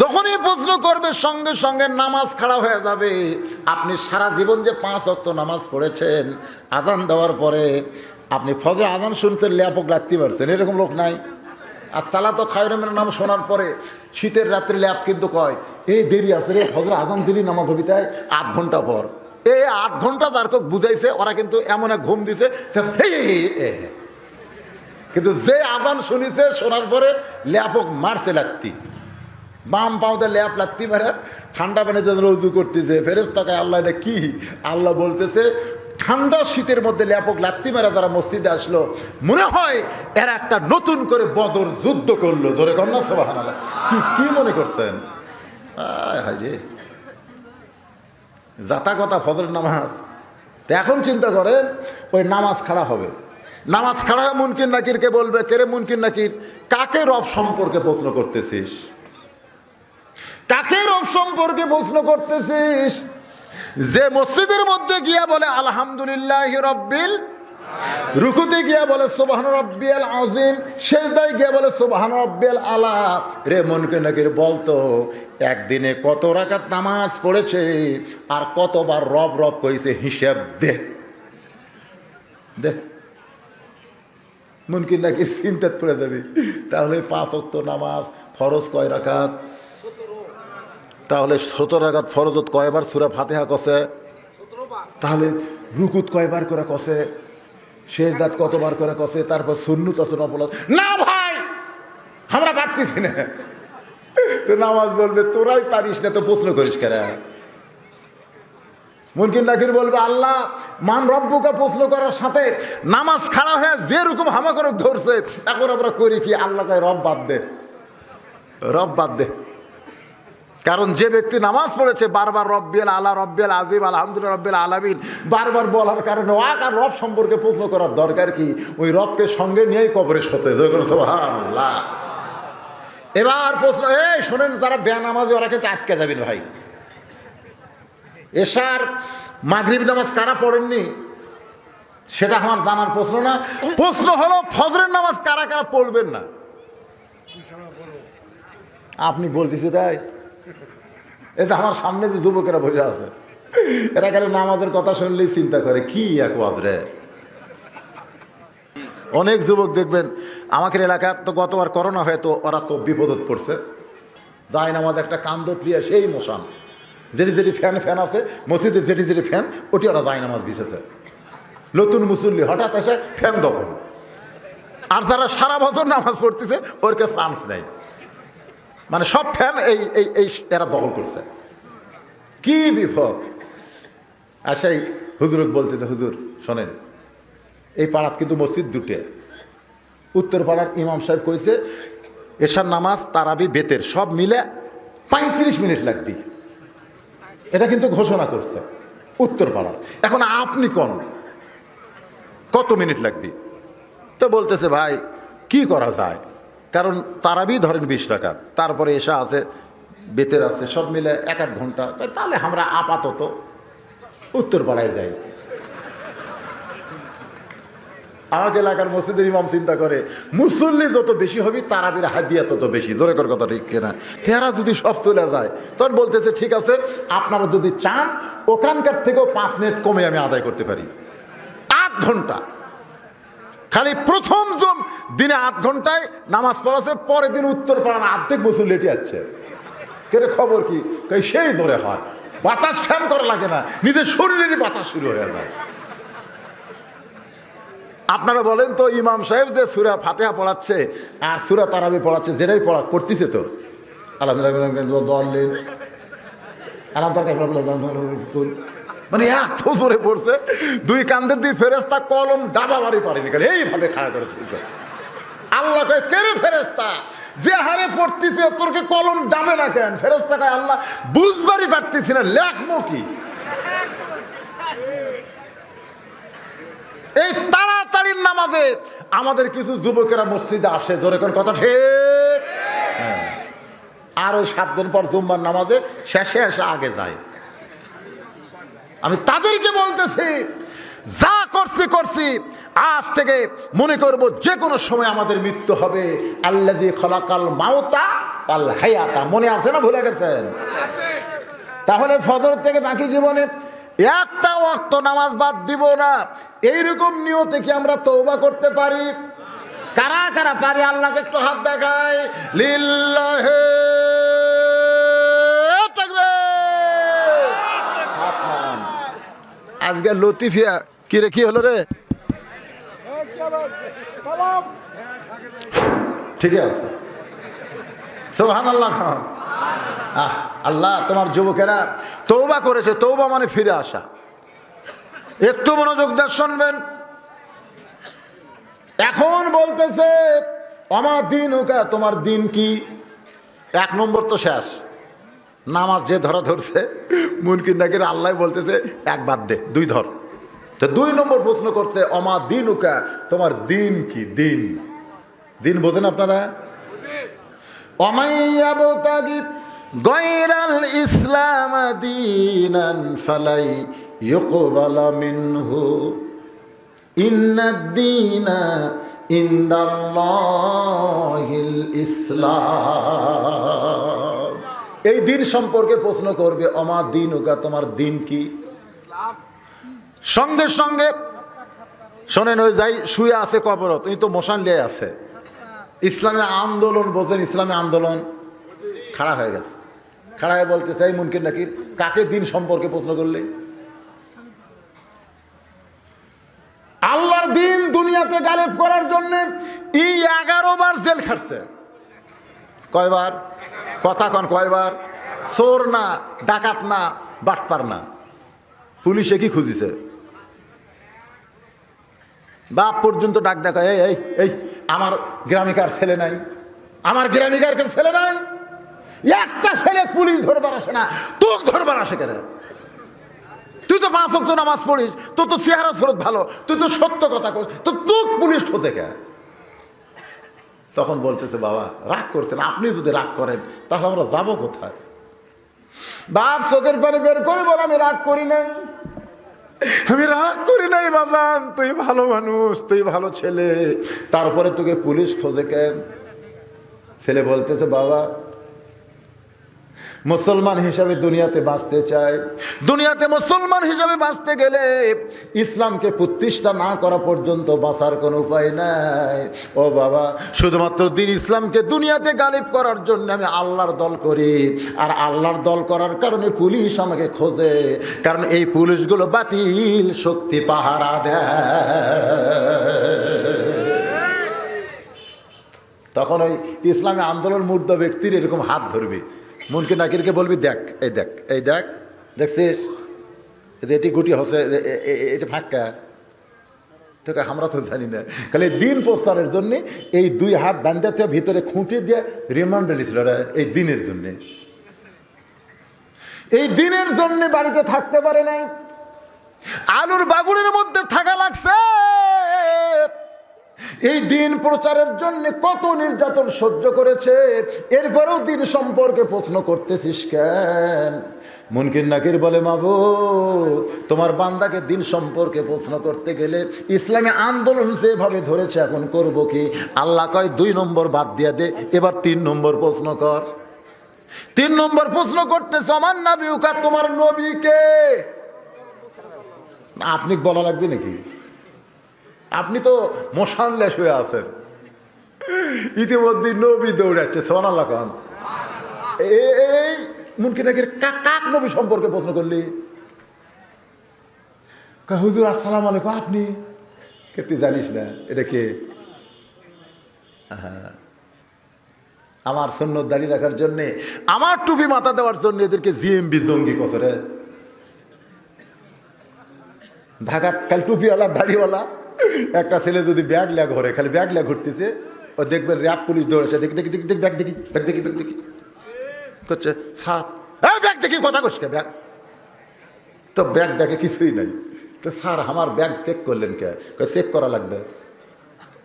যখনই প্রশ্ন করবে সঙ্গে সঙ্গে নামাজ খাড়া হয়ে যাবে। আপনি সারা জীবন যে 5 ওয়াক্ত নামাজ পড়েছেন, আজান দেওয়ার পরে আপনি ফজর আজান শুনতে ল্যাপক লাগতে পারছেন, এরকম লোক নাই? আর সালাত খায়রুম মিনান নাম শোনার পরে শীতের রাত্রে ল্যাপ কিন্তু কয় এই দেরি আছে রে, ফজর আজান দিলি নামাজ হবি তাই 8 ঘন্টা পর। এই 8 ঘন্টা যার কোক বুঝাইছে ওরা কিন্তু এমন এক ঘুম দিছে, কিন্তু যে আজান শুনিছে শোনার পরে ল্যাপক মারছে লাগতি, বাম পাওতে ল্যাপ লাগতি মারে। ঠান্ডা পানিতে রুজু করতেছে, ফেরেশতাকে আল্লাহ এটা কি? আল্লাহ বলতেছে ঠান্ডা শীতের মধ্যে ল্যাপক লাত্তি মেরা যারা মসজিদে আসলো, মনে হয় এরা একটা নতুন করে বদর যুদ্ধ করলো। জোরে কন্যা সুবহানাল্লাহ। কি মনে করছেন? হায় রে, জাতা কথা ফজর নামাজ। তো এখন চিন্তা করেন ওই নামাজ খাড়া হবে, নামাজ খাড়া হয়ে মুনকির নাকিরকে বলবে কেরে মুনকির নাকির, কাকে রব সম্পর্কে প্রশ্ন করতেছিস? কাকে রব সম্পর্কে প্রশ্ন করতেছিস? যে মসজিদের মধ্যে গিয়া বলে আলহামদুলিল্লাহ রব্বিল, রুকুতে গিয়া বলে সুবহান রাব্বিয়াল আযীম, সিজদায় গিয়া বলে সুবহান রাব্বিয়াল আলা। রে মুনকির নাকির বলতো একদিনে কত রাকাত নামাজ পড়েছে আর কতবার রব রব কইছে, হিসাব দে দে। মুনকির নাকির চিন্তাত পড়ে যাবি। তাহলে 5 ওয়াক্ত নামাজ ফরজ কয় রাকাত? তাহলে 17 রাকাত ফরজত কয়বার সূরা ফাতিহা কসে? তাহলে রুকুত কয়বার করে কসে? সিজদাত কতবার করে কসে? তারপর সুন্নত আছে নফল। না ভাই আমরা পারতেছি না। তো নামাজ বলবে তোরাই পারিস না তো প্রশ্ন করিস কেন? মুনকির নাকির বলবে আল্লাহ মান রব্বুকা প্রশ্ন করার সাথে নামাজ খাড়া হয়ে যেরকম হামাকরক ধরছে, এখন আমরা করি কি? আল্লাহ কয় রব বাদ দে, রব বাদ দে। কারণ যে ব্যক্তি নামাজ পড়েছে বারবার রব্বিয়াল আলা রব্বিয়াল আযীম আলহামদুলিল্লাহ রব্বিল আলামিন বারবার বলার কারণে আর রব সম্পর্কে প্রশ্ন করার দরকার কি? ওই রবকে সঙ্গে নিয়েই কবরে শোতে। সুবহানাল্লাহ। এবার প্রশ্ন, এই শোনেন যারা বেনামাজি ওরা কিন্তু আটকে যাবেন ভাই। এশার মাগরিব নামাজ কারা পড়েননি সেটা আমার জানার প্রশ্ন না। প্রশ্ন হলো ফজরের নামাজ কারা কারা পড়বেন না? আপনি বলতেছি তাই? এটা আমার সামনে যে যুবকেরা বসে আছে এরা খালি নামাজের কথা শুনলেই চিন্তা করে কি এক ওয়াজরে। অনেক যুবক দেখবেন আমাদের এলাকায় তো গতবার করোনা হয়তো ওরা তো বিপদত পড়ছে, যায় নামাজ একটা কান্দত লিয়া সেই মশান যেটি যেটি ফ্যান আছে মসজিদের যেটি যেটি ফ্যান ওটি ওরা যায় নামাজ বিছেছে। নতুন মুসল্লি হঠাৎ এসে ফ্যান দখল, আর যারা সারা বছর নামাজ পড়তেছে ওর কাছে চান্স নেই, মানে সব ফ্যান এই এই এই এরা দখল করছে। কি বিপদ! আর সেই হুজুরত বলতে, হুজুর শোনেন এই পাড়াত কিন্তু মসজিদ দুটে, উত্তর পাড়ার ইমাম সাহেব কইছে এশার নামাজ তারাবি বেতের সব মিলে 35 মিনিট লাগবে, এটা কিন্তু ঘোষণা করছে উত্তর পাড়ার। এখন আপনি কোন কত মিনিট লাগবে? তো বলতেছে ভাই কি করা যায়, কারণ তারাবি ধরেন 20 রাকাত, তারপরে এশা আছে বেতের আছে সব মিলে 1-1 ঘন্টা, তাহলে আমরা আপাতত উত্তর পাড়ায় যাই। আমাকে এলাকার মসজিদের ইমাম চিন্তা করে মুসল্লি যত বেশি হবে তারাবির হাদিয়া তত বেশি। জোরে কর কথা ঠিক কিনা? তেরা যদি সব চলে যায় তখন বলতেছে ঠিক আছে আপনারা যদি চান ওখানকার থেকেও 5 মিনিট কমে আমি আদায় করতে পারি, 8 ঘন্টা। খালি প্রথম দিনে 8 ঘন্টায় নামাজ পড়াছে, পরের দিন উত্তর পাড়ার অর্ধেক মুসল্লি লেটে যাচ্ছে। কেরে খবর কি? সেই ধরে হয়, বাতাস ফ্যান করা লাগে না, নিজের শরীরেরই বাতাস শুরু হয়ে যায়। আপনারা বলেন তো ইমাম সাহেব যে সূরা ফাতিহা পড়াচ্ছে আর সূরা তারাবি পড়াচ্ছে, যেটাই পড়তেছে তো মানে এত জোরে পড়ছে 2 কান্দের 2 ফেরেশতা কলম ডাবা বাড়ি পারেনি, এইভাবে খাড়া করে দিয়েছে। আল্লাহ কয় কে রে ফেরেশতা, যে হারে পড়তেছে তোরকে কলম ডাবে না কেন? ফেরেশতা কয় আল্লাহ বুঝবারই পারতেছি না, লেখমো কি? এই তাড়াতাড়ির নামাজে আমাদের কিছু যুবকেরা মসজিদে আসে, জোরে কোন কথা ঠিক? হ্যাঁ। আর ওই 7 দিন পর জুম্মার নামাজে শেষে এসে আগে যায়। আমি তাদেরকে বলতেছি, যা করছি আজ থেকে মনে করব যে কোনো সময় আমাদের মৃত্যু হবে। আল্লাযী খলাকাল মাউতা ওয়াল হায়াতা, মনে আছে না ভুলে গেছেন? তাহলে ফজর থেকে বাকি জীবনে একটা ওয়াক্ত নামাজ বাদ দিব না, এইরকম নিয়তে কি আমরা তওবা করতে পারি? কারা কারা পারি আল্লাহকে একটু হাত দেখায়। লিল্লাহি তাকবীর। আজকে লতিফিয়া কি রে, কি হলো রে? ঠিকই আছে, সুবহানাল্লাহ খান। আল্লাহ তোমার যুবকেরা তওবা করেছে, তওবা মানে ফিরে আসা। একটু মনোযোগ দিয়ে শুনবেন। এখন বলতেছে আমার দিনুকা, তোমার দিন কি? এক নম্বর তো শেষ, নামাজ যে ধরছে মুনকির নাকির আল্লাহ বলতেছে এক বাদ দে, দুই ধর। তো দুই নম্বর প্রশ্ন করছে অমা দিনুকা, তোমার দিন কি? দিন দিন বোঝেন আপনারা? অমাইয়াবতাগি গায়রাল ইসলাম দীনান ফালাই ইউকবালা মিনহু ইন্নাদ দীনা ইনদাল্লাহিল ইসলাম। এই দিন সম্পর্কে প্রশ্ন করবে অমা দিনুকা, তোমার দিন কি? সঙ্গে সঙ্গে শোনেন, ওই যাই শুয়ে আছে কবরত, উনি তো মশান লিয়ে আছে। ইসলামী আন্দোলন বোঝেন? ইসলামী আন্দোলন খাড়া হয়ে গেছে, খাড়া হয়ে বলতে চাই মুনকির নাকির কাকে দিন সম্পর্কে প্রশ্ন করলে? আল্লাহর দিন দুনিয়াতে গালেব করার জন্য 11 বার জেল খাটছে। কয়বার? কথা কন, কয়বার? চোর না, ডাকাত না, বাটপার না, পুলিশে কি খুঁজিছে? বাপ পর্যন্ত ডাক দেখা, এই এই এই আমার গ্রামিকার ছেলে নাই, আমার গ্রামিকার ছেলে নাই। একটা ছেলে পুলিশ ধরবার আসে না, তোক ধরবার আসে কেন? তুই তো 5 ওয়াক্ত নামাজ পড়িস, তোর তো চেহারা সুরত ভালো, তুই তো সত্য কথা কস, তো তোক পুলিশ খোঁজে কে? তখন বলতেছে বাবা রাগ করছেন, আপনি যদি রাগ করেন তাহলে আমরা যাবো কোথায়? বাপ চোখের পানি বের করে বলে আমি রাগ করি নাই, আমি রাগ করি নাই বাজান, তুই ভালো মানুষ, তুই ভালো ছেলে, তারপরে তোকে পুলিশ খোঁজে কেন? ছেলে বলতেছে বাবা মুসলমান হিসাবে দুনিয়াতে বাঁচতে চায়, দুনিয়াতে মুসলমান হিসাবে বাঁচতে গেলে ইসলামকে প্রতিষ্ঠা না করা পর্যন্ত বাঁচার কোনো উপায় নাই। ও বাবা শুধুমাত্র দিন ইসলামকে দুনিয়াতে গালিব করার জন্য আমি আল্লাহর দল করি, আর আল্লাহর দল করার কারণে পুলিশ আমাকে খোঁজে, কারণ এই পুলিশগুলো বাতিল শক্তি পাহারা দেয়। তখন ওই ইসলামী আন্দোলন মূর্ত ব্যক্তির এরকম হাত ধরবি, মুনকির নাকিরকে বলবি দেখ এই দেখ এই দেখ, দেখছিস এটি গুটি হচ্ছে, এটা ফাঁকা, তোকে আমরা তো জানি না। খালি দিন প্রচারের জন্যে এই 2 হাত বান্ধাতে ভিতরে খুঁটে দিয়ে রিমান্ডে নিয়েছিল এই দিনের জন্যে। এই দিনের জন্যে বাড়িতে থাকতে পারে নাই, আলুর বাগুনের মধ্যে থাকা লাগছে। এই দিন প্রচারের জন্য কত নির্যাতন সহ্য করেছে, এরপরেও দিন সম্পর্কে প্রশ্ন করতেছিস কেন? মুনকির নাকির বলে মাবুদ তোমার বান্দাকে দিন সম্পর্কে প্রশ্ন করতে গেলে ইসলামী আন্দোলন যেভাবে ধরেছে এখন করব কি? আল্লাহ কয় 2 নম্বর বাদ দিয়ে দে, এবার 3 নম্বর প্রশ্ন কর। 3 নম্বর প্রশ্ন করতেছে আমার নবীকা, তোমার নবীকে। আপনি বলা লাগবে নাকি? আপনি তো মশানলে শুয়ে আছেন, ইতিমধ্যে নবী দৌড়াচ্ছে। সুবহানাল্লাহ খান। এই মুনকির নাকির কাক নবী সম্পর্কে প্রশ্ন করলি? হুজুর আসসালামু আলাইকুম। আপনি কে? তুই জানিস না এটা কে? আমার সুন্নত দাঁড়িয়ে রাখার জন্যে, আমার টুপি মাথা দেওয়ার জন্য এদেরকে জিএমবি জঙ্গি কসরে। ঢাকার খালি টুপিওয়ালা দাড়িওয়ালা একটা ছেলে যদি ব্যাগ লেগ ঘরে, খালি ব্যাগ লেগ ঘুরতেছে, ও দেখবেন র্যাব পুলিশ দৌড়েছে, দেখি দেখি দেখি ব্যাগ দেখি ব্যাগ দেখি ব্যাগ দেখি করছে, স্যার এই ব্যাগ দেখি, কথা কসকে ব্যাগ তো ব্যাগ দেখে কিছুই নাই। তো স্যার আমার ব্যাগ চেক করলেন কে? চেক করা লাগবে,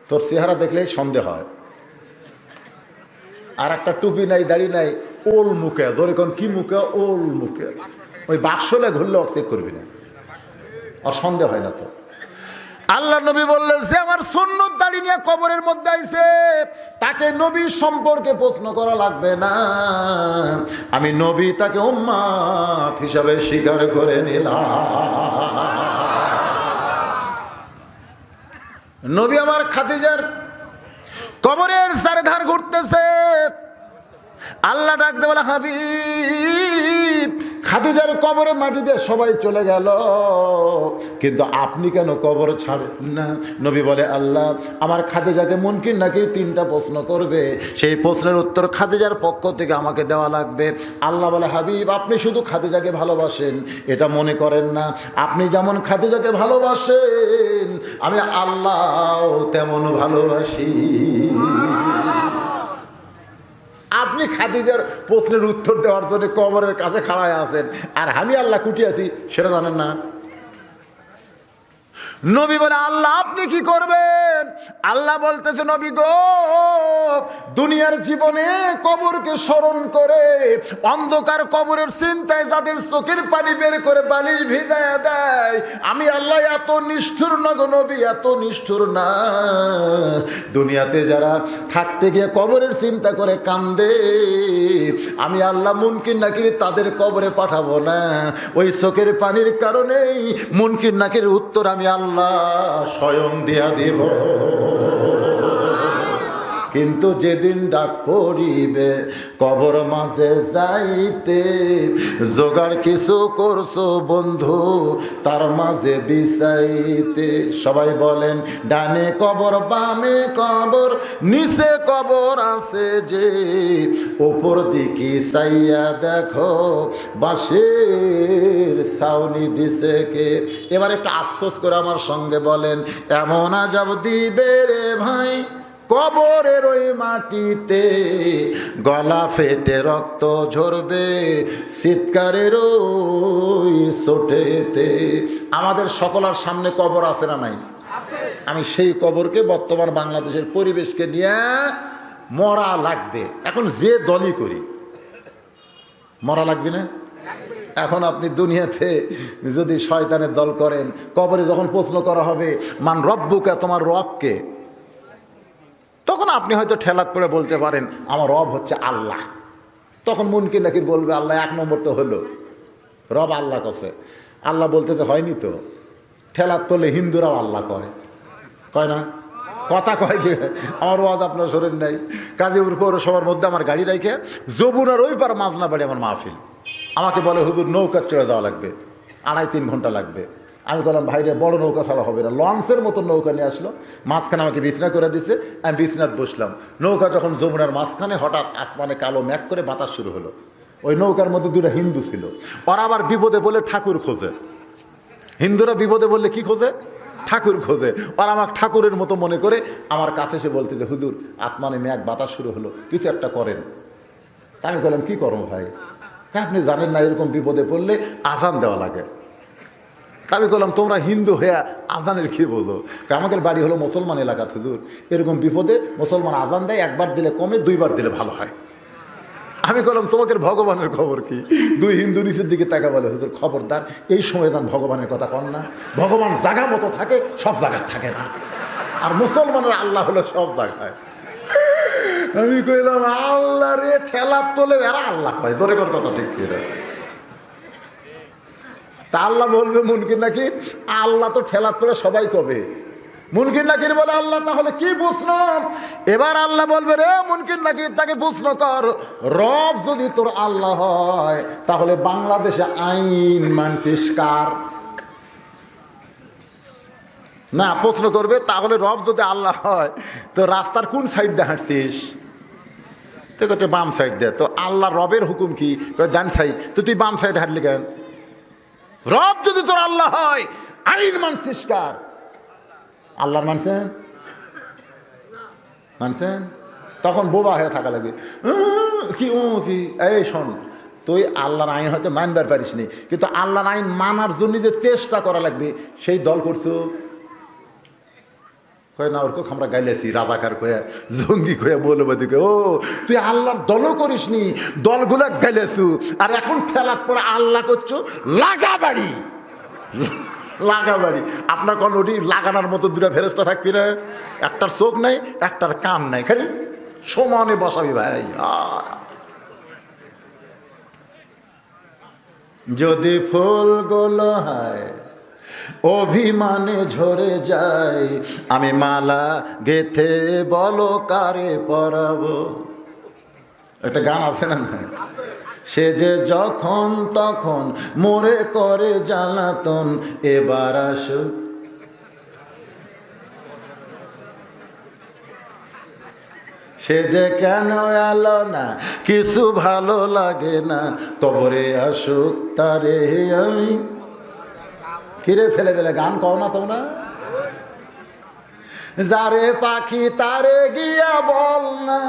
তোর চেহারা দেখলেই সন্দেহ হয়। আর একটা টুপি নাই, দাড়ি নাই, ওল মুখে, ধরে কোন কি মুখে? ওল মুখে। ওই বাক্সলে ঘুরলে চেক করবি না। আর সন্দেহ হয় না তো? আল্লাহ নবী বললেন, যে আমার সুন্নত দাড়ি নিয়ে কবরের মধ্যে আইছে তাকে নবী সম্পর্কে প্রশ্ন করা লাগবে না, আমি নবী তাকে উম্মত হিসাবে স্বীকার করে নিলাম। নবী আমার খাদিজার কবরের চারধার ঘুরতেছে, আল্লাহ ডাকতে বলে, হাবিব খাদিজার কবরে মাটি দিয়ে সবাই চলে গেল, কিন্তু আপনি কেন কবর ছাড়েন না? নবী বলে, আল্লাহ আমার খাদিজাকে মুনকির নাকির 3টা প্রশ্ন করবে, সেই প্রশ্নের উত্তর খাদিজার পক্ষ থেকে আমাকে দেওয়া লাগবে। আল্লাহ বলে, হাবিব আপনি শুধু খাদিজাকে ভালোবাসেন এটা মনে করেন না, আপনি যেমন খাদিজাকে ভালোবাসেন আমি আল্লাহ তেমন ভালোবাসি। আপনি খাদিজার প্রশ্নের উত্তর দেওয়ার জন্য কবরের কাছে খাড়ায় আছেন, আর আমি আল্লাহ কুটি আছি সেটা জানেন না। নবী বলে, আল্লাহ আপনি কি করবেন? আল্লাহ বলতেছে, নবী গো, দুনিয়ার জীবনে কবরকে স্মরণ করে অন্ধকার কবরের চিন্তায় যাদের চোখের পানি বের করে বালিশ ভিজায়া দেয়, আমি আল্লাহ এত নিষ্ঠুর না গো নবী, এত নিষ্ঠুর না। দুনিয়াতে যারা থাকতে গিয়ে কবরের চিন্তা করে কান্দে, আমি আল্লাহ মুনকির নাকির তাদের কবরে পাঠাবো না, ওই চোখের পানির কারণেই মুনকির নাকির উত্তর আমি আল্লাহ স্বয়ং দিয়া দিব। কিন্তু যেদিন ডাক পড়িবে কবর মাঝে যাইতে, জোগাড় কিছু করছো বন্ধু তার মাঝে বিছাইতে। সবাই বলেন, ডানে কবর বামে কবর নিচে কবর আছে যে, ওপর দিকে চাইয়া দেখো বাঁশের ছাউনি দিছে কে। এবার একটা আফসোস করে আমার সঙ্গে বলেন, এমন আজাব দিবে রে ভাই কবরের ওই মাটিতে, গলা ফেটে রক্ত ঝরবে চিৎকারের ওই চোটেতে। আমাদের সকলের সামনে কবর আছে না নাই? আমি সেই কবরকে বর্তমান বাংলাদেশের পরিবেশকে নিয়ে মরা লাগবে। এখন যে দলই করি মরা লাগবে না? এখন আপনি দুনিয়াতে যদি শয়তানের দল করেন, কবরে যখন প্রশ্ন করা হবে মান রব্বুকা, তোমার রবকে, তখন আপনি হয়তো ঠেলাত করে বলতে পারেন আমার রব হচ্ছে আল্লাহ। তখন মুনকির নাকির বলবে, আল্লাহ 1 নম্বর তো হলো, রব আল্লাহ কছে। আল্লাহ বলতেছে হয়নি তো। ঠেলাত করলে হিন্দুরাও আল্লাহ কয় না? কথা কয় কি? আমার ওয়াজ আপনার শরীর নাই। কাজীপুর পৌরসভার মধ্যে আমার গাড়ি রাইখে যমুনার ওই পার মাঝনা বাড়ি আমার মাহফিল। আমাকে বলে, হুজুর নৌকা চলে যাওয়া লাগবে, 2.5-3 ঘন্টা লাগবে। আমি বললাম, ভাইরে বড় নৌকা ছাড়া হবে না, লঞ্চের মতো নৌকা নিয়ে আসলো, মাঝখানে আমাকে বিছনা করে দিছে, আমি বিছনাত বসলাম। নৌকা যখন যমুনার মাঝখানে, হঠাৎ আসমানে কালো মেঘ করে বাতাস শুরু হলো। ওই নৌকার মধ্যে 2টা হিন্দু ছিল, ওরা আবার বিপদে বলে ঠাকুর খোঁজে। হিন্দুরা বিপদে বললে কি খোঁজে? ঠাকুর খোঁজে। ওরা আমার ঠাকুরের মতো মনে করে আমার কাছে এসে বলতে যে, হুজুর আসমানে মেঘ বাতাস শুরু হলো, কিছু একটা করেন। তা আমি বললাম, কি করবো ভাই? আপনি জানেন না এরকম বিপদে পড়লে আজান দেওয়া লাগে। আমি বললাম, তোমরা হিন্দু হয়ে আজানের কি বোঝো? আমাদের বাড়ি হলো মুসলমান এলাকা, হুজুর এরকম বিপদে মুসলমান আজান দেয়, 1 বার দিলে কমে, 2 বার দিলে ভালো হয়। আমি বললাম, তোমাদের ভগবানের খবর কি? 2 হিন্দু নিচের দিকে তাকা বলে, হুজুর খবরদার এই সময় যান ভগবানের কথা কন না, ভগবান জায়গা মতো থাকে, সব জায়গায় থাকে না, আর মুসলমানের আল্লাহ হলো সব জায়গায়। আমি কইলাম, আল্লাহ রে, ঠেলার তোলে এরা আল্লাহ কয়, তোরে কর কথা ঠিক কি রে? তা আল্লাহ বলবে মুনকির নাকির, আল্লাহ তো ঠেলাত করে সবাই কবে। মুনকির নাকির বলে, আল্লাহ তাহলে কি প্রশ্ন? এবার আল্লাহ বলবে, রে মুনকির নাকির, তাকে প্রশ্ন কর, রব যদি তোর আল্লাহ হয় তাহলে বাংলাদেশে আইন মানছিস কার? না, প্রশ্ন করবে, তাহলে রব যদি আল্লাহ হয় তো রাস্তার কোন সাইড দিয়ে হাঁটছিস? তো হচ্ছে বাম সাইড দিয়ে। তো আল্লাহ রবের হুকুম কি? ডান সাইড। তো তুই বাম সাইড হাঁটলি কেন? রব যদি তোর আল্লাহ হয়, আইন মানছিস কার? আল্লাহর মানছেন? মানছেন? তখন বোবা হয়ে থাকা লাগবে। কি ও কি? এই শোন, তুই আল্লাহর আইন হয়তো মানবার পারিস নি, কিন্তু আল্লাহর আইন মানার জন্য যে চেষ্টা করা লাগবে সেই দল করছো। কয় না, ওরকম আমরা গাইলেছি রাজাকার কয়ে, জঙ্গি কয়ে, বলবে দিকে, ও তুই আল্লাহর দলও করিস নি, দলগুলা গাইলেছু, আর এখন ঠেলার পরে আল্লাহ করছো লাগা বাড়ি। লাগাবাড়ি। আপনার কোন ওটি লাগানোর মতো দুটা ফেরেস্তা থাকবি না? একটার চোখ নাই, একটার কান নাই, খালি সমানে বসাবি ভাই। যদি ফুলগুলো হয় অভিমানে ঝরে যায়, আমি মালা গেথে বলো কারে পরাবো। একটা গান আছে না? সে যে যখন তখন মোরে করে জ্বালাতন, এবার আসুক। সে যে কেন এলো না, কিছু ভালো লাগে না, কবরে আসুক তারে আমি। কিরে ছেলেবেলে গান কও না তোমরা? যারে পাখি তারে গিয়া বল না,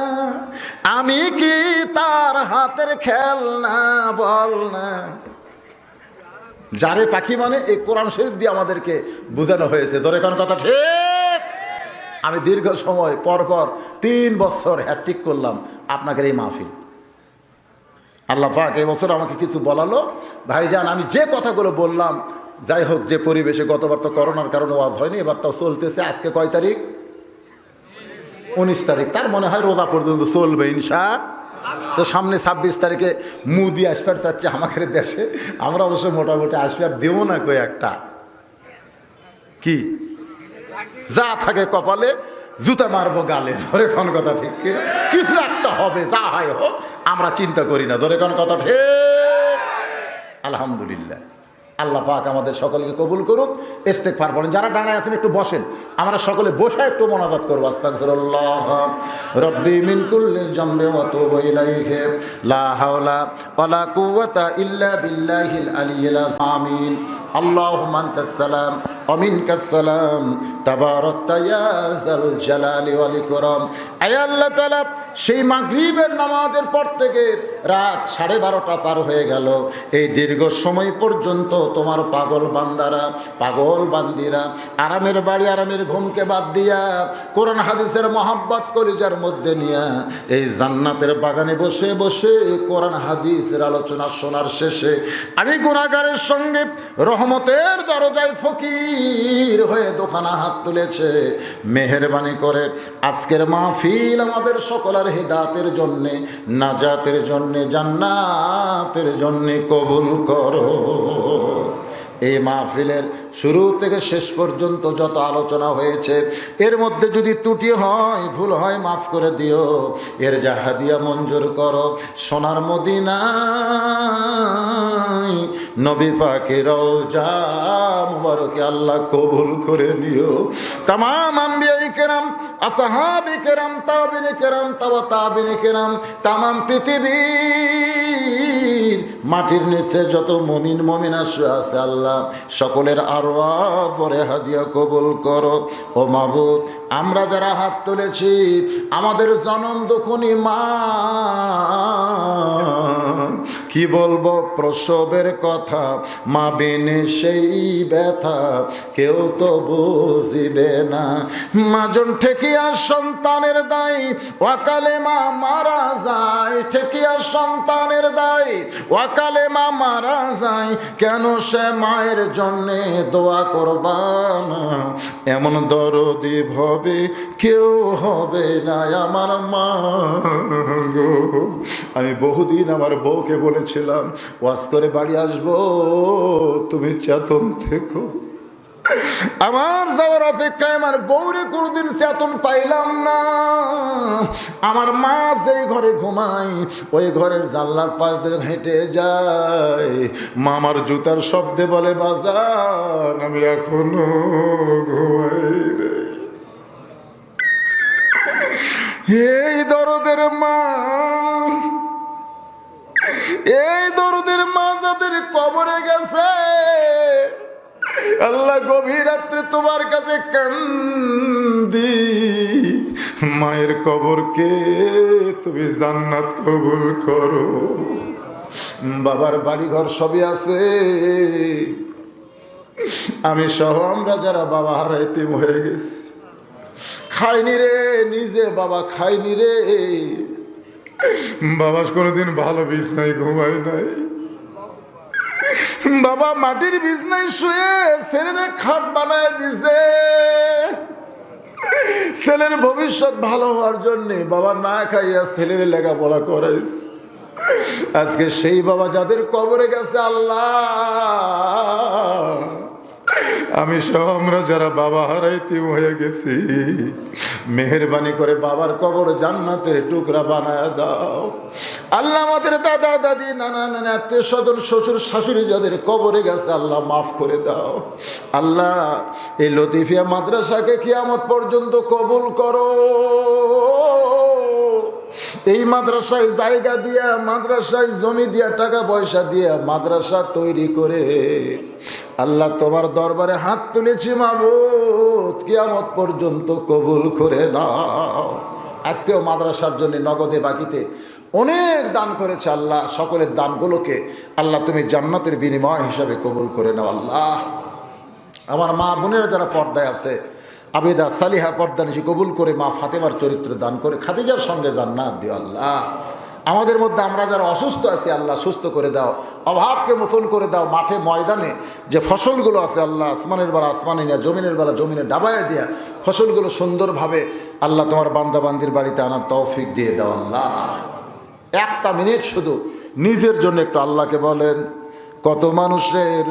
আমি কি তার হাতের খেলনা, বল না। যারে পাখি মানে এই কোরআন শরীফ দিয়ে আমাদেরকে বোঝানো হয়েছে। ধরে কোন কথা ঠিক? আমি দীর্ঘ সময় পরপর 3 বছর হ্যাট্রিক করলাম আপনাদের এই মাহফিল। আল্লাহ পাক এই বছর আমাকে কিছু বলালো। ভাইজান, আমি যে কথাগুলো বললাম, যাই হোক, যে পরিবেশে, গতবার তো করোনার কারণে ওয়াজ হয়নি, এবার তো চলতেছে। আজকে কয় তারিখ? 19 তারিখ। তার মনে হয় রোজা পর্যন্ত চলবে ইনশাআল্লাহ। তো সামনে 26 তারিখে মুদি আসফার চাচ্ছে আমাদের দেশে। আমরা অবশ্য মোটামুটি আসফার দেব না কই একটা, কি যা থাকে কপালে জুতা মারবো গালে। ধরে কোন কথা ঠিক? কিছু একটা হবে, যা হয় হোক, আমরা চিন্তা করি না। ধরে কোন কথা ঠিক? আলহামদুলিল্লাহ। আল্লাহ পাক আমাদের সকলকে কবুল করুক। ইস্তেগফার পড়েন। যারা ডানায় আছেন একটু বসেন, আমরা সকলে বসে একটু মুনাজাত করব। আস্তাগফিরুল্লাহ রাব্বি মিন কুল্লি জামবি ওয়া তুবু ইলাইহি, লা হাওলা ওয়ালা কুওয়াতা ইল্লা বিল্লাহিল আলিয়্যিল আযীম। আল্লাহুম্মা আনতাস সালাম ওয়া মিনকাস সালাম, তাবারাকতা ইয়া যাল জালালি ওয়াল ইকরাম। আয় আল্লাহ তাআলা, সেই মাগরিবের নামাজের পর থেকে রাত 12:30 পার হয়ে গেল। এই দীর্ঘ সময় পর্যন্ত তোমার পাগল বান্দারা, পাগল বান্দিরা আরামের বাড়ি, আরামের ঘুমকে বাদ দিয়া, কোরআন হাদিসের মহাব্বত কলিজার মধ্যে নিয়া, এই জান্নাতের বাগানে বসে বসে কোরআন হাদিসের আলোচনা শোনার শেষে আমি গুনাহগারের সঙ্গে রহমতের দরজায় ফকির হয়ে দোকানা হাত তুলেছে। মেহেরবানি করে আজকের মাহফিল আমাদের সকলের হিদায়াতের জন্যে, নাজাতের জন্যে, জান্নাতের জন্যে কবুল করো। এই মাহফিলের শুরু থেকে শেষ পর্যন্ত যত আলোচনা হয়েছে, এর মধ্যে যদি ত্রুটি হয়, ভুল হয়, মাফ করে দিও। এর যা হাদিয়া মঞ্জুর করো। সোনার মদিনায় নবী পাকের রওজা মুবারকে আল্লাহ কবুল করে নিও। তামাম আম্বিয়ায়ে কেরাম, আসহাবে কেরাম, তাবিঈনে কেরাম, তাবিঈনে কেরাম, তামাম পৃথিবীর মাটির নিচে যত মুমিন মুমিনা আছে আল্লাহ সকলের আরওয়াহ পরে হাদিয়া কবুল করো। ও মাবুদ, আমরা যারা হাত তুলেছি, আমাদের জনম দুঃখনী মা, কি বলবো প্রসবের কথা, মা বিনে সেই ব্যথা কেউ তো বুঝিবে না। মাজন ঠেকিয়া সন্তানের দায়, ওয়াকালে মা মারা যায়। ঠেকিয়া সন্তানের দায়, ওয়াকালে মা মারা যায়। কেন সে মায়ের জন্যে দোয়া করবা না? এমন দরদি ভবে কেউ হবে না আমার মা গো। আমি বহুদিন আমার বউকে বলেছিলাম, ওয়াজ করে বাড়ি আসবো, তুমি চেতন থেকো। আমার যাওয়ার অপেক্ষায় আমার বউরে কোনোদিন চেতন পাইলাম না। আমার মা যে ঘরে ঘুমায়, ওই ঘরের জানলার পাশ দিয়ে হেঁটে যায়। মামার জুতার শব্দে বলে, বাজান আমি এখনো ঘুমাই রে। এই দরদের মা, এই দরদের মা যাদের কবরে গেছে, আল্লাহ গভীর রাত্রে তোমার কাছে কান্দি, মায়ের কবরকে তুমি জান্নাত কবুল করো। বাবার বাড়িঘর সবই আছে, আমি সহ আমরা যারা বাবা হারাইতে হয়ে গেছি। খাইনি রে, নিজে বাবা খাইনি রে। বাবা কোনোদিন ভালো বিছনায় ঘুমাই নাই, বাবা মাটির বিছনায় শুয়ে ছেলেরে খাট বানায় দিছে। ছেলের ভবিষ্যৎ ভালো হওয়ার জন্যে বাবা না খাইয়া ছেলের লেখাপড়া করাইছে। আজকে সেই বাবা যাদের কবরে গেছে, আল্লাহ আমি সহ আমরা যারা বাবা হারাইতে হয়ে গেছি, মেহেরবানি করে বাবার কবর জান্নাতের টুকরা বানায় দাও। আল্লাহ আমাদের দাদা দাদি নানা নানা আত্মীয় স্বজন শ্বশুর শাশুড়ি যাদের কবরে গেছে, আল্লাহ মাফ করে দাও। আল্লাহ এই লতিফিয়া মাদ্রাসাকে কিয়ামত পর্যন্ত কবুল করো। এই মাদ্রাসায় জায়গা দিয়া, মাদ্রাসায় জমি দিয়া, টাকা পয়সা দিয়া মাদ্রাসা তৈরি করে আল্লাহ তোমার দরবারে হাত তুলেছি মাবুদ, কিয়ামত পর্যন্ত কবুল করে নাও। আজকেও মাদ্রাসার জন্য নগদে বাকিতে অনেক দান করেছে আল্লাহ। সকলের দানগুলোকে আল্লাহ তুমি জান্নাতের বিনিময় হিসাবে কবুল করে নাও। আল্লাহ আমার মা বোনেরা যারা পর্দায় আছে, আবেদা সালিহা পর্দা নিশি কবুল করে মা ফাতেমার চরিত্র দান করে খাদিজার সঙ্গে জান্নাত দিও। আল্লাহ আমাদের মধ্যে আমরা যারা অসুস্থ আছি আল্লাহ সুস্থ করে দাও, অভাবকে মোচন করে দাও। মাঠে ময়দানে যে ফসলগুলো আছে আল্লাহ আসমানের বেলা আসমানে নিয়ে, জমিনের বেলা জমিনে ডাবায় দিয়া ফসলগুলো সুন্দরভাবে আল্লাহ তোমার বান্দাবান্দির বাড়িতে আনার তৌফিক দিয়ে দাও। আল্লাহ একটা মিনিট শুধু নিজের জন্য একটু আল্লাহকে বলেন, কত মানুষের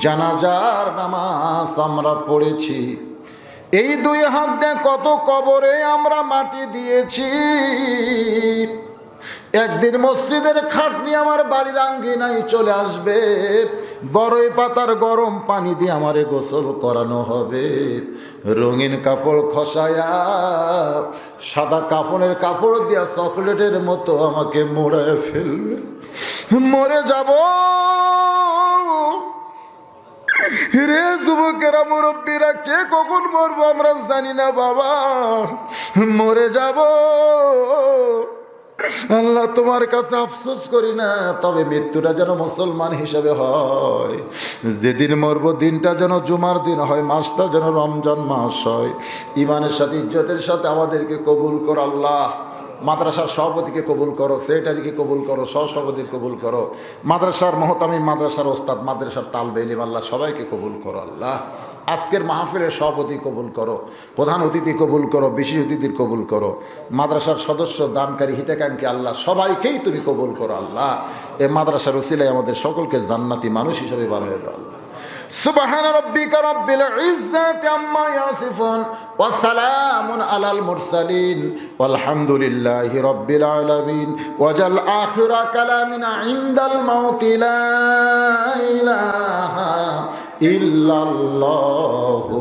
জানাজার নামাজ আমরা পড়েছি, এই দুই হাত দিয়ে কত কবরে আমরা মাটি দিয়েছি। একদিন মসজিদের খাটনি আমার বাড়ির আঙ্গিনায় চলে আসবে, বড়ই পাতার গরম পানি দিয়ে আমারে গোসল করানো হবে, রঙিন কাপড় খসায়া সাদা কাপড়ের কাপড় দিয়া চকলেটের মতো আমাকে মোড়ায় ফেলবে, মরে যাব রে যুবকেরা মুরব্বীরা, কে কখন মরবো আমরা জানি না বাবা, মরে যাব। আল্লাহ তোমার কাছে আফসোস করি না, তবে মৃত্যুটা যেন মুসলমান হিসাবে হয়। যেদিন মরবো দিনটা যেন জুমার দিন হয়, মাসটা যেন রমজান মাস হয়। ইমানের সাথে ইজ্জতের সাথে আমাদেরকে কবুল করো আল্লাহ। মাদ্রাসার সভাপতিকে কবুল করো, সেক্রেটারিকে কবুল করো, সহসভাপতিকে কবুল করো, মাদ্রাসার মহতামিম, মাদ্রাসার ওস্তাদ, মাদ্রাসার তালবে ইলম আল্লাহ সবাইকে কবুল করো আল্লাহ। আজকের মাহফিলের সভাপতি কবুল করো, প্রধান অতিথি কবুল করো, বিশেষ অতিথির কবুল করো, মাদ্রাসার সদস্য, দানকারী, হিতাকাঙ্ক্ষী আল্লাহ সবাইকেই তুমি কবুল করো আল্লাহ। এই মাদ্রাসার উসিলায় আমাদের সকলকে জান্নাতি মানুষ হিসেবে বানিয়ে দাও আল্লাহ। সুবহান রাব্বিকা রাব্বিল ইজ্জাতি আম্মা ইয়াসিফুন ওয়া সালামুন আলাল মুরসালিন ওয়ালহামদুলিল্লাহি রাব্বিল আলামিন। ওয়াজাল আখিরা কালামিনা ইনদাল মাউতি লা ইলাহা ইল্লাল্লাহু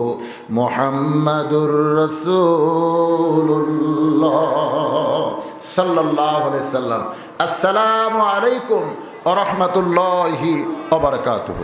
মুহাম্মাদুর রাসূলুল্লাহ সাল্লাল্লাহু আলাইহি সাল্লাম। আসসালামু আলাইকুম ওয়া রাহমাতুল্লাহি ওয়া বারাকাতুহু।